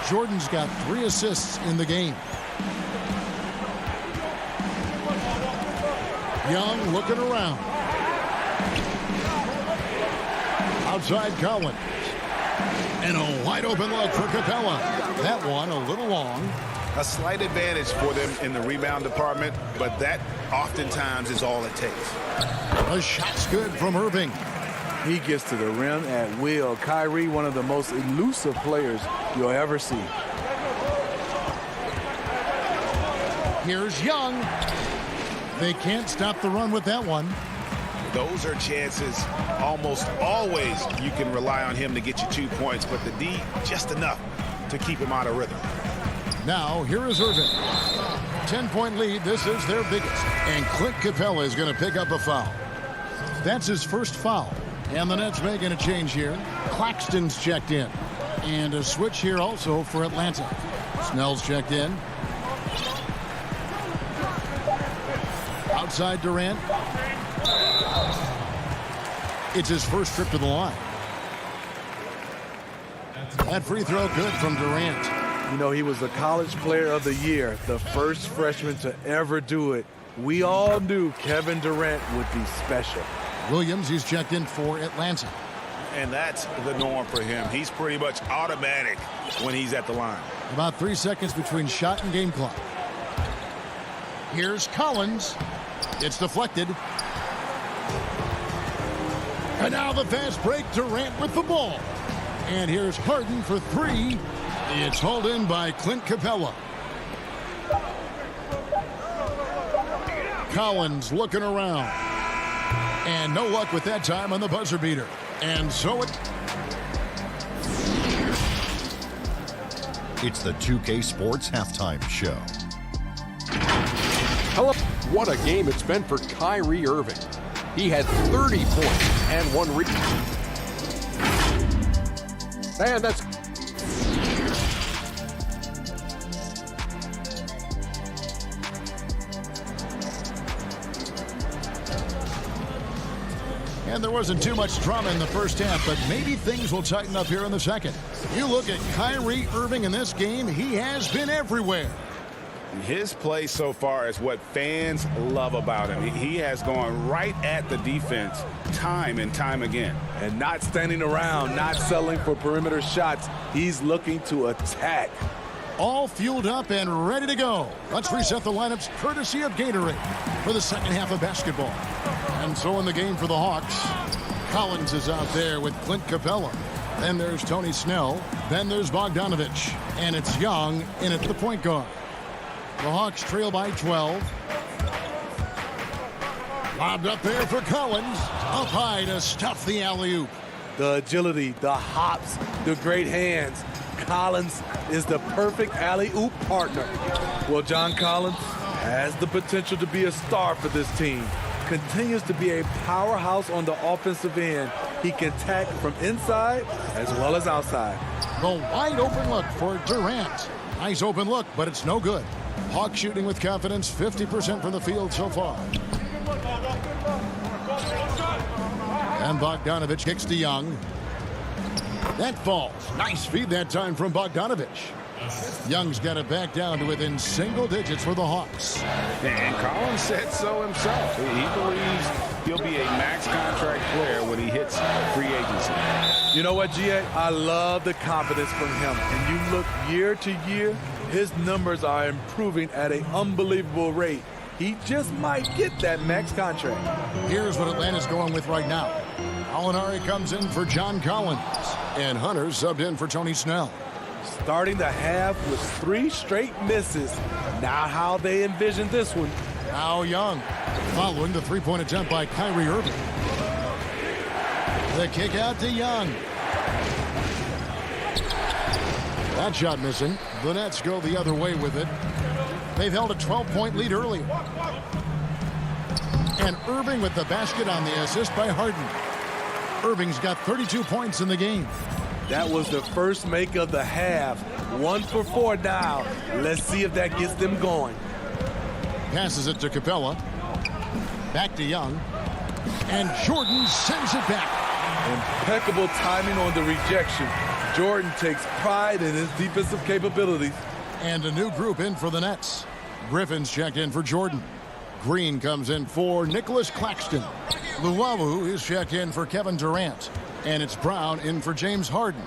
Jordan's got 3 assists in the game. Young looking around. Outside Collins. And a wide open look for Capella. That one a little long. A slight advantage for them in the rebound department, but that oftentimes is all it takes. The shot's good from Irving. He gets to the rim at will. Kyrie, one of the most elusive players you'll ever see. Here's Young. They can't stop the run with that one. Those are chances almost always you can rely on him to get you 2 points, but the D just enough to keep him out of rhythm. Now, here is Irving. 10-point lead. This is their biggest. And Clint Capella is going to pick up a foul. That's his first foul. And the Nets making a change here. Claxton's checked in. And a switch here also for Atlanta. Snell's checked in. Outside Durant. It's his first trip to the line. That free throw good from Durant. You know, he was the college player of the year, the first freshman to ever do it. We all knew Kevin Durant would be special. Williams, he's checked in for Atlanta. And that's the norm for him. He's pretty much automatic when he's at the line. About 3 seconds between shot and game clock. Here's Collins. It's deflected. And now the fast break. Durant with the ball. And here's Harden for 3. It's hauled in by Clint Capella. Collins looking around. And no luck with that time on the buzzer beater. And so It's the 2K Sports Halftime Show. Hello. What a game it's been for Kyrie Irving. He had 30 points and 1 rebound. And that's... And there wasn't too much drama in the first half, but maybe things will tighten up here in the second. You look at Kyrie Irving in this game, he has been everywhere. His play so far is what fans love about him. He has gone right at the defense time and time again. And not standing around, not settling for perimeter shots. He's looking to attack. All fueled up and ready to go. Let's reset the lineups courtesy of Gatorade for the second half of basketball. And so in the game for the Hawks, Collins is out there with Clint Capella. Then there's Tony Snell. Then there's Bogdanovich. And it's Young in at the point guard. The Hawks trail by 12. Lobbed up there for Collins. Up high to stuff the alley-oop. The agility, the hops, the great hands. Collins is the perfect alley-oop partner. Well, John Collins has the potential to be a star for this team. Continues to be a powerhouse on the offensive end. He can attack from inside as well as outside. The wide open look for Durant. Nice open look, but it's no good. Hawks shooting with confidence, 50% from the field so far. And Bogdanovich kicks to Young. That falls. Nice feed that time from Bogdanovich. Young's got it back down to within single digits for the Hawks. And Collins said so himself. He believes he'll be a max contract player when he hits free agency. You know what, G.A.? I love the confidence from him. And you look year to year, his numbers are improving at an unbelievable rate. He just might get that max contract. Here's what Atlanta's going with right now. Alinari comes in for John Collins, and Hunter subbed in for Tony Snell. Starting the half with 3 straight misses. Not how they envisioned this one. Now Young, following the three-point attempt by Kyrie Irving. The kick out to Young. That shot missing. The Nets go the other way with it. They've held a 12-point lead early. And Irving with the basket on the assist by Harden. Irving's got 32 points in the game. That was the first make of the half. 1 for 4 now. Let's see if that gets them going. Passes it to Capella. Back to Young. And Jordan sends it back. Impeccable timing on the rejection. Jordan takes pride in his defensive capabilities. And a new group in for the Nets. Griffin's checked in for Jordan. Green comes in for Nicholas Claxton. Luwawu is checked in for Kevin Durant. And it's Brown in for James Harden.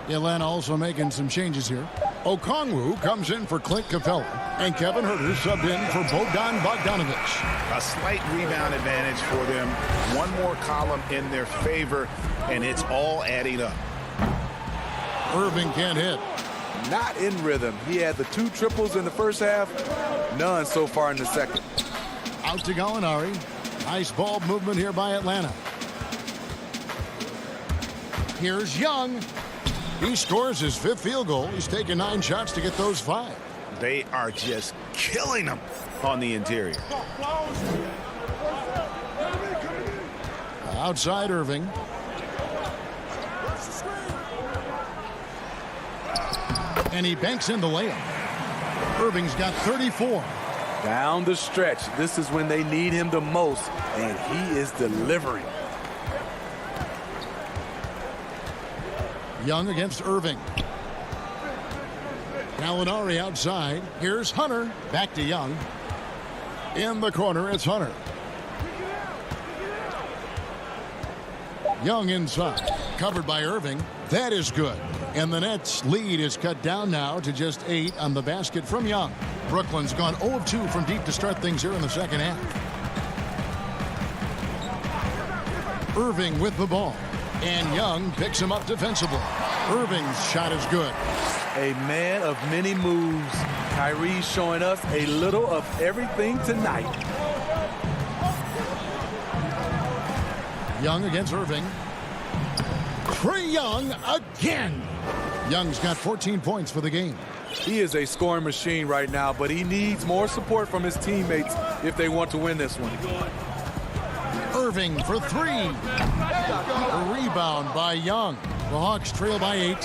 Atlanta also making some changes here. Okongwu comes in for Clint Capella. And Kevin Huerter subbed in for Bogdan Bogdanovic. A slight rebound advantage for them. One more column in their favor, and it's all adding up. Irving can't hit. Not in rhythm. He had the 2 triples in the first half. None so far in the second. Out to Gallinari. Nice ball movement here by Atlanta. Here's Young. He scores his 5th field goal. He's taken 9 shots to get those 5. They are just killing them on the interior. Outside Irving. And he banks in the layup. Irving's got 34. Down the stretch. This is when they need him the most, and he is delivering. Young against Irving. Gallinari outside. Here's Hunter. Back to Young. In the corner, it's Hunter. Young inside. Covered by Irving. That is good. And the Nets' lead is cut down now to just 8 on the basket from Young. Brooklyn's gone 0 of 2 from deep to start things here in the second half. Irving with the ball. And Young picks him up defensively. Irving's shot is good. A man of many moves. Kyrie showing us a little of everything tonight. Young against Irving. Trae Young again. Young's got 14 points for the game. He is a scoring machine right now, but he needs more support from his teammates if they want to win this one. Irving for 3. A rebound by Young. The Hawks trail by 8.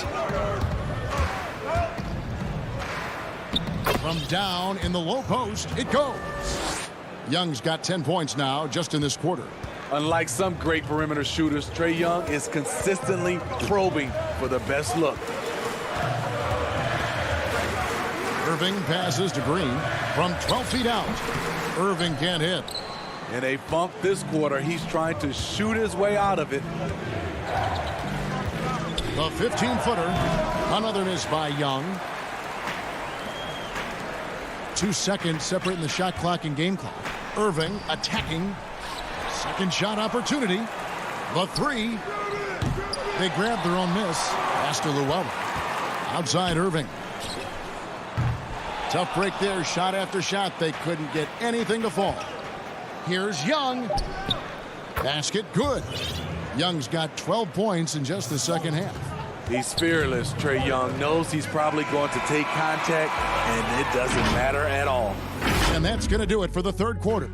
From down in the low post, it goes. Young's got 10 points now just in this quarter. Unlike some great perimeter shooters, Trae Young is consistently probing for the best look. Irving passes to Green from 12 feet out. Irving can't hit. In a funk this quarter, he's trying to shoot his way out of it. The 15-footer. Another miss by Young. 2 seconds separating the shot clock and game clock. Irving attacking. Second shot opportunity. The 3. They grabbed their own miss. Pass to Luwawu. Outside Irving. Tough break there. Shot after shot. They couldn't get anything to fall. Here's Young. Basket good. Young's got 12 points in just the second half. He's fearless. Trae Young knows he's probably going to take contact, and it doesn't matter at all. And that's going to do it for the third quarter.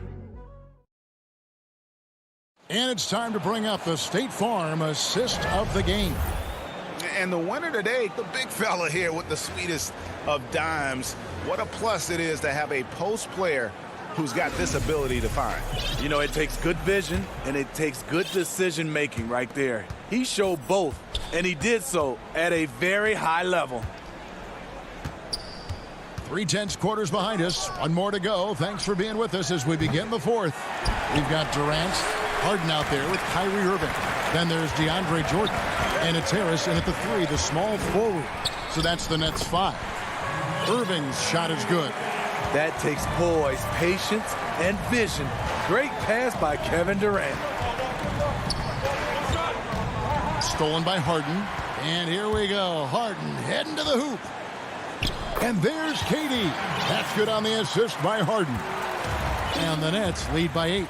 And it's time to bring up the State Farm assist of the game. And the winner today, the big fella here with the sweetest of dimes. What a plus it is to have a post player who's got this ability to find. You know, it takes good vision and it takes good decision making right there. He showed both, and he did so at a very high level. 3/10 quarters behind us. One more to go. Thanks for being with us as we begin the fourth. We've got Durant, Harden out there with Kyrie Irving. Then there's DeAndre Jordan. And it's Harris, and at the 3, the small forward. So that's the Nets 5. Irving's shot is good. That takes poise, patience, and vision. Great pass by Kevin Durant. Stolen by Harden. And here we go. Harden heading to the hoop. And there's Katie. That's good on the assist by Harden. And the Nets lead by 8.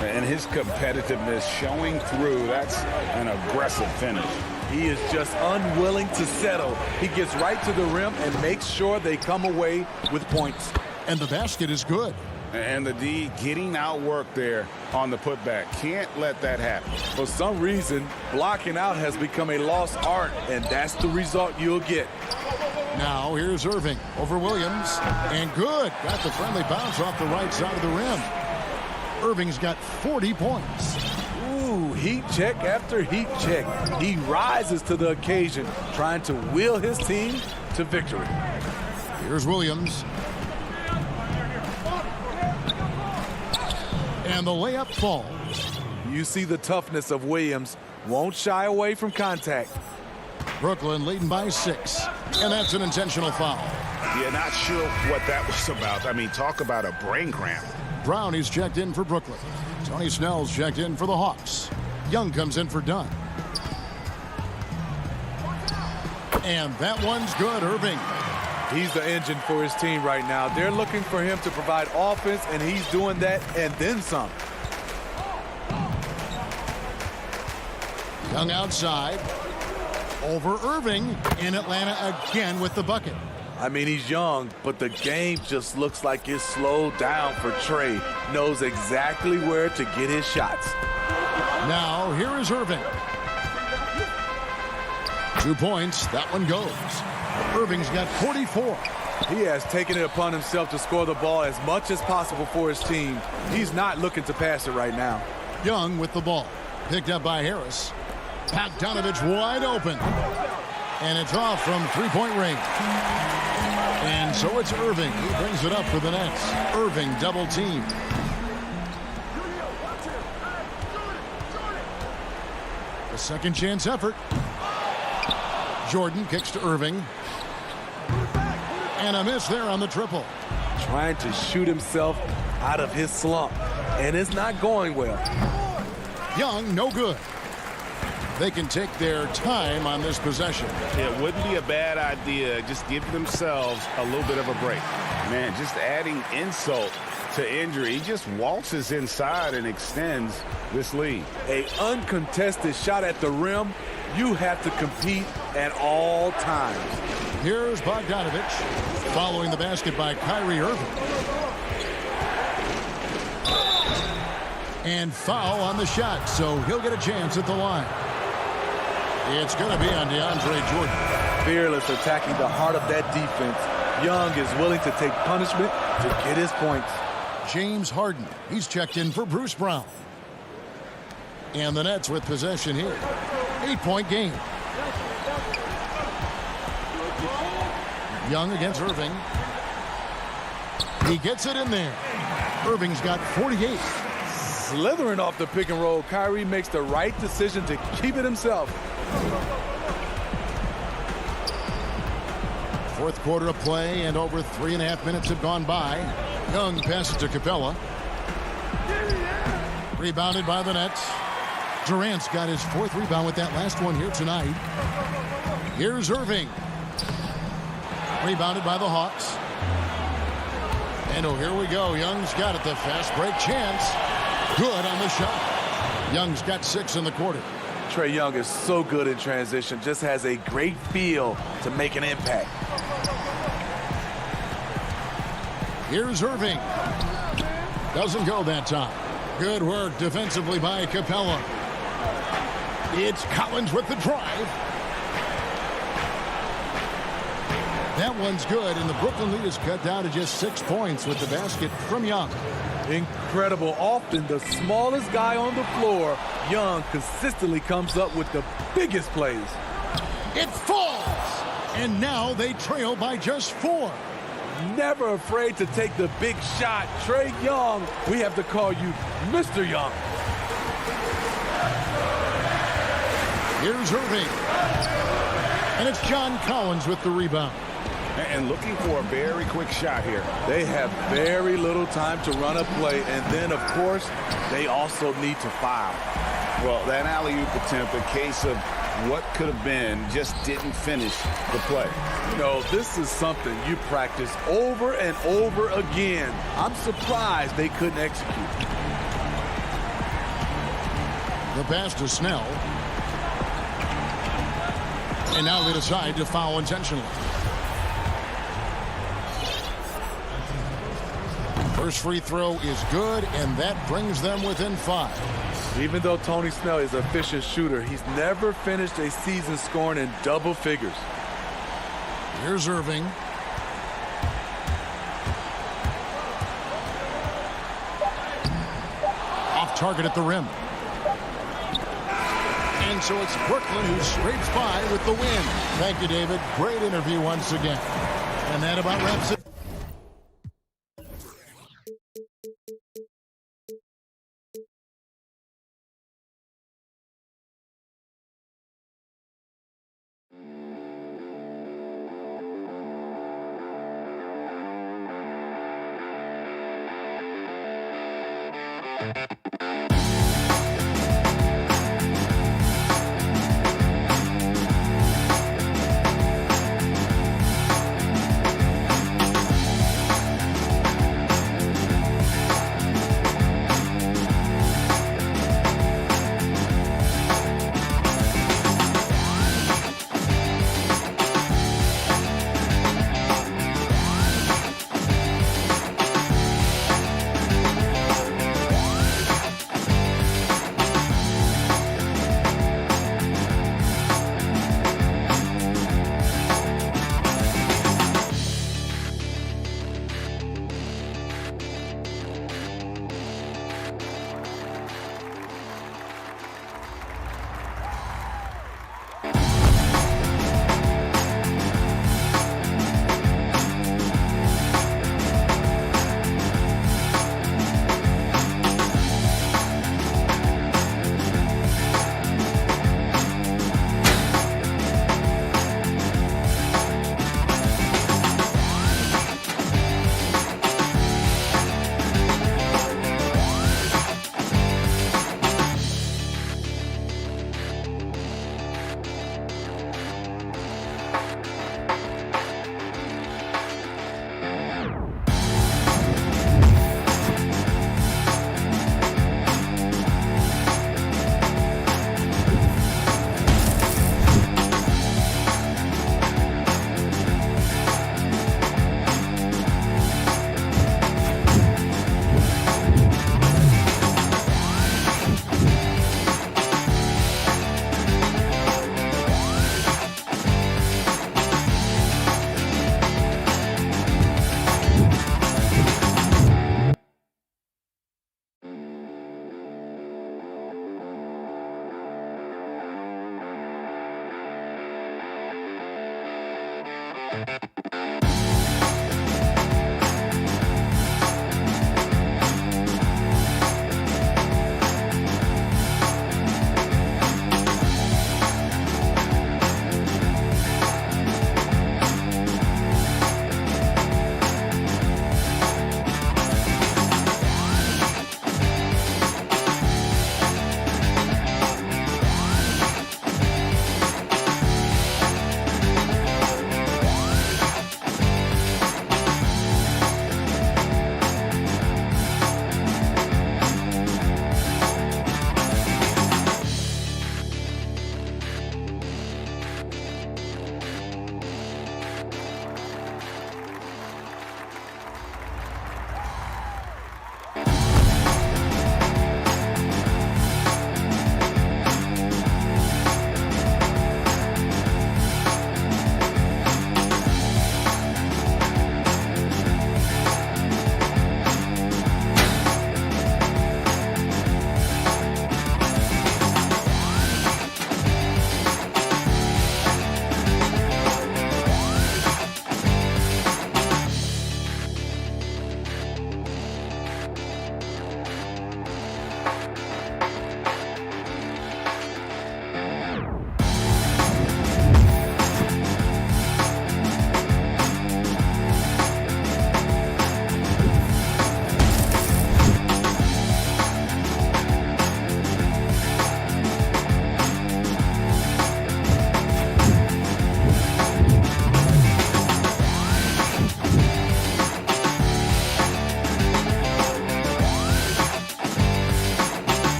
And his competitiveness showing through. That's an aggressive finish. He is just unwilling to settle. He gets right to the rim and makes sure they come away with points. And the basket is good. And the D getting outworked there on the putback. Can't let that happen. For some reason, blocking out has become a lost art, and that's the result you'll get. Now here's Irving over Williams. And good. Got the friendly bounce off the right side of the rim. Irving's got 40 points. Ooh, heat check after heat check. He rises to the occasion, trying to wheel his team to victory. Here's Williams. And the layup falls. You see the toughness of Williams. Won't shy away from contact. Brooklyn leading by 6. And that's an intentional foul. Yeah, not sure what that was about. I mean, talk about a brain cramp. Brown is checked in for Brooklyn. Tony Snell's checked in for the Hawks. Young comes in for Dunn. And that one's good, Irving. He's the engine for his team right now. They're looking for him to provide offense, and he's doing that and then some. Young outside. Over Irving in Atlanta again with the bucket. I mean, he's young, but the game just looks like it's slowed down for Trey. Knows exactly where to get his shots. Now, here is Irving. 2 points. That one goes. Irving's got 44. He has taken it upon himself to score the ball as much as possible for his team. He's not looking to pass it right now. Young with the ball. Picked up by Harris. Bogdanovich wide open. And it's off from three-point range. And so it's Irving. He brings it up for the Nets. Irving double team. A second chance effort. Jordan kicks to Irving. And a miss there on the triple. Trying to shoot himself out of his slump. And it's not going well. Young, no good. They can take their time on this possession. It wouldn't be a bad idea. Just give themselves a little bit of a break. Man, just adding insult to injury. He just waltzes inside and extends this lead. An uncontested shot at the rim. You have to compete at all times. Here's Bogdanovich following the basket by Kyrie Irving. And foul on the shot, so he'll get a chance at the line. It's going to be on DeAndre Jordan. Fearless attacking the heart of that defense. Young is willing to take punishment to get his points. James Harden, he's checked in for Bruce Brown. And the Nets with possession here. 8-point game. Young against Irving. He gets it in there. Irving's got 48. Slithering off the pick and roll, Kyrie makes the right decision to keep it himself. Fourth quarter of play, and over 3.5 minutes have gone by. Young passes to Capella. Rebounded by the Nets. Durant's got his 4th rebound with that last one here tonight. Here's Irving. Rebounded by the Hawks. And oh, here we go. Young's got it. The fast break chance. Good on the shot. Young's got 6 in the quarter. Trae Young is so good in transition. Just has a great feel to make an impact. Here's Irving. Doesn't go that time. Good work defensively by Capella. It's Collins with the drive. That one's good, and the Brooklyn lead is cut down to just 6 points with the basket from Young. Incredible. Often the smallest guy on the floor, Young consistently comes up with the biggest plays. It falls, and now they trail by just 4. Never afraid to take the big shot. Trae Young, we have to call you Mr. Young. Here's Irving. And it's John Collins with the rebound. And looking for a very quick shot here. They have very little time to run a play, and then, of course, they also need to foul. Well, that alley-oop attempt, a case of what could have been, just didn't finish the play. You know, this is something you practice over and over again. I'm surprised they couldn't execute. The pass to Snell. And now they decide to foul intentionally. First free throw is good, and that brings them within 5. Even though Tony Snell is an efficient shooter, he's never finished a season scoring in double figures. Here's Irving. Off target at the rim. And so it's Brooklyn who scrapes by with the win. Thank you, David. Great interview once again. And that about wraps it.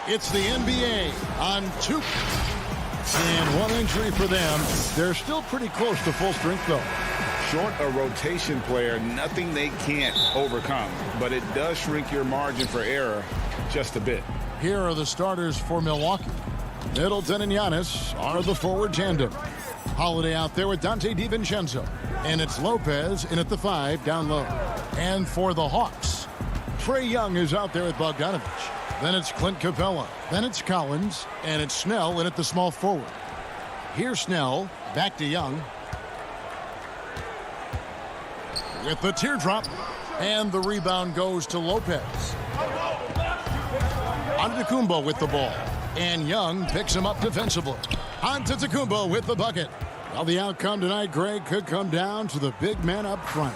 It's the NBA on 2. And 1 injury for them. They're still pretty close to full strength, though. Short a rotation player, nothing they can't overcome. But it does shrink your margin for error just a bit. Here are the starters for Milwaukee. Middleton and Giannis are the forward tandem. Holiday out there with Dante DiVincenzo. And it's Lopez in at the 5 down low. And for the Hawks, Trae Young is out there with Bogdanovich. Then it's Clint Capella. Then it's Collins. And it's Snell in at the small forward. Here's Snell. Back to Young. With the teardrop. And the rebound goes to Lopez. Antetokounmpo with the ball. And Young picks him up defensively. Antetokounmpo with the bucket. Well, the outcome tonight, Greg, could come down to the big man up front.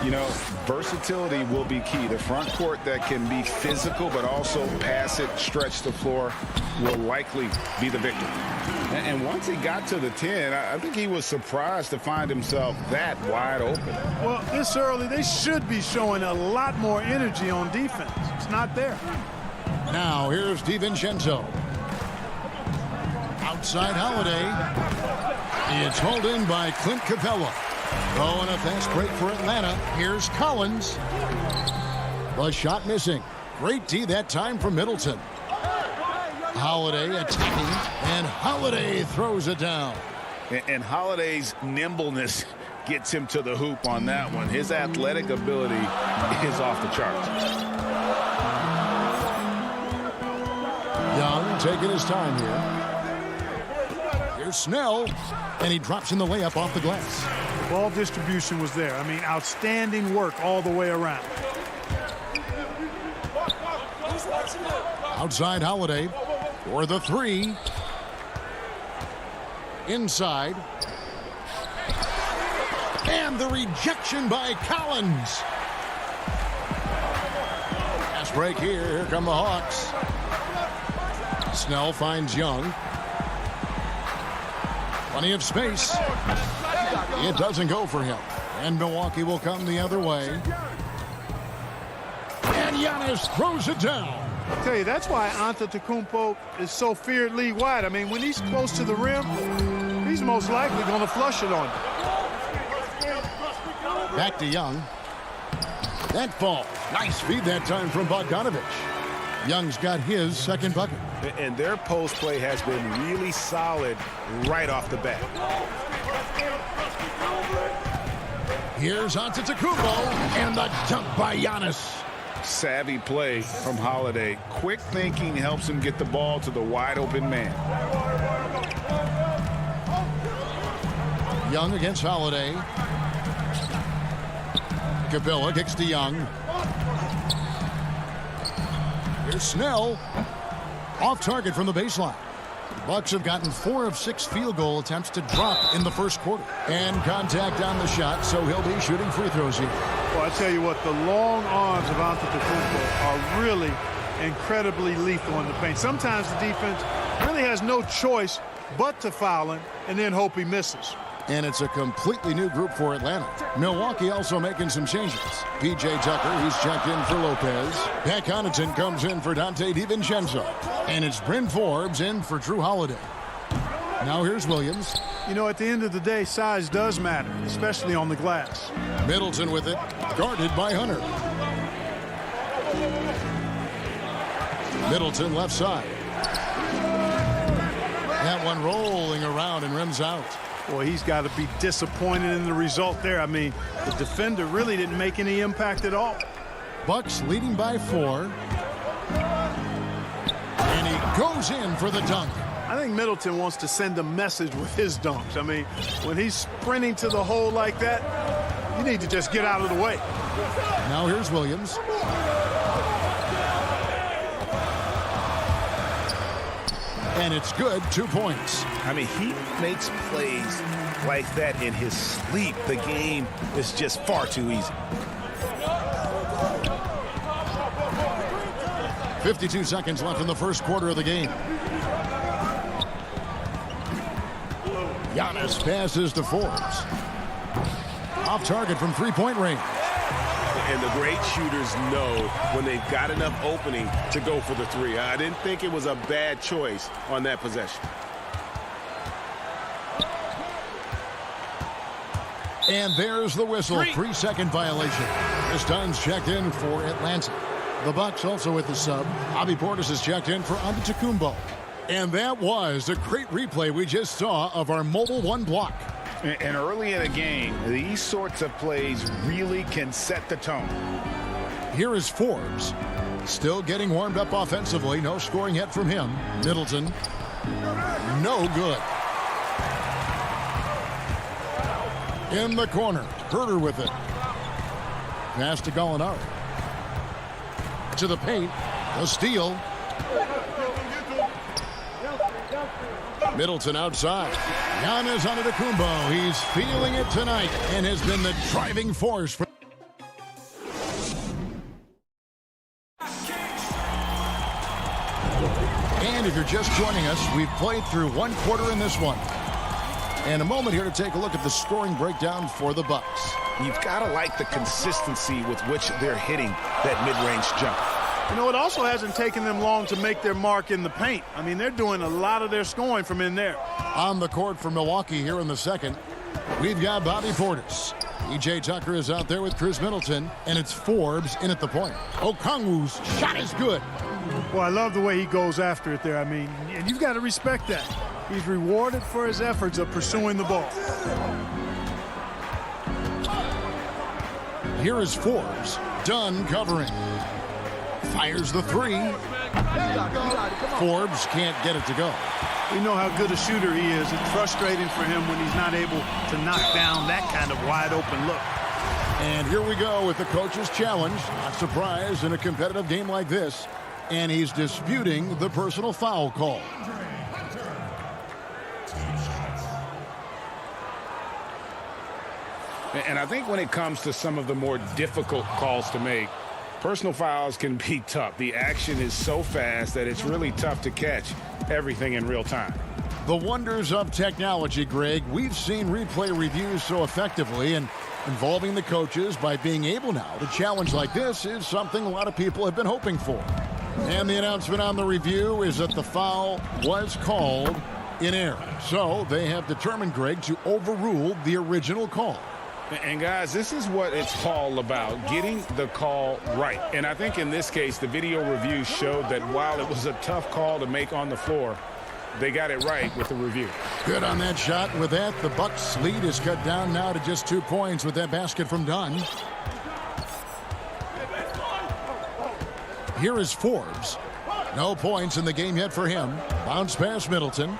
You know, versatility will be key. The front court that can be physical but also pass it, stretch the floor, will likely be the victor. And once he got to the 10, I think he was surprised to find himself that wide open. Well, this early, they should be showing a lot more energy on defense. It's not there. Now, here's DiVincenzo. Outside Holiday. It's hauled in by Clint Capella. Oh, and a fast break for Atlanta. Here's Collins. The shot missing. Great D that time from Middleton. Holiday attacking, and Holiday throws it down. And Holiday's nimbleness gets him to the hoop on that one. His athletic ability is off the charts. Young taking his time here. Here's Snell, and he drops in the layup off the glass. The ball distribution was there. I mean, outstanding work all the way around. Outside Holiday for the 3. Inside. And the rejection by Collins. Fast break here. Here come the Hawks. Snell finds Young. Plenty of space. It doesn't go for him. And Milwaukee will come the other way. And Giannis throws it down. I tell you, that's why Antetokounmpo is so feared league wide. I mean, when he's close to the rim, he's most likely going to flush it on you. Back to Young. That ball. Nice feed that time from Bogdanovich. Young's got his second bucket. And their post play has been really solid right off the bat. Here's Antetokounmpo, and the dunk by Giannis. Savvy play from Holiday. Quick thinking helps him get the ball to the wide open man. Young against Holiday. Capella kicks to Young. Here's Snell. Off target from the baseline. The Bucks have gotten 4 of 6 field goal attempts to drop in the first quarter. And contact on the shot, so he'll be shooting free throws here. Well, I tell you what, the long arms of Antetokounmpo are really incredibly lethal in the paint. Sometimes the defense really has no choice but to foul him and then hope he misses. And it's a completely new group for Atlanta. Milwaukee also making some changes. P.J. Tucker, he's checked in for Lopez. Pat Connaughton comes in for Dante DiVincenzo. And it's Bryn Forbes in for Drew Holiday. Now here's Williams. You know, at the end of the day, size does matter, especially on the glass. Middleton with it, guarded by Hunter. Middleton left side. That one rolling around and rims out. Boy, he's got to be disappointed in the result there. I mean, the defender really didn't make any impact at all. Bucks leading by 4. And he goes in for the dunk. I think Middleton wants to send a message with his dunks. I mean, when he's sprinting to the hole like that, you need to just get out of the way. Now here's Williams. And it's good, 2 points. I mean, he makes plays like that in his sleep. The game is just far too easy. 52 seconds left in the first quarter of the game. Giannis passes to Forbes. Off target from 3-point range. And the great shooters know when they've got enough opening to go for the three. I didn't think it was a bad choice on that possession. And there's the whistle. 3-second violation. This Dunn's checked in for Atlanta. The Bucks also with the sub. Bobby Portis is checked in for Antetokounmpo. And that was a great replay we just saw of our Mobile One block. And early in a game, these sorts of plays really can set the tone. Here is Forbes. Still getting warmed up offensively. No scoring yet from him. Middleton. No good. In the corner. Herter with it. Pass to Gallinari. To the paint. A steal. Middleton outside. Giannis Antetokounmpo. He's feeling it tonight and has been the driving force for. And if you're just joining us, we've played through one quarter in this one. And a moment here to take a look at the scoring breakdown for the Bucks. You've got to like the consistency with which they're hitting that mid-range jumper. You know, it also hasn't taken them long to make their mark in the paint. I mean, they're doing a lot of their scoring from in there. On the court for Milwaukee here in the second, we've got Bobby Portis. E.J. Tucker is out there with Chris Middleton, and it's Forbes in at the point. Okongwu's shot is good. Well, I love the way he goes after it there. I mean, and you've got to respect that. He's rewarded for his efforts of pursuing the ball. Here is Forbes. Dunn covering. Fires the three. Forbes can't get it to go. We know how good a shooter he is. It's frustrating for him when he's not able to knock down that kind of wide open look. And here we go with the coach's challenge. Not surprised in a competitive game like this. And he's disputing the personal foul call. And I think when it comes to some of the more difficult calls to make, personal fouls can be tough. The action is so fast that it's really tough to catch everything in real time. The wonders of technology, Greg. We've seen replay reviews so effectively, and involving the coaches by being able now to challenge like this is something a lot of people have been hoping for. And the announcement on the review is that the foul was called in error. So they have determined, Greg, to overrule the original call. And guys, this is what it's all about, getting the call right. And I think in this case, the video review showed that while it was a tough call to make on the floor, they got it right with the review. Good on that shot. With that, the Bucks' lead is cut down now to just 2 points with that basket from Dunn. Here is Forbes. No points in the game yet for him. Bounce pass Middleton.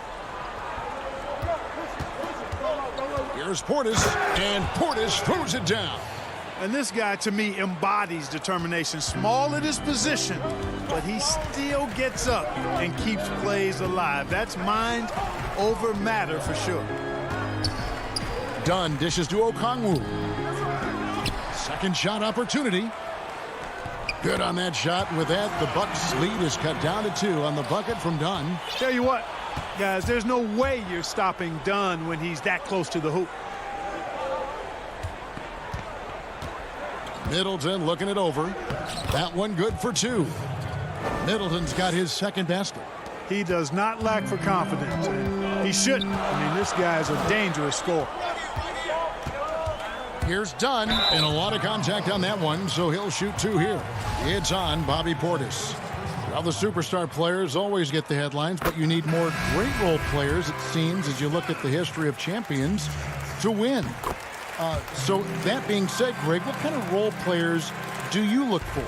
Here's Portis, and Portis throws it down. And this guy, to me, embodies determination. Small at his position, but he still gets up and keeps plays alive. That's mind over matter for sure. Dunn dishes to Okongwu. Second shot opportunity. Good on that shot. With that, the Bucks' lead is cut down to 2 on the bucket from Dunn. Tell you what, guys, there's no way you're stopping Dunn when he's that close to the hoop. Middleton looking it over. That one good for 2. Middleton's got his second basket. He does not lack for confidence. He shouldn't. I mean, this guy's a dangerous scorer. Here's Dunn, and a lot of contact on that one, so he'll shoot 2 here. It's on Bobby Portis. Well, the superstar players always get the headlines, but you need more great role players, it seems, as you look at the history of champions, to win. So that being said, Greg, what kind of role players do you look for?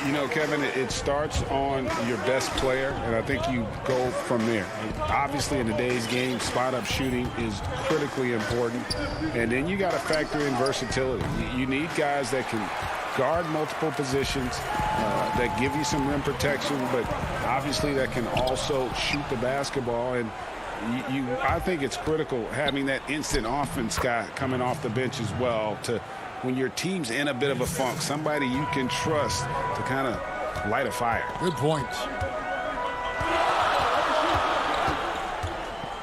You know, Kevin, it starts on your best player, and I think you go from there. Obviously, in today's game, spot-up shooting is critically important, and then you got to factor in versatility. You need guys that can guard multiple positions, that give you some rim protection, but obviously that can also shoot the basketball. And I think it's critical having that instant offense guy coming off the bench as well to when your team's in a bit of a funk, somebody you can trust to kind of light a fire. Good point.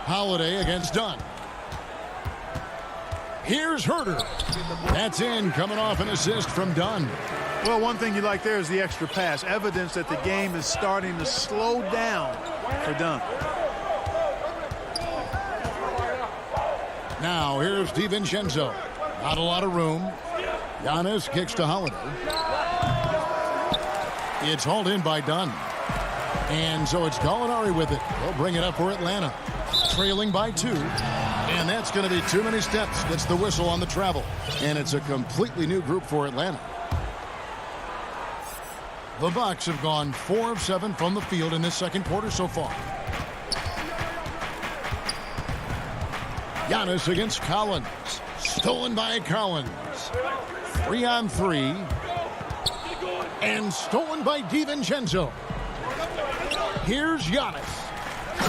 Holiday against Dunn. Here's Herter. That's in, coming off an assist from Dunn. Well, one thing you like there is the extra pass. Evidence that the game is starting to slow down for Dunn. Now, here's DiVincenzo. Not a lot of room. Giannis kicks to Holiday. It's hauled in by Dunn. And so it's Gallinari with it. They'll bring it up for Atlanta. Trailing by 2. And that's going to be too many steps. Gets the whistle on the travel. And it's a completely new group for Atlanta. The Bucks have gone 4 of 7 from the field in this second quarter so far. Giannis against Collins. Stolen by Collins. 3-on-3. And stolen by DiVincenzo. Here's Giannis.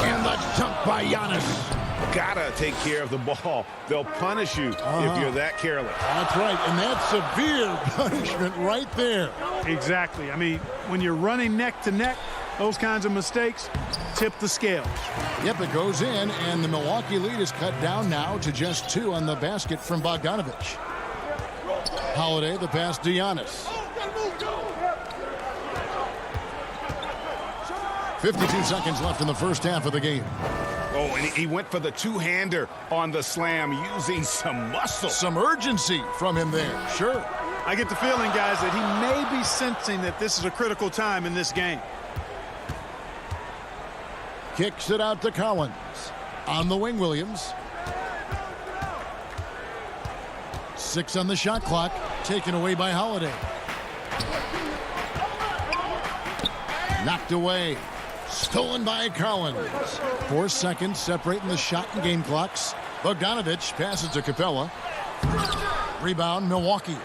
And the dunk by Giannis. Gotta take care of the ball. They'll punish you if you're that careless. That's right, and that's severe punishment right there. Exactly. I mean, when you're running neck to neck, those kinds of mistakes tip the scales. Yep, it goes in, and the Milwaukee lead is cut down now to just 2 on the basket from Bogdanovich. Holiday, the pass to Giannis. 52 seconds left in the first half of the game. Oh, and he went for the two-hander on the slam using some muscle. Some urgency from him there, sure. I get the feeling, guys, that he may be sensing that this is a critical time in this game. Kicks it out to Collins. On the wing, Williams. 6 on the shot clock. Taken away by Holiday. Knocked away. Stolen by Collins. 4 seconds separating the shot and game clocks. Bogdanovich passes to Capella. Rebound, Milwaukee.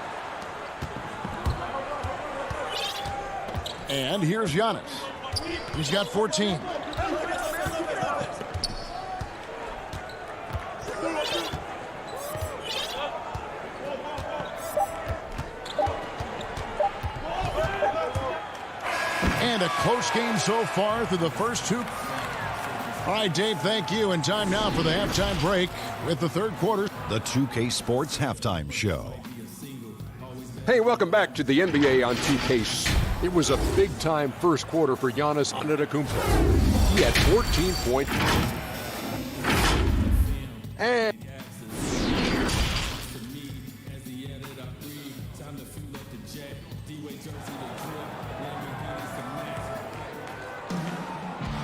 And here's Giannis. He's got 14. And a close game so far through the first 2. All right, Dave, thank you. And time now for the halftime break with the third quarter. The 2K Sports Halftime Show. Hey, welcome back to the NBA on 2K. It was a big-time first quarter for Giannis Antetokounmpo. He had 14 points. And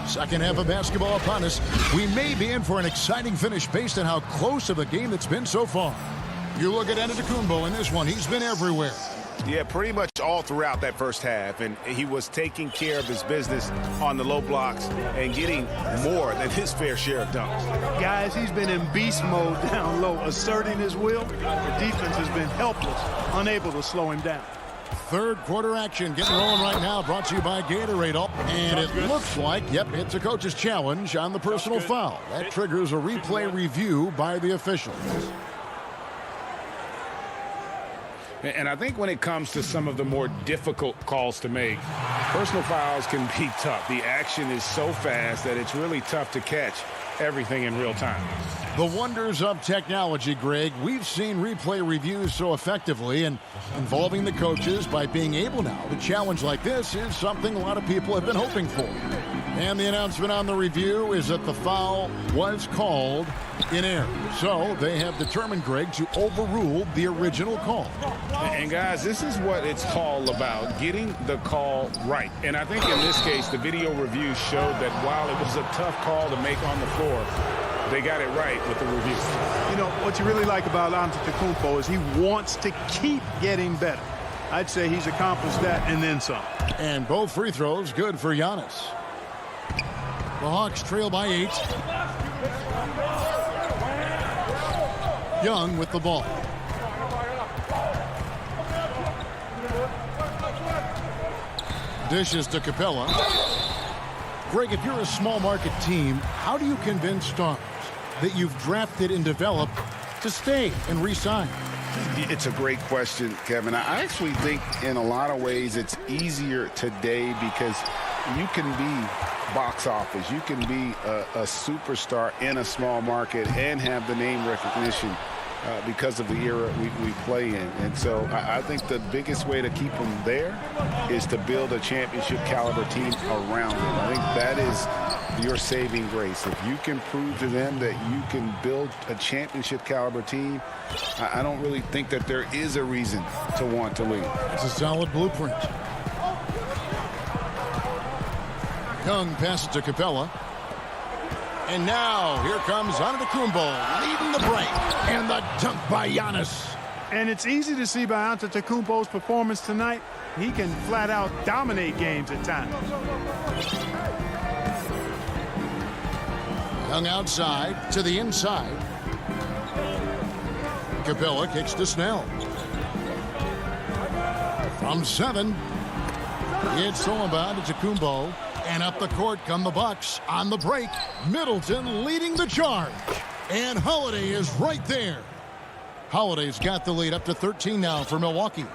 second half of basketball upon us. We may be in for an exciting finish based on how close of a game it's been so far. You look at Antetokounmpo in this one. He's been everywhere. Yeah, pretty much all throughout that first half. And he was taking care of his business on the low blocks and getting more than his fair share of dunks. Guys, he's been in beast mode down low, asserting his will. The defense has been helpless, unable to slow him down. Third quarter action getting rolling right now, brought to you by Gatorade. And it looks like, yep, it's a coach's challenge on the personal foul. That triggers a replay review by the officials. And I think when it comes to some of the more difficult calls to make, personal fouls can be tough. The action is so fast that it's really tough to catch everything in real time. The wonders of technology, Greg. We've seen replay reviews so effectively, and involving the coaches by being able now to challenge like this is something a lot of people have been hoping for. And the announcement on the review is that the foul was called in error. So they have determined, Greg, to overrule the original call. And guys, this is what it's all about, getting the call right. And I think in this case, the video review showed that while it was a tough call to make on the floor, they got it right with the review. You know, what you really like about Antetokounmpo is he wants to keep getting better. I'd say he's accomplished that and then some. And both free throws good for Giannis. The Hawks trail by 8. Young with the ball. Dishes to Capella. Greg, if you're a small market team, how do you convince stars that you've drafted and developed to stay and re-sign? It's a great question, Kevin. I actually think in a lot of ways it's easier today because you can be box office. You can be a superstar in a small market and have the name recognition because of the era we play in. And so I think the biggest way to keep them there is to build a championship caliber team around them. I think that is your saving grace. If you can prove to them that you can build a championship caliber team, I don't really think that there is a reason to want to leave. It's a solid blueprint. Young passes to Capella. And now here comes Antetokounmpo leading the break. And the dunk by Giannis. And it's easy to see by Antetokounmpo's performance tonight. He can flat out dominate games at times. Young outside to the inside. Capella kicks to Snell. From 7. It's stolen by Antetokounmpo. And up the court come the Bucks on the break. Middleton leading the charge. And Holiday is right there. Holiday's got the lead up to 13 now for Milwaukee.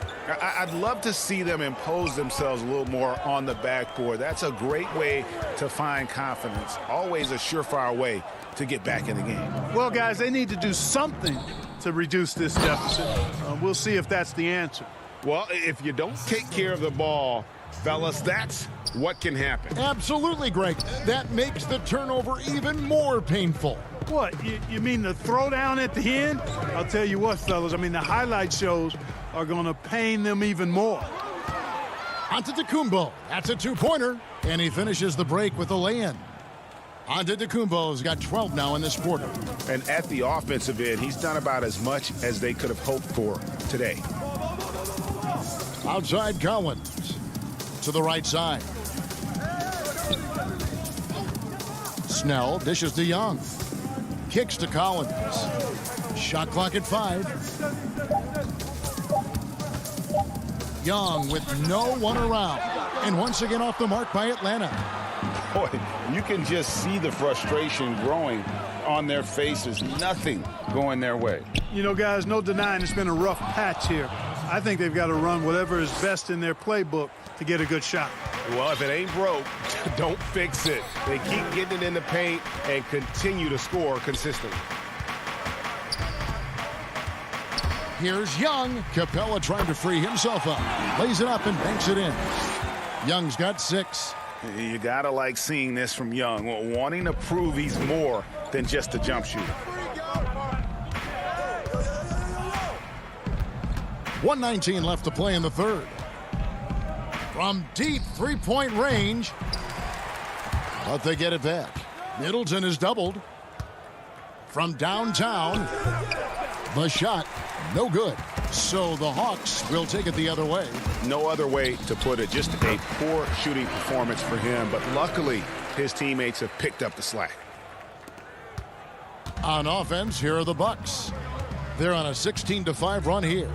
I'd love to see them impose themselves a little more on the backboard. That's a great way to find confidence. Always a surefire way to get back in the game. Well, guys, they need to do something to reduce this deficit. We'll see if that's the answer. Well, if you don't take care of the ball, fellas, that's what can happen. Absolutely, Greg. That makes the turnover even more painful. What, you mean the throwdown at the end? I'll tell you what, fellas, I mean, the highlight shows are going to pain them even more. Antetokounmpo, that's a two-pointer, and he finishes the break with a lay-in. Antetokounmpo's got 12 now in this quarter. And at the offensive end, he's done about as much as they could have hoped for today. Outside Collins to the right side. Snell dishes to Young. Kicks to Collins. Shot clock at 5. Young with no one around. And once again off the mark by Atlanta. Boy, you can just see the frustration growing on their faces. Nothing going their way. You know, guys, no denying it's been a rough patch here. I think they've got to run whatever is best in their playbook to get a good shot. Well, if it ain't broke, don't fix it. They keep getting it in the paint and continue to score consistently. Here's Young. Capella trying to free himself up. Lays it up and banks it in. Young's got 6. You gotta like seeing this from Young, wanting to prove he's more than just a jump shooter. 1:19 left to play in the third. From deep three-point range. But they get it back. Middleton is doubled. From downtown. The shot, no good. So the Hawks will take it the other way. No other way to put it. Just a poor shooting performance for him. But luckily, his teammates have picked up the slack. On offense, here are the Bucks. They're on a 16-5 run here.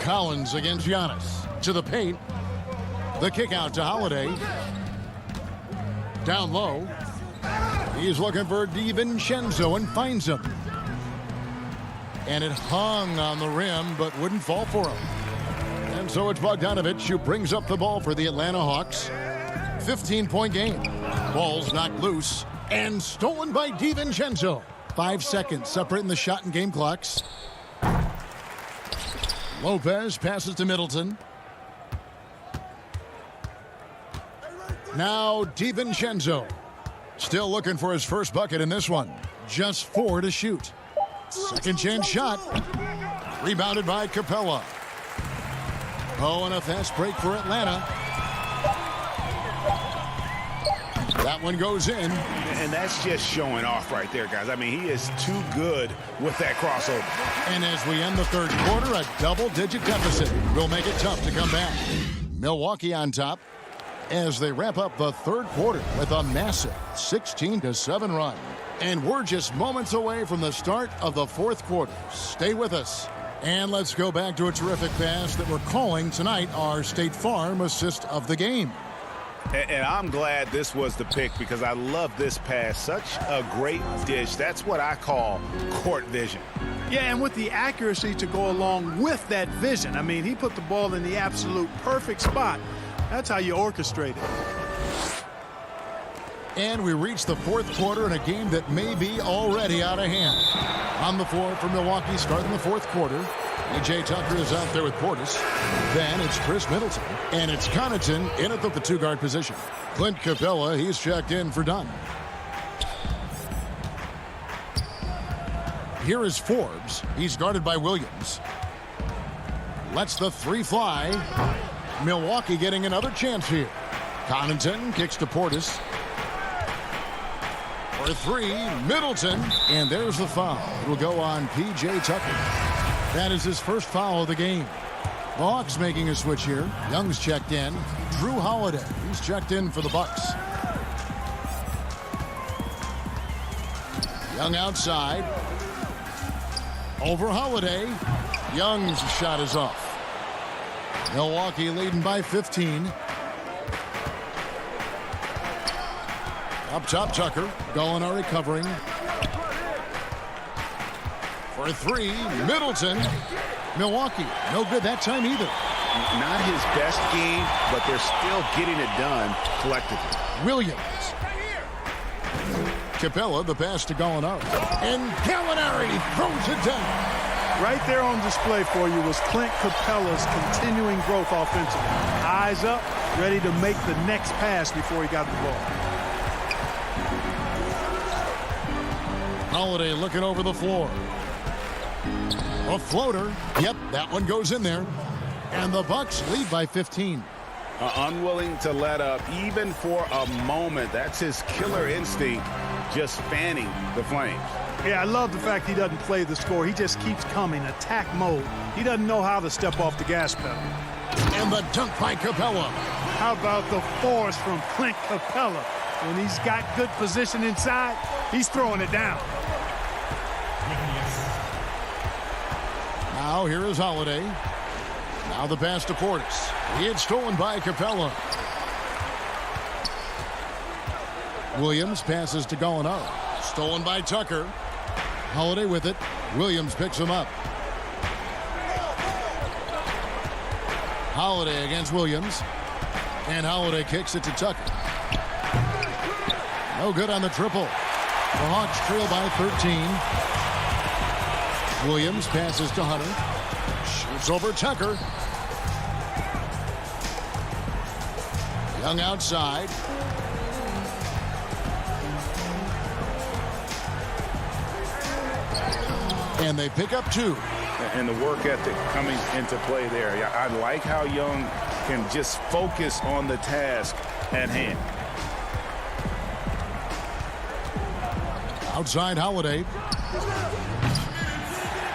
Collins against Giannis. To the paint. The kick out to Holiday. Down low. He's looking for DiVincenzo and finds him. And it hung on the rim, but wouldn't fall for him. And so it's Bogdanovich who brings up the ball for the Atlanta Hawks. 15-point game. Ball's knocked loose and stolen by DiVincenzo. 5 seconds separating the shot and game clocks. Lopez passes to Middleton. Now DiVincenzo. Still looking for his first bucket in this one. Just 4 to shoot. Second chance shot. Rebounded by Capella. Oh, and a fast break for Atlanta. That one goes in. And that's just showing off right there, guys. I mean, he is too good with that crossover. And as we end the third quarter, a double-digit deficit will make it tough to come back. Milwaukee on top as they wrap up the third quarter with a massive 16-7 run. And we're just moments away from the start of the fourth quarter. Stay with us. And let's go back to a terrific pass that we're calling tonight our State Farm assist of the game. And I'm glad this was the pick because I love this pass. Such a great dish. That's what I call court vision. Yeah, and with the accuracy to go along with that vision. I mean, he put the ball in the absolute perfect spot. That's how you orchestrate it. And we reach the fourth quarter in a game that may be already out of hand. On the floor for Milwaukee starting the fourth quarter. A.J. Tucker is out there with Portis. Then it's Chris Middleton. And it's Connaughton in at the two-guard position. Clint Capella, he's checked in for Dunn. Here is Forbes. He's guarded by Williams. Lets the three fly. Milwaukee getting another chance here. Connaughton kicks to Portis. For three, Middleton. And there's the foul. It will go on P.J. Tucker. That is his first foul of the game. The Hawks making a switch here. Young's checked in. Drew Holiday, he's checked in for the Bucks. Young outside. Over Holiday. Young's shot is off. Milwaukee leading by 15. Up top, Tucker. Gallinari covering. For three, Middleton. Milwaukee, no good that time either. Not his best game, but they're still getting it done collectively. Williams. Capella, the pass to Gallinari. And Gallinari throws it down. Right there on display for you was Clint Capella's continuing growth offensively. Eyes up, ready to make the next pass before he got the ball. Holiday looking over the floor. A floater. Yep, that one goes in there. And the Bucks lead by 15. Unwilling to let up even for a moment. That's his killer instinct, just fanning the flames. Yeah, I love the fact he doesn't play the score. He just keeps coming, attack mode. He doesn't know how to step off the gas pedal. And the dunk by Capella. How about the force from Clint Capella? When he's got good position inside, he's throwing it down. Now here is Holiday. Now the pass to Portis. He had stolen by Capella. Williams passes to Gallinari. Stolen by Tucker. Holiday with it. Williams picks him up. Holiday against Williams. And Holiday kicks it to Tucker. No good on the triple. The Hawks trail by 13. Williams passes to Hunter. Shoots over Tucker. Young outside. And they pick up two. And the work ethic coming into play there. I like how Young can just focus on the task at hand. Outside Holiday.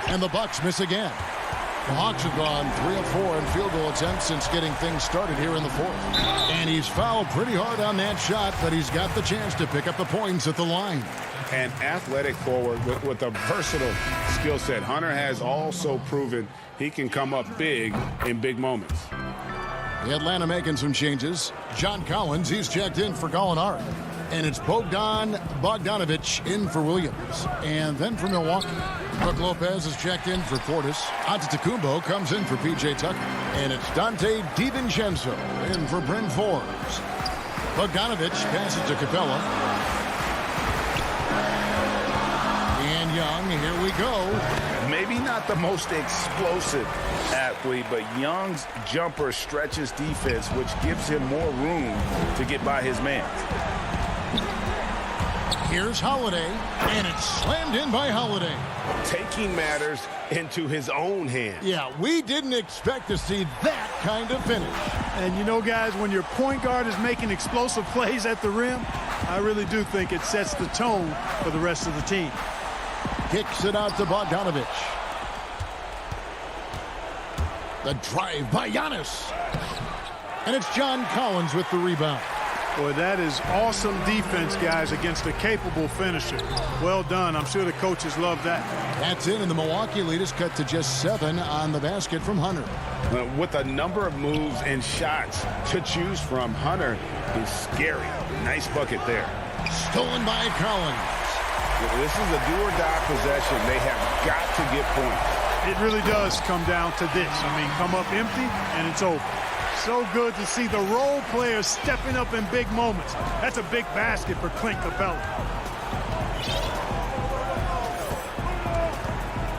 And the Bucks miss again. The Hawks have gone 3 of 4 in field goal attempts since getting things started here in the fourth. And he's fouled pretty hard on that shot, but he's got the chance to pick up the points at the line. An athletic forward with a versatile skill set. Hunter has also proven he can come up big in big moments. The Atlanta making some changes. John Collins, he's checked in for Gallinari. And it's Bogdan Bogdanovic in for Williams. And then for Milwaukee, Brook Lopez is checked in for Portis. Antetokounmpo comes in for P.J. Tucker. And it's Dante DiVincenzo in for Bryn Forbes. Bogdanovic passes to Capella. And Young, here we go. Maybe not the most explosive athlete, but Young's jumper stretches defense, which gives him more room to get by his man. Here's Holiday, and it's slammed in by Holiday. Taking matters into his own hands. Yeah, we didn't expect to see that kind of finish. And you know, guys, when your point guard is making explosive plays at the rim, I really do think it sets the tone for the rest of the team. Kicks it out to Bogdanovic. The drive by Giannis. And it's John Collins with the rebound. Boy, that is awesome defense, guys, against a capable finisher. Well done. I'm sure the coaches love that. That's it, and the Milwaukee lead is cut to just 7 on the basket from Hunter. With a number of moves and shots to choose from, Hunter is scary. Nice bucket there. Stolen by Collins. This is a do-or-die possession. They have got to get points. It really does come down to this. I mean, come up empty, and it's over. So good to see the role players stepping up in big moments. That's a big basket for Clint Capella.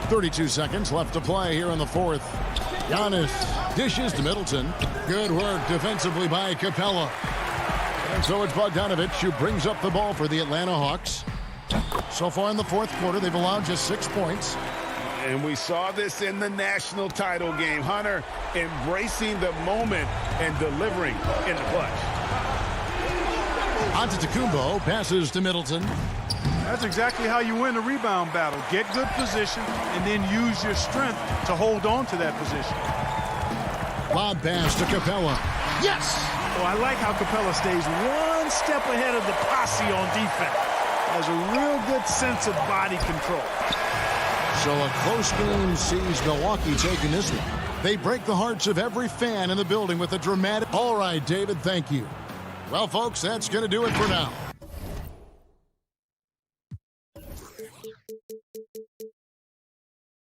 32 seconds left to play here in the fourth. Giannis dishes to Middleton. Good work defensively by Capella. And so it's Bogdanovic who brings up the ball for the Atlanta Hawks. So far in the fourth quarter, they've allowed just 6 points. And we saw this in the national title game. Hunter embracing the moment and delivering in the clutch. Antetokounmpo passes to Middleton. That's exactly how you win a rebound battle. Get good position and then use your strength to hold on to that position. Lob pass to Capella. Yes! Oh, I like how Capella stays one step ahead of the posse on defense. Has a real good sense of body control. So a close game sees Milwaukee taking this one. They break the hearts of every fan in the building with a dramatic... All right, David, thank you. Well, folks, that's going to do it for now.